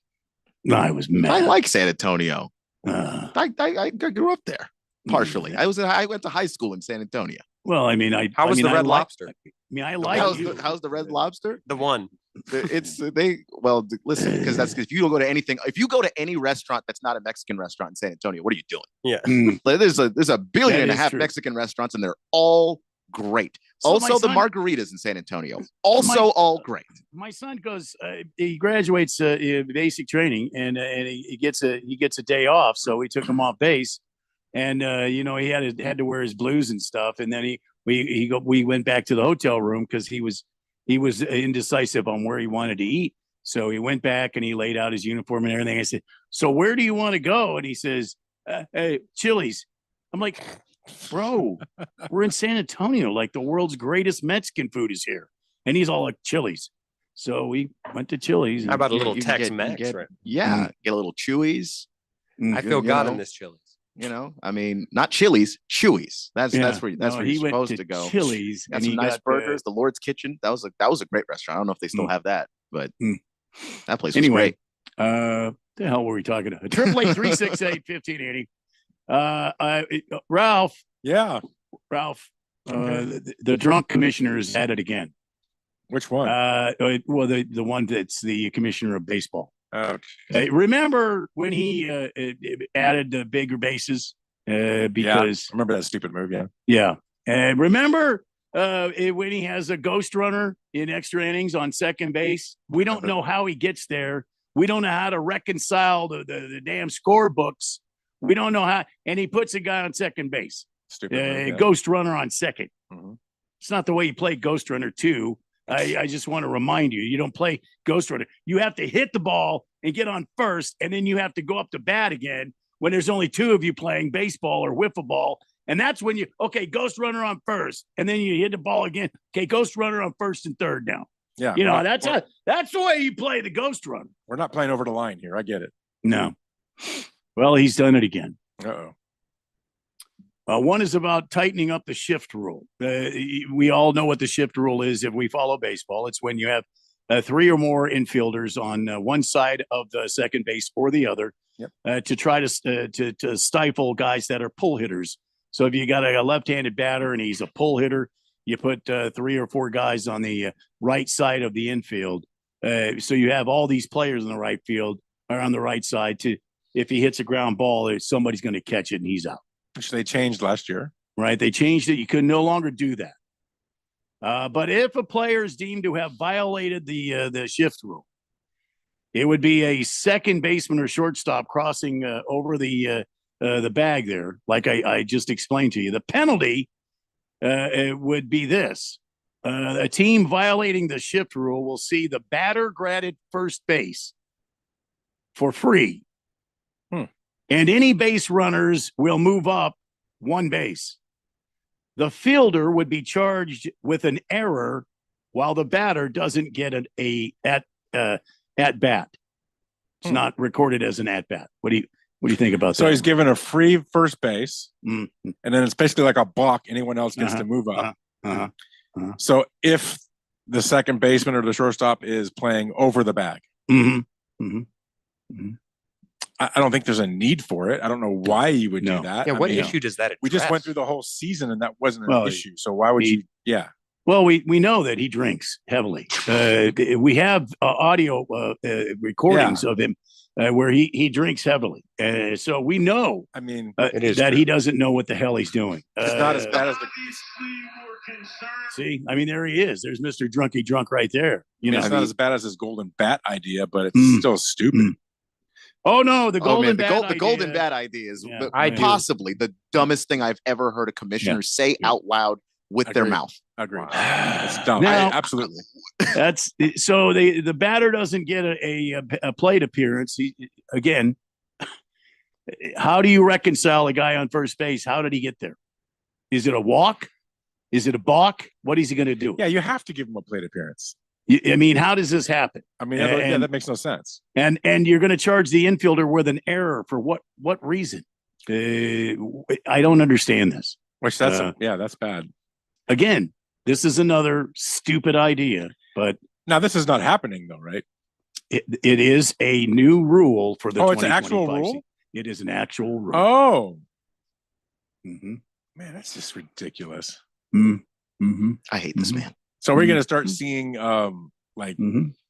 No, I was mad. I like San Antonio. I grew up there partially. I went to high school in San Antonio. Well, I mean, how was the Red Lobster? How's the Red Lobster? The one. Listen, because if you go to any restaurant that's not a Mexican restaurant in San Antonio, what are you doing? Yeah. There's a 1.5 billion Mexican restaurants, and they're all great. So also, the margaritas in San Antonio, all great. My son goes, he graduates basic training, and he gets a day off, so we took him off base, and he had to wear his blues and stuff, and then we went back to the hotel room because he was indecisive on where he wanted to eat. So he went back and he laid out his uniform and everything. I said, "So where do you want to go?" And he says, "Hey, Chili's." I'm like, "Bro, we're in San Antonio. Like the world's greatest Mexican food is here." And he's all like, "Chili's." So we went to Chili's. How about a little Tex-Mex? Right? Yeah, get a little Chewy's. I feel God in this Chili's. I mean, not Chili's, Chewy's. That's where you're supposed to go. Chili's, got some nice burgers. The Lord's Kitchen. That was a great restaurant. I don't know if they still have that, but that place was great. The hell were we talking about? 888-368-1580. Ralph. Yeah. Ralph. The drunk commissioner is at it again. Which one? Well, the one that's the commissioner of baseball. Oh, remember when he added the bigger bases? Because I remember that stupid move. Yeah. Yeah. And remember when he has a ghost runner in extra innings on second base? We don't know how he gets there. We don't know how to reconcile the damn scorebooks. We don't know how. And he puts a guy on second base. Stupid move, yeah. Ghost runner on second. Mm-hmm. It's not the way you play ghost runner too. I just want to remind you, you don't play ghost runner. You have to hit the ball and get on first, and then you have to go up to bat again when there's only two of you playing baseball or wiffle ball. And that's when ghost runner on first, and then you hit the ball again. Okay, ghost runner on first and third now. Yeah. That's the way you play the ghost runner. We're not playing over the line here. I get it. No. Well, he's done it again. Uh-oh. One is about tightening up the shift rule. We all know what the shift rule is if we follow baseball. It's when you have three or more infielders on one side of the second base or the other to try to stifle guys that are pull hitters. So if you got a left-handed batter and he's a pull hitter, you put three or four guys on the right side of the infield. So you have all these players in the right field or on the right side to, if he hits a ground ball, somebody's going to catch it and he's out. Which they changed last year. Right. They changed it. You could no longer do that. But if a player is deemed to have violated the shift rule, it would be a second baseman or shortstop crossing over the bag there, like I just explained to you. The penalty it would be this. A team violating the shift rule will see the batter granted first base for free. And any base runners will move up one base. The fielder would be charged with an error while the batter doesn't get at bat. It's not recorded as an at bat. What do you think about that? So he's given a free first base, and then it's basically like a balk. Anyone else gets to move up. So if the second baseman or the shortstop is playing over the bag, I don't think there's a need for it. I don't know why you would do that. Yeah, what issue does that address? We just went through the whole season and that wasn't an issue. So why would you? Yeah. Well, we know that he drinks heavily. We have audio recordings of him where he drinks heavily. So we know. I mean, that he doesn't know what the hell he's doing. It's not as bad as the. See, I mean, there he is. There's Mr. Drunky Drunk right there. It's not as bad as his golden bat idea, but it's still stupid. Oh no, the golden bat idea is possibly the dumbest thing I've ever heard a commissioner say out loud with their mouth. Agreed. It's dumb. Now, Absolutely. That's so the batter doesn't get a plate appearance. Again, how do you reconcile a guy on first base? How did he get there? Is it a walk? Is it a balk? What is he going to do? Yeah, you have to give him a plate appearance. I mean, how does this happen? I mean, that makes no sense. And you're going to charge the infielder with an error for what reason? I don't understand this. Which that's bad. Again, this is another stupid idea. But now this is not happening, though, right? It is a new rule for the. Oh, it's an actual rule. Season. It is an actual rule. Oh, man, that's just ridiculous. I hate this man. So we're going to start seeing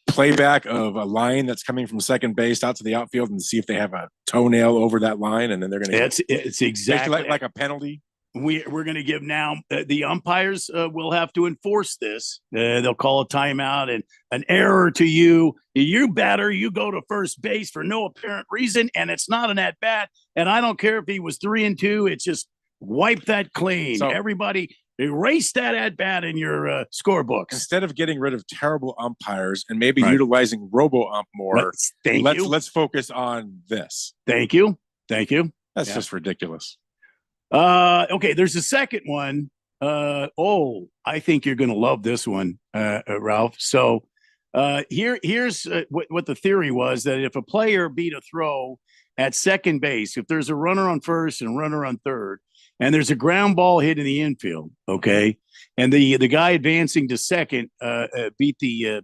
playback of a line that's coming from second base out to the outfield and see if they have a toenail over that line, and then they're going to. It's exactly like a penalty. We're going to give now the umpires will have to enforce this. They'll call a timeout and an error to you. You batter, you go to first base for no apparent reason, and it's not an at bat. And I don't care if he was 3-2. It's just wipe that clean. So, everybody. Erase that at bat in your scorebooks. Instead of getting rid of terrible umpires and maybe utilizing robo-ump more, let's focus on this. Thank you. That's just ridiculous. Okay, there's a second one. I think you're going to love this one, Ralph. So here's what the theory was, that if a player beat a throw at second base, if there's a runner on first and a runner on third, and there's a ground ball hit in the infield, okay, and the guy advancing to second beat the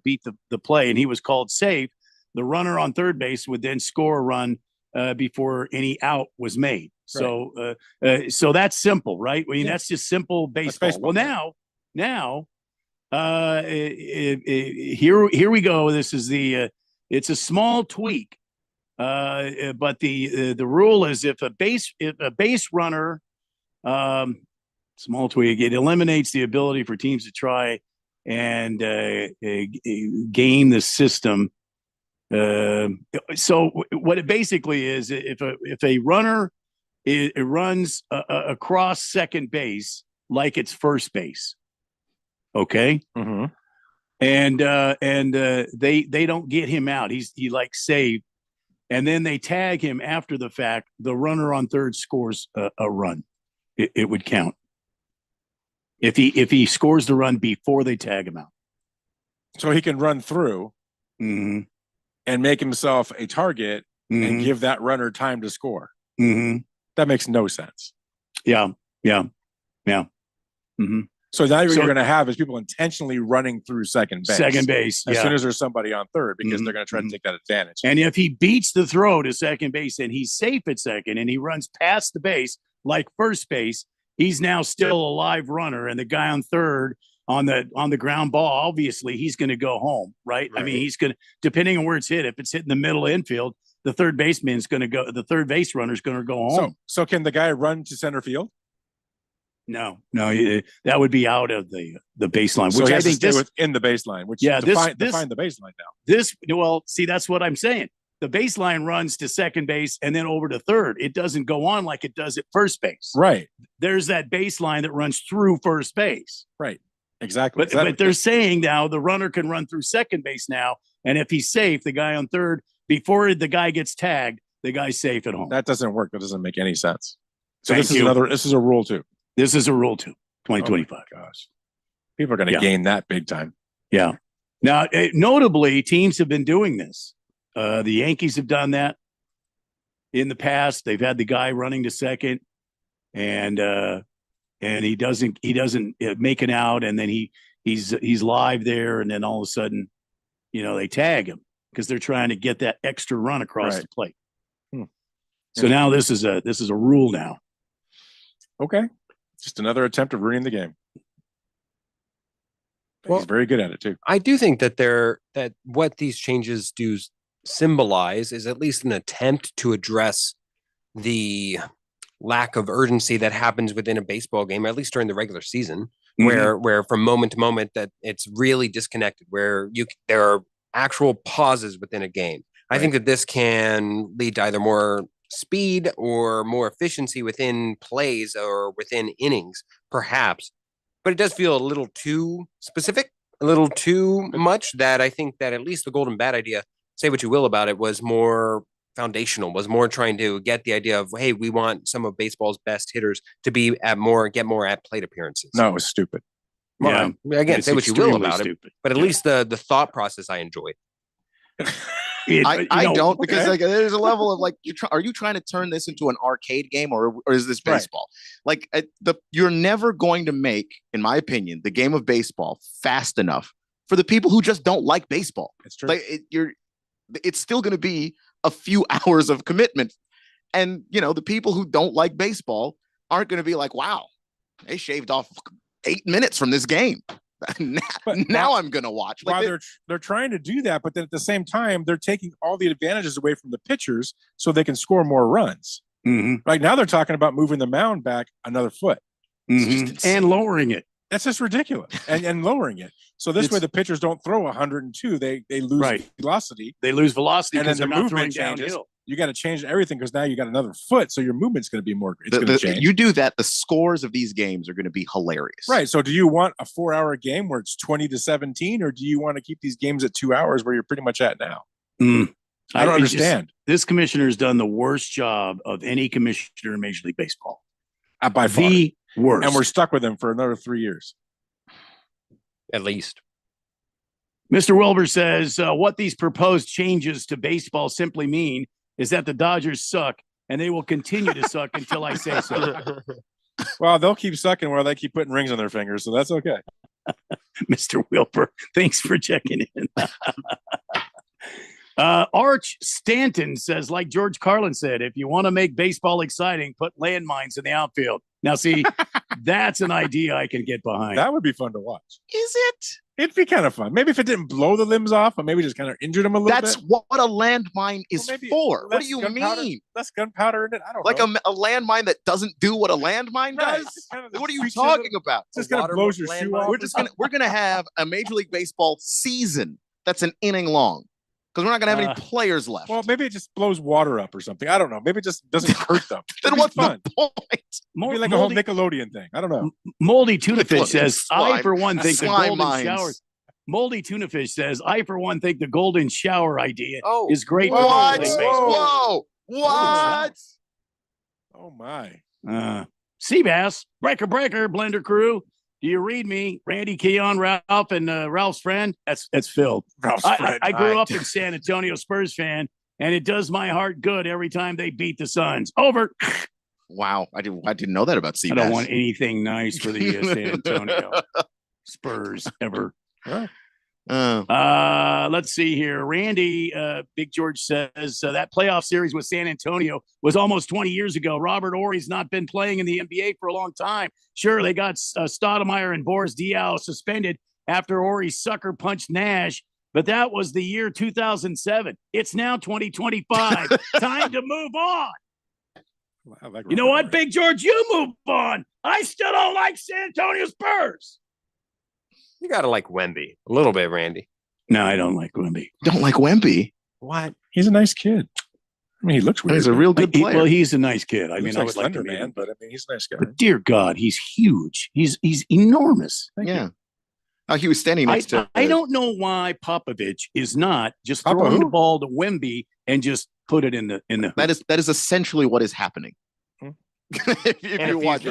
play, and he was called safe, the runner on third base would then score a run before any out was made. So, so that's simple, right? I mean, that's just simple baseball. Well, now, here we go. This is it's a small tweak, but the rule is if a base runner, small tweak, it eliminates the ability for teams to try and game the system. So what it basically is, if a runner it runs across second base like it's first base, okay, and they don't get him out. He like saved, and then they tag him after the fact. The runner on third scores a run. It would count if he scores the run before they tag him out. So he can run through and make himself a target and give that runner time to score. That makes no sense. Yeah. So now what you're going to have is people intentionally running through second base. As soon as there's somebody on third, because they're going to try to take that advantage. And if he beats the throw to second base and he's safe at second and he runs past the base like first base, he's now still a live runner, and the guy on third on the ground ball, obviously he's going to go home, right? I mean, he's going to, depending on where it's hit, if it's hitting the middle infield, the third baseman's going to go, the third base runner's going to go home. So can the guy run to center field? No, that would be out of the baseline. So which I think think in the baseline, which define the baseline now. See, that's what I'm saying. The baseline runs to second base and then over to third. It doesn't go on like it does at first base. Right. There's that baseline that runs through first base. Right. Exactly. But they're saying now the runner can run through second base now, and if he's safe, the guy on third, before the guy gets tagged, the guy's safe at home. That doesn't work. That doesn't make any sense. So this is a rule too. This is a rule too. 2025. Oh gosh, people are going to gain that big time. Yeah. Now, notably, teams have been doing this. The Yankees have done that in the past. They've had the guy running to second, and he doesn't make an out, and then he's live there, and then all of a sudden, they tag him because they're trying to get that extra run across the plate. So now this is a rule now. Okay, just another attempt of ruining the game. Well, he's very good at it too. I do think that what these changes do symbolize is at least an attempt to address the lack of urgency that happens within a baseball game, at least during the regular season, where from moment to moment that it's really disconnected, where there are actual pauses within a game. I think that this can lead to either more speed or more efficiency within plays or within innings, perhaps. But it does feel a little too specific, a little too much, that I think that at least the Golden Bat idea, say what you will about it, was more foundational, was more trying to get the idea of, hey, we want some of baseball's best hitters to be get more at plate appearances. No, it was stupid. Well, again, say what you will about it, but at least the thought process I enjoyed. I don't, because like there's a level of like, are you trying to turn this into an arcade game, or is this baseball? Like you're never going to make, in my opinion, the game of baseball fast enough for the people who just don't like baseball. It's true. Like it's still going to be a few hours of commitment, and the people who don't like baseball aren't going to be like, wow, they shaved off 8 minutes from this game. now I'm gonna watch. Like they're trying to do that, but then at the same time, they're taking all the advantages away from the pitchers so they can score more runs. Right now, they're talking about moving the mound back another foot and lowering it. That's just ridiculous, and lowering it. So this way, the pitchers don't throw 102; they lose velocity. They lose velocity, and then the movement changes. Downhill. You got to change everything because now you got another foot, so your movement's going to be more. It's going to change. You do that, the scores of these games are going to be hilarious. Right. So, do you want a 4-hour game where it's 20-17, or do you want to keep these games at 2 hours where you're pretty much at now? I don't understand. This commissioner's done the worst job of any commissioner in Major League Baseball. By far. The worst. And we're stuck with him for another 3 years, at least. Mr. Wilbur says what these proposed changes to baseball simply mean is that the Dodgers suck, and they will continue to suck until I say so. Well, they'll keep sucking while they keep putting rings on their fingers, so that's okay. Mr. Wilbur, thanks for checking in. Arch Stanton says, like George Carlin said, if you want to make baseball exciting, put landmines in the outfield. Now, see, that's an idea I can get behind. That would be fun to watch. Is it? It'd be kind of fun. Maybe if it didn't blow the limbs off, or maybe just kind of injured them a little bit. That's what a landmine is for. What do you mean? Less gunpowder in it? I don't like know. a landmine that doesn't do what a landmine does? What are you talking about? Just kind of blows your shoe off. We're gonna have a Major League Baseball season that's an inning long because we're not gonna have any players left. Well, maybe it just blows water up or something. I don't know. Maybe it just doesn't hurt them. Then what's fun? the point? Maybe like a whole Nickelodeon thing. I don't know. Moldy Tuna Fish says, I, for one, think the Slime golden mines. showers. Moldy Tuna Fish says, I, for one, think the golden shower idea is great. for What? Major League Baseball." Whoa! What? Oh my. Seabass, breaker, Blender crew. Do you read me? Randy, Keon, Ralph, and Ralph's friend. That's Phil. Ralph's friend. I grew up in San Antonio Spurs fan, and it does my heart good every time they beat the Suns. Over. Wow, I didn't know that about Seabass. I don't want anything nice for the San Antonio Spurs ever. Let's see here. Randy, Big George says that playoff series with San Antonio was almost 20 years ago. Robert Horry's not been playing in the NBA for a long time. Sure, they got Stoudemire and Boris Diaw suspended after Horry sucker punched Nash, but that was the year 2007. It's now 2025. Time to move on. You know what, Big George? You move on. I still don't like San Antonio Spurs. You gotta like Wemby a little bit, Randy. No, I don't like Wemby. Don't like Wemby? What? He's a nice kid. I mean, he looks weird. He's a real good player. Well, he's a nice kid. I He mean, looks I like would like to Slender meet Man, him. but I mean, he's a nice guy. But dear God, he's huge. He's enormous. Yeah. He was standing next to. I don't know why Popovich is not just Papa throwing who? the ball to Wemby and just put it in the. That is essentially what is happening. if you watch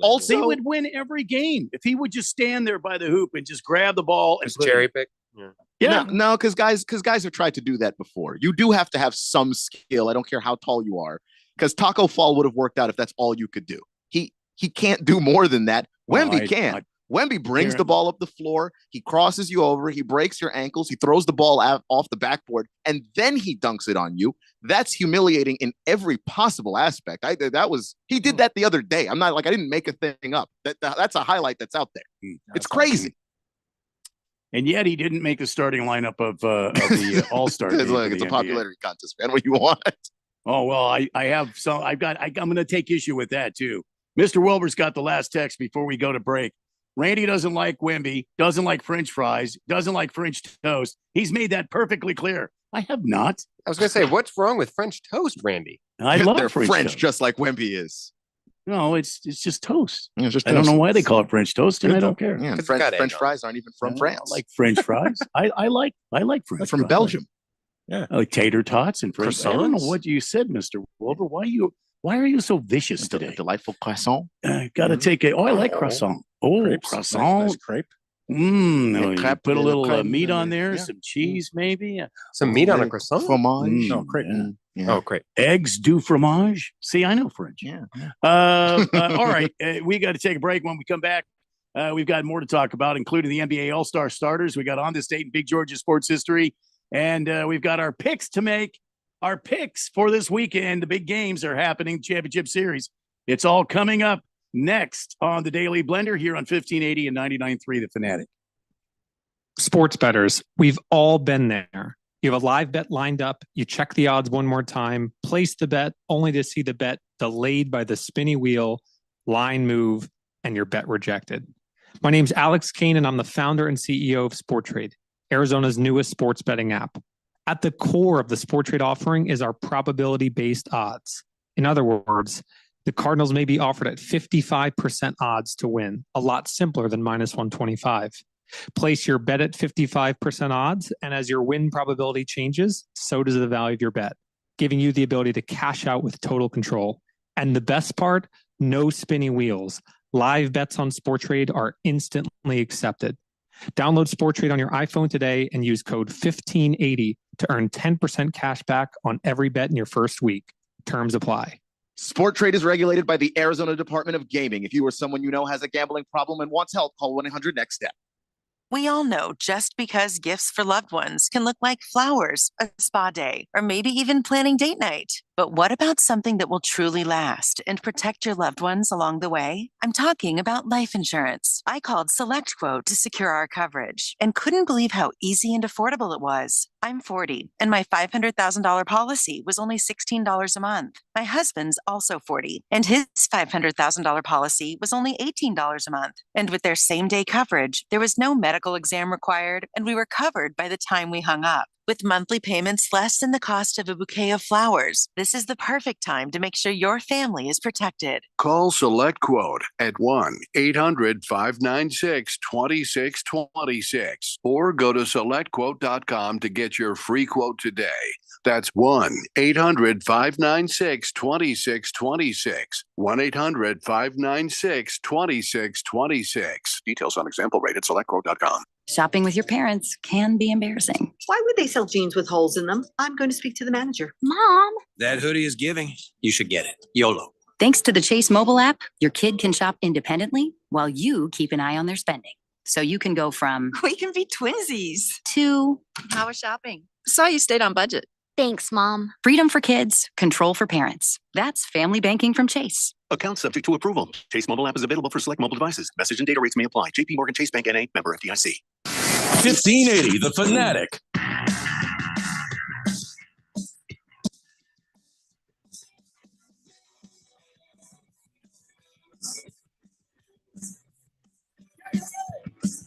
Also, they would win every game if he would just stand there by the hoop and just grab the ball and Just cherry pick. Yeah. No, because guys have tried to do that before. You do have to have some skill. I don't care how tall you are, because Taco Fall would have worked out if that's all you could do. He can't do more than that. Wemby can. Wemby brings the ball up the floor. He crosses you over. He breaks your ankles. He throws the ball out off the backboard, and then he dunks it on you. That's humiliating in every possible aspect. He did that the other day. I'm not like I didn't make a thing up. That's a highlight that's out there. It's crazy. And yet he didn't make the starting lineup of the All-Star game. Look, it's a popularity contest, man. What do you want? Oh, well, I have some. I'm going to take issue with that, too. Mr. Wilbur's got the last text before we go to break. Randy doesn't like Wemby, doesn't like French fries, doesn't like French toast. He's made that perfectly clear. I have not. I was going to say, what's wrong with French toast, Randy? I love They're French toast. just like Wemby is. No, it's just toast. Yeah, it's just I don't toast. know why they call it French toast, and I don't care. Yeah, It's got egg French on it. fries aren't even from France. I like French fries. I like French They're from fries. Belgium. Yeah. I like tater tots and French. I don't know Croissants? what you said, Mr. Wilbur. Why are you so vicious today? Delightful croissant. Got to take it. Oh, I like croissant. Oh, Crepes. croissant. Nice crepe. You crêpe, put a little crème, meat on there, yeah. some cheese, maybe. Some meat on a croissant? Fromage. No, crepe. Yeah. Oh, great. Eggs du fromage. See, I know French. Yeah. All right. We got to take a break. When we come back, we've got more to talk about, including the NBA All-Star starters. We got On This Date in Big George's sports history. And we've got our picks to make. Our picks for this weekend. The big games are happening, championship series. It's all coming up next on the Daily Blender here on 1580 and 99.3 The Fanatic. Sports bettors, we've all been there. You have a live bet lined up, you check the odds one more time, place the bet only to see the bet delayed by the spinny wheel, line move, and your bet rejected. My name's Alex Kane, and I'm the founder and CEO of SportTrade, Arizona's newest sports betting app. At the core of the SportTrade offering is our probability-based odds. In other words, the Cardinals may be offered at 55% odds to win, a lot simpler than minus 125. Place your bet at 55% odds, and as your win probability changes, so does the value of your bet, giving you the ability to cash out with total control. And the best part, no spinning wheels. Live bets on SportTrade are instantly accepted. Download SportTrade on your iPhone today and use code 1580 to earn 10% cash back on every bet in your first week. Terms apply. SportTrade is regulated by the Arizona Department of Gaming. If you or someone you know has a gambling problem and wants help, call 1-800-NEXT-STEP. We all know just because gifts for loved ones can look like flowers, a spa day, or maybe even planning date night. But what about something that will truly last and protect your loved ones along the way? I'm talking about life insurance. I called SelectQuote to secure our coverage and couldn't believe how easy and affordable it was. I'm 40, and my $500,000 policy was only $16 a month. My husband's also 40, and his $500,000 policy was only $18 a month. And with their same-day coverage, there was no medical exam required, and we were covered by the time we hung up. With monthly payments less than the cost of a bouquet of flowers, this is the perfect time to make sure your family is protected. Call SelectQuote at 1-800-596-2626 or go to SelectQuote.com to get your free quote today. That's 1-800-596-2626. 1-800-596-2626. Details on example rate at SelectQuote.com. Shopping with your parents can be embarrassing. Why would they sell jeans with holes in them? I'm going to speak to the manager. Mom. That hoodie is giving. You should get it. YOLO. Thanks to the Chase mobile app, your kid can shop independently while you keep an eye on their spending. So you can go from We can be twinsies. to How was shopping? Saw you stayed on budget. thanks, Mom. Freedom for kids, control for parents. That's family banking from Chase. Account subject to approval. Chase mobile app is available for select mobile devices. Message and data rates may apply. JP Morgan Chase Bank N.A. member FDIC. 1580, The Fanatic.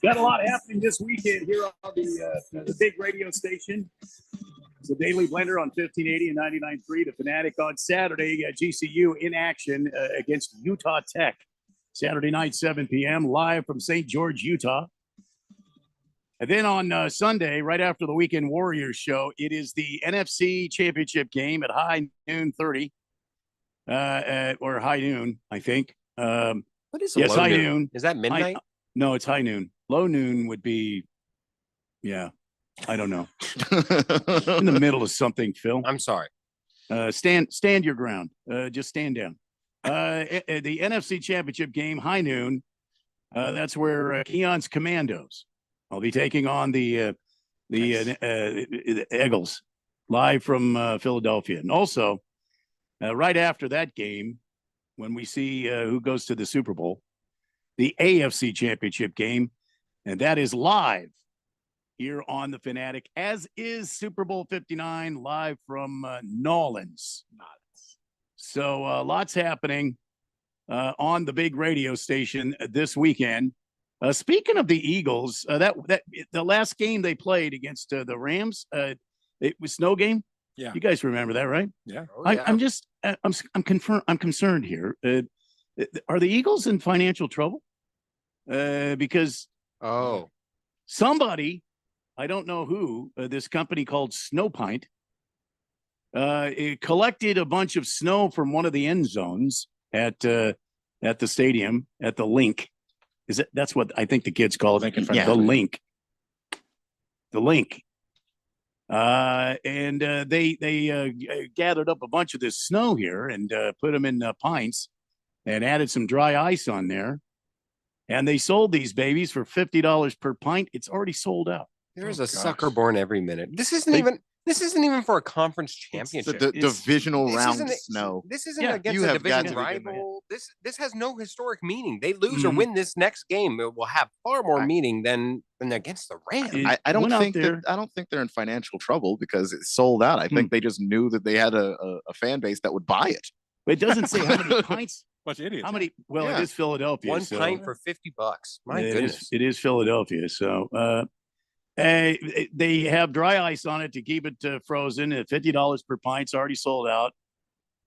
Got a lot happening this weekend here on the big radio station. The Daily Blender on 1580 and 99.3. The Fanatic on Saturday. You got GCU in action against Utah Tech. Saturday night, 7 p.m., live from St. George, Utah. And then on Sunday, right after the Weekend Warriors show, it is the NFC Championship game at high noon 30. Or high noon, I think. What is yes, low high noon? noon. Is that midnight? No, it's high noon. Low noon would be, yeah, I don't know. In the middle of something, Phil. I'm sorry. Stand your ground. Just stand down. The NFC Championship game, high noon. That's where Keon's Commandos. I'll be taking on the Eagles live from Philadelphia. And also, right after that game, when we see who goes to the Super Bowl, the AFC Championship game, and that is live here on the Fanatic, as is Super Bowl 59 live from Nolans. So lots happening on the big radio station this weekend. Speaking of the Eagles, that the last game they played against the Rams, it was snow game. Yeah, you guys remember that, right? Yeah. I'm concerned here. Are the Eagles in financial trouble? Because somebody, I don't know who, this company called Snow Pint, it collected a bunch of snow from one of the end zones at the stadium at the link. That's what I think the kids call it. Yeah. The link. The link. And they gathered up a bunch of this snow here and put them in pints and added some dry ice on there. And they sold these babies for $50 per pint. It's already sold out. There's a sucker born every minute. This isn't even for a conference championship. The divisional this round isn't- snow. This isn't Yeah, against you a have got division to be giving rival. This has no historic meaning. They lose or win this next game, it will have far more meaning than against the Rams. I don't think they're in financial trouble because it's sold out. I think they just knew that they had a fan base that would buy it. But it doesn't say how many pints. Bunch of idiots. How many? Well, Yeah. it is Philadelphia. One so- pint for $50. My It goodness. is- it is Philadelphia. So they have dry ice on it to keep it frozen at $50 per pint. It's already sold out.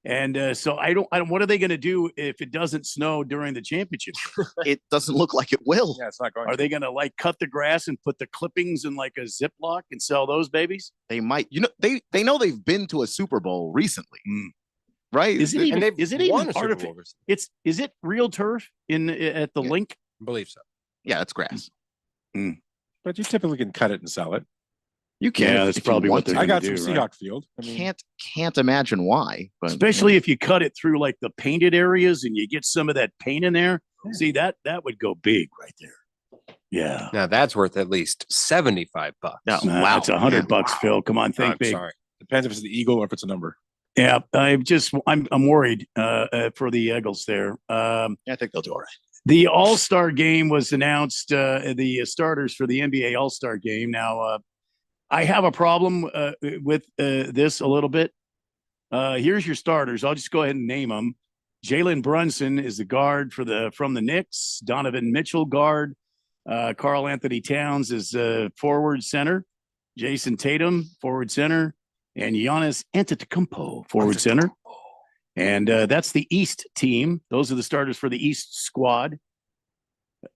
And so I don't. What are they going to do if it doesn't snow during the championship? It doesn't look like it will. Yeah, it's not going. Are they going to like cut the grass and put the clippings in like a Ziploc and sell those babies? They might. You know, they know they've been to a Super Bowl recently, right? Is it even? they've Is it won even a Super Bowl artificial? recently. Is it real turf at the link? I believe so. Yeah, it's grass. But you typically can cut it and sell it. You can. Yeah, that's if you probably want what they're to. I got do, some right? Seahawk Field. I mean, Can't imagine why. But Especially if you cut it through like the painted areas and you get some of that paint in there. See that would go big right there. Yeah. Now that's worth at least $75. No, Wow, it's $100, Phil. Come on, think I'm big. sorry. Depends if it's the Eagle or if it's a number. Yeah, I'm worried for the Eagles there. I think they'll do all right. The All-Star game was announced. The starters for the NBA All-Star game. Now, I have a problem with this a little bit. Here's your starters. I'll just go ahead and name them. Jalen Brunson is the guard from the Knicks. Donovan Mitchell, guard. Karl Anthony Towns is forward center. Jason Tatum, forward center. And Giannis Antetokounmpo, forward center. And that's the East team. Those are the starters for the East squad.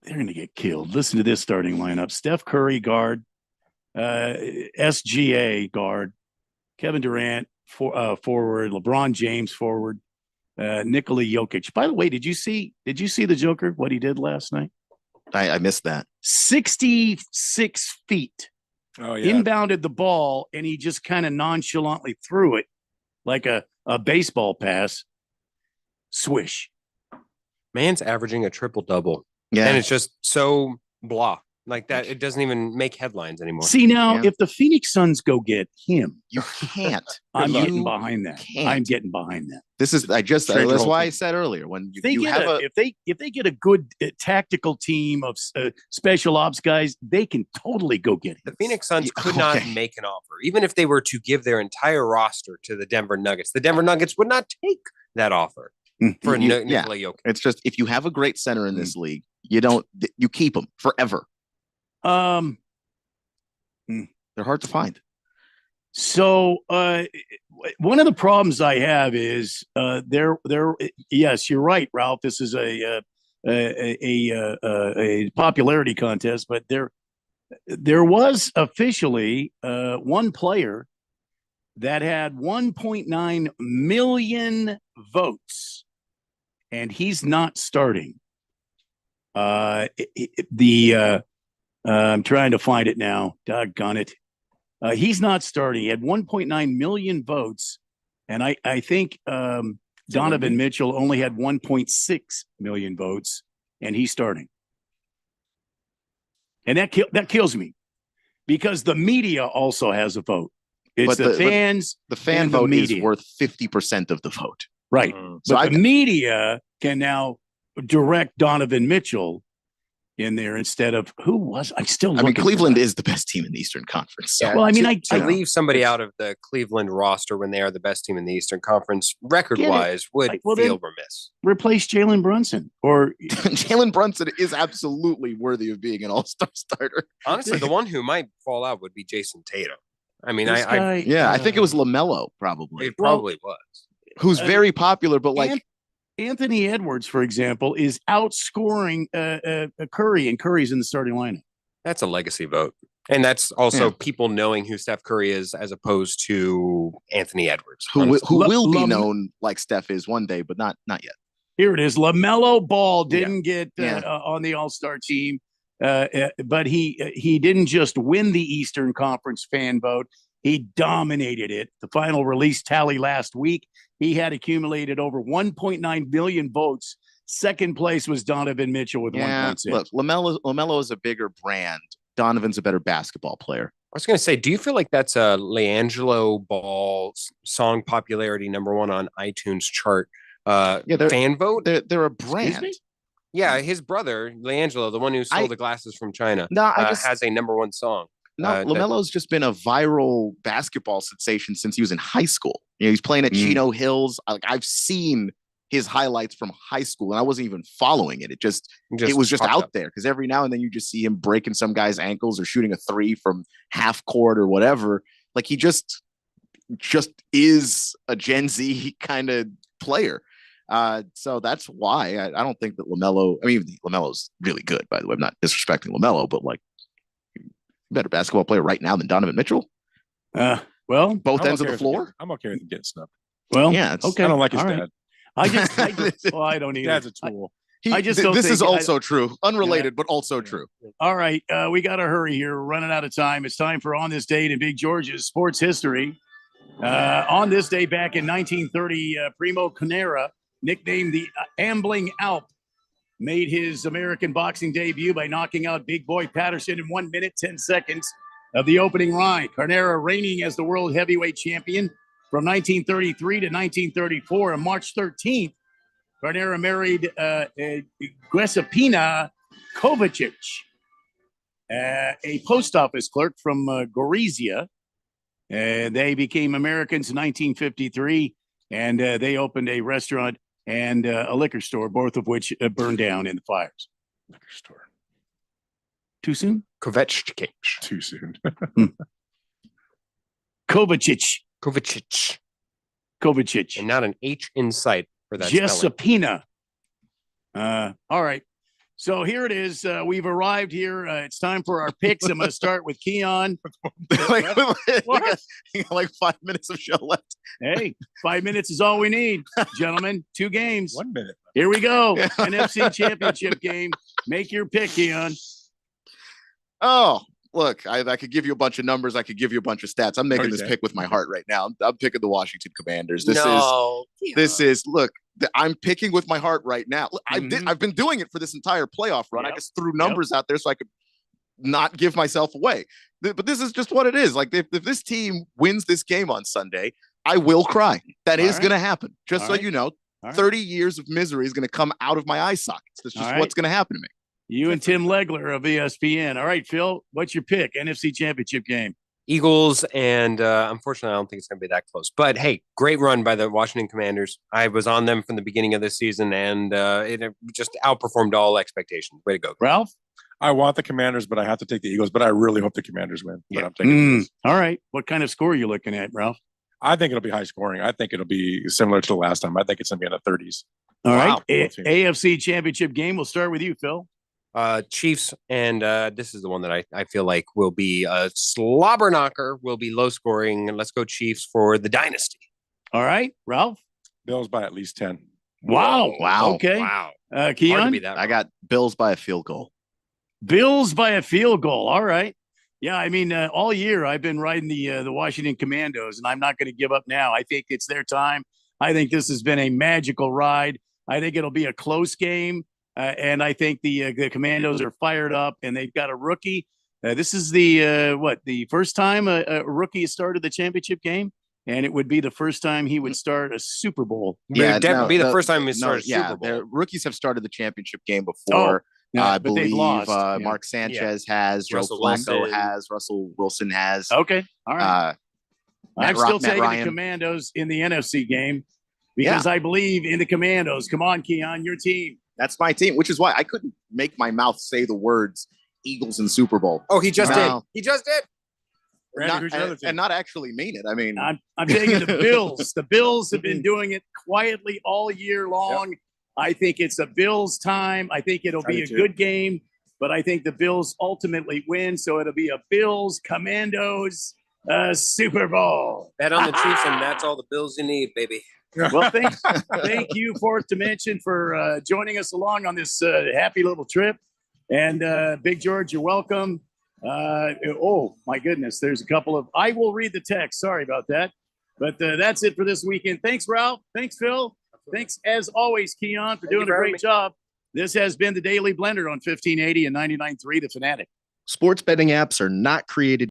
They're going to get killed. Listen to this starting lineup. Steph Curry, guard. SGA, guard. Kevin Durant, forward. LeBron James, forward. Nikola Jokic. By the way, did you see the Joker, what he did last night? I missed that. 66 feet. Oh, yeah. Inbounded the ball, and he just kind of nonchalantly threw it like a baseball pass. Swish. Man's averaging a triple-double. Yeah. And it's just so blah. Like that, it doesn't even make headlines anymore. See, now, if the Phoenix Suns go get him, you can't. I'm getting behind that. I'm getting behind that. This is that's why I said earlier when if they get a good tactical team of special ops guys, they can totally go get him. The Phoenix Suns could not make an offer, even if they were to give their entire roster to the Denver Nuggets. The Denver Nuggets would not take that offer for Nikola Jokic. It's just if you have a great center in this league, you keep them forever. They're hard to find. So one of the problems I have is yes, you're right, Ralph. This is a popularity contest, but there was officially one player that had 1.9 million votes, and he's not starting. I'm trying to find it now. Doggone it. He's not starting. He had 1.9 million votes. And I think Donovan Mitchell only had 1.6 million votes, and he's starting. And that kills me because the media also has a vote. It's the fans. The fan vote is worth 50% of the vote. Right. But the media can now direct Donovan Mitchell in there instead of Cleveland is the best team in the Eastern Conference. So. Yeah, well, I mean, to leave somebody out of the Cleveland roster when they are the best team in the Eastern Conference, record-wise, would feel remiss. Replace Jalen Brunson, or Jalen Brunson is absolutely worthy of being an All-Star starter. Honestly, the one who might fall out would be Jason Tatum. I mean, I think it was LaMelo probably. It probably was. Who's very popular, but like. Anthony Edwards, for example, is outscoring Curry, and Curry's in the starting lineup. That's a legacy vote. And that's also people knowing who Steph Curry is as opposed to Anthony Edwards. Who will be known like Steph is one day, but not yet. Here it is. LaMelo Ball didn't get on the All-Star team, but he didn't just win the Eastern Conference fan vote. He dominated it. The final release tally last week, he had accumulated over 1.9 million votes. Second place was Donovan Mitchell with 1.6. Look, LaMelo is a bigger brand. Donovan's a better basketball player. I was going to say, do you feel like that's a LiAngelo Ball song popularity #1 on iTunes chart fan vote? They're a brand. Yeah, his brother, LiAngelo, the one who stole the glasses from China, has a #1 song. No, LaMelo's just been a viral basketball sensation since he was in high school. He's playing at Chino Hills. I've seen his highlights from high school, and I wasn't even following it. It was just out there because every now and then you just see him breaking some guy's ankles or shooting a three from half court or whatever. Like he just is a Gen Z kind of player. So that's why I don't think that LaMelo. I mean, LaMelo's really good, by the way. I'm not disrespecting LaMelo, but like. Better basketball player right now than Donovan Mitchell. Well, both ends of the floor. I'm okay with him getting snubbed. Well, yeah, okay. I don't like his dad. I don't either. Dad's a tool. This is also true. Unrelated, but also true. All right, we got to hurry here. We're running out of time. It's time for On This Date in Big George's sports history. On this day back in 1930, Primo Carnera, nicknamed the Ambling Alp, made his American boxing debut by knocking out Big Boy Patterson in 1 minute, 10 seconds of the opening round. Carnera reigning as the world heavyweight champion from 1933 to 1934. On March 13th, Carnera married Giuseppina Kovacic, a post office clerk from Gorizia. They became Americans in 1953, and they opened a restaurant and a liquor store, both of which burned down in the fires. Liquor store. Too soon? Kovacic. Too soon. Kovacic. And not an H in sight for that spelling. Giuseppina. All right. So here it is. We've arrived here. It's time for our picks. I'm going to start with Keon. like 5 minutes of show left. Hey, 5 minutes is all we need, gentlemen. 2 games. 1 minute. Here we go. NFC Championship game. Make your pick, Keon. Oh, look, I could give you a bunch of numbers. I could give you a bunch of stats. I'm making this pick with my heart right now. I'm picking the Washington Commanders. This is look. I'm picking with my heart right now. I've been doing it for this entire playoff run. I just threw numbers out there so I could not give myself away. But this is just what it is. Like if this team wins this game on Sunday, I will cry. That is going to happen. Just so you know, 30 years of misery is going to come out of my eye sockets. That's just what's going to happen to me. You and Tim Legler of ESPN. All right, Phil, what's your pick? NFC Championship game. Eagles, and unfortunately, I don't think it's going to be that close. But hey, great run by the Washington Commanders. I was on them from the beginning of this season, and it just outperformed all expectations. Way to go, Ralph. I want the Commanders, but I have to take the Eagles. But I really hope the Commanders win. But I'm taking all right. What kind of score are you looking at, Ralph? I think it'll be high scoring. I think it'll be similar to the last time. I think it's going to be in the 30s. All right. AFC Championship game. We'll start with you, Phil. Chiefs, and this is the one that I feel like will be a slobber knocker, will be low scoring, and let's go Chiefs for the dynasty. All right, Ralph. Bills by at least 10. Wow. Okay. Wow. Keon. I got Bills by a field goal. Bills by a field goal. All right. Yeah, I mean, all year I've been riding the Washington Commandos, and I'm not going to give up now. I think it's their time. I think this has been a magical ride. I think it'll be a close game. And I think the Commandos are fired up, and they've got a rookie. This is the first time a rookie has started the championship game, and it would be the first time he would start a Super Bowl. Yeah, it would be the first time he started Super Bowl. Rookies have started the championship game before. I believe Mark Sanchez has, Russell Joe Flacco has, Russell Wilson has. Okay, all right. I'm still taking Ryan. the Commandos in the NFC game because I believe in the Commandos. Come on, Keon, your team. That's my team, which is why I couldn't make my mouth say the words Eagles and Super Bowl. Oh, he just did. He just did. And not actually mean it. I mean, I'm taking the Bills. The Bills have been doing it quietly all year long. Yep. I think it's a Bills time. I think it'll be a good game, but I think the Bills ultimately win. So it'll be a Bills Commandos Super Bowl. Bet on the Chiefs, and that's all the Bills you need, baby. Well, thank you, Fourth Dimension, for joining us along on this happy little trip. And Big George, you're welcome. Oh, my goodness. There's a couple of – I will read the text. Sorry about that. But that's it for this weekend. Thanks, Ralph. Thanks, Phil. Thanks, as always, Keon, for doing a great job. This has been the Daily Blender on 1580 and 99.3 The Fanatic. Sports betting apps are not created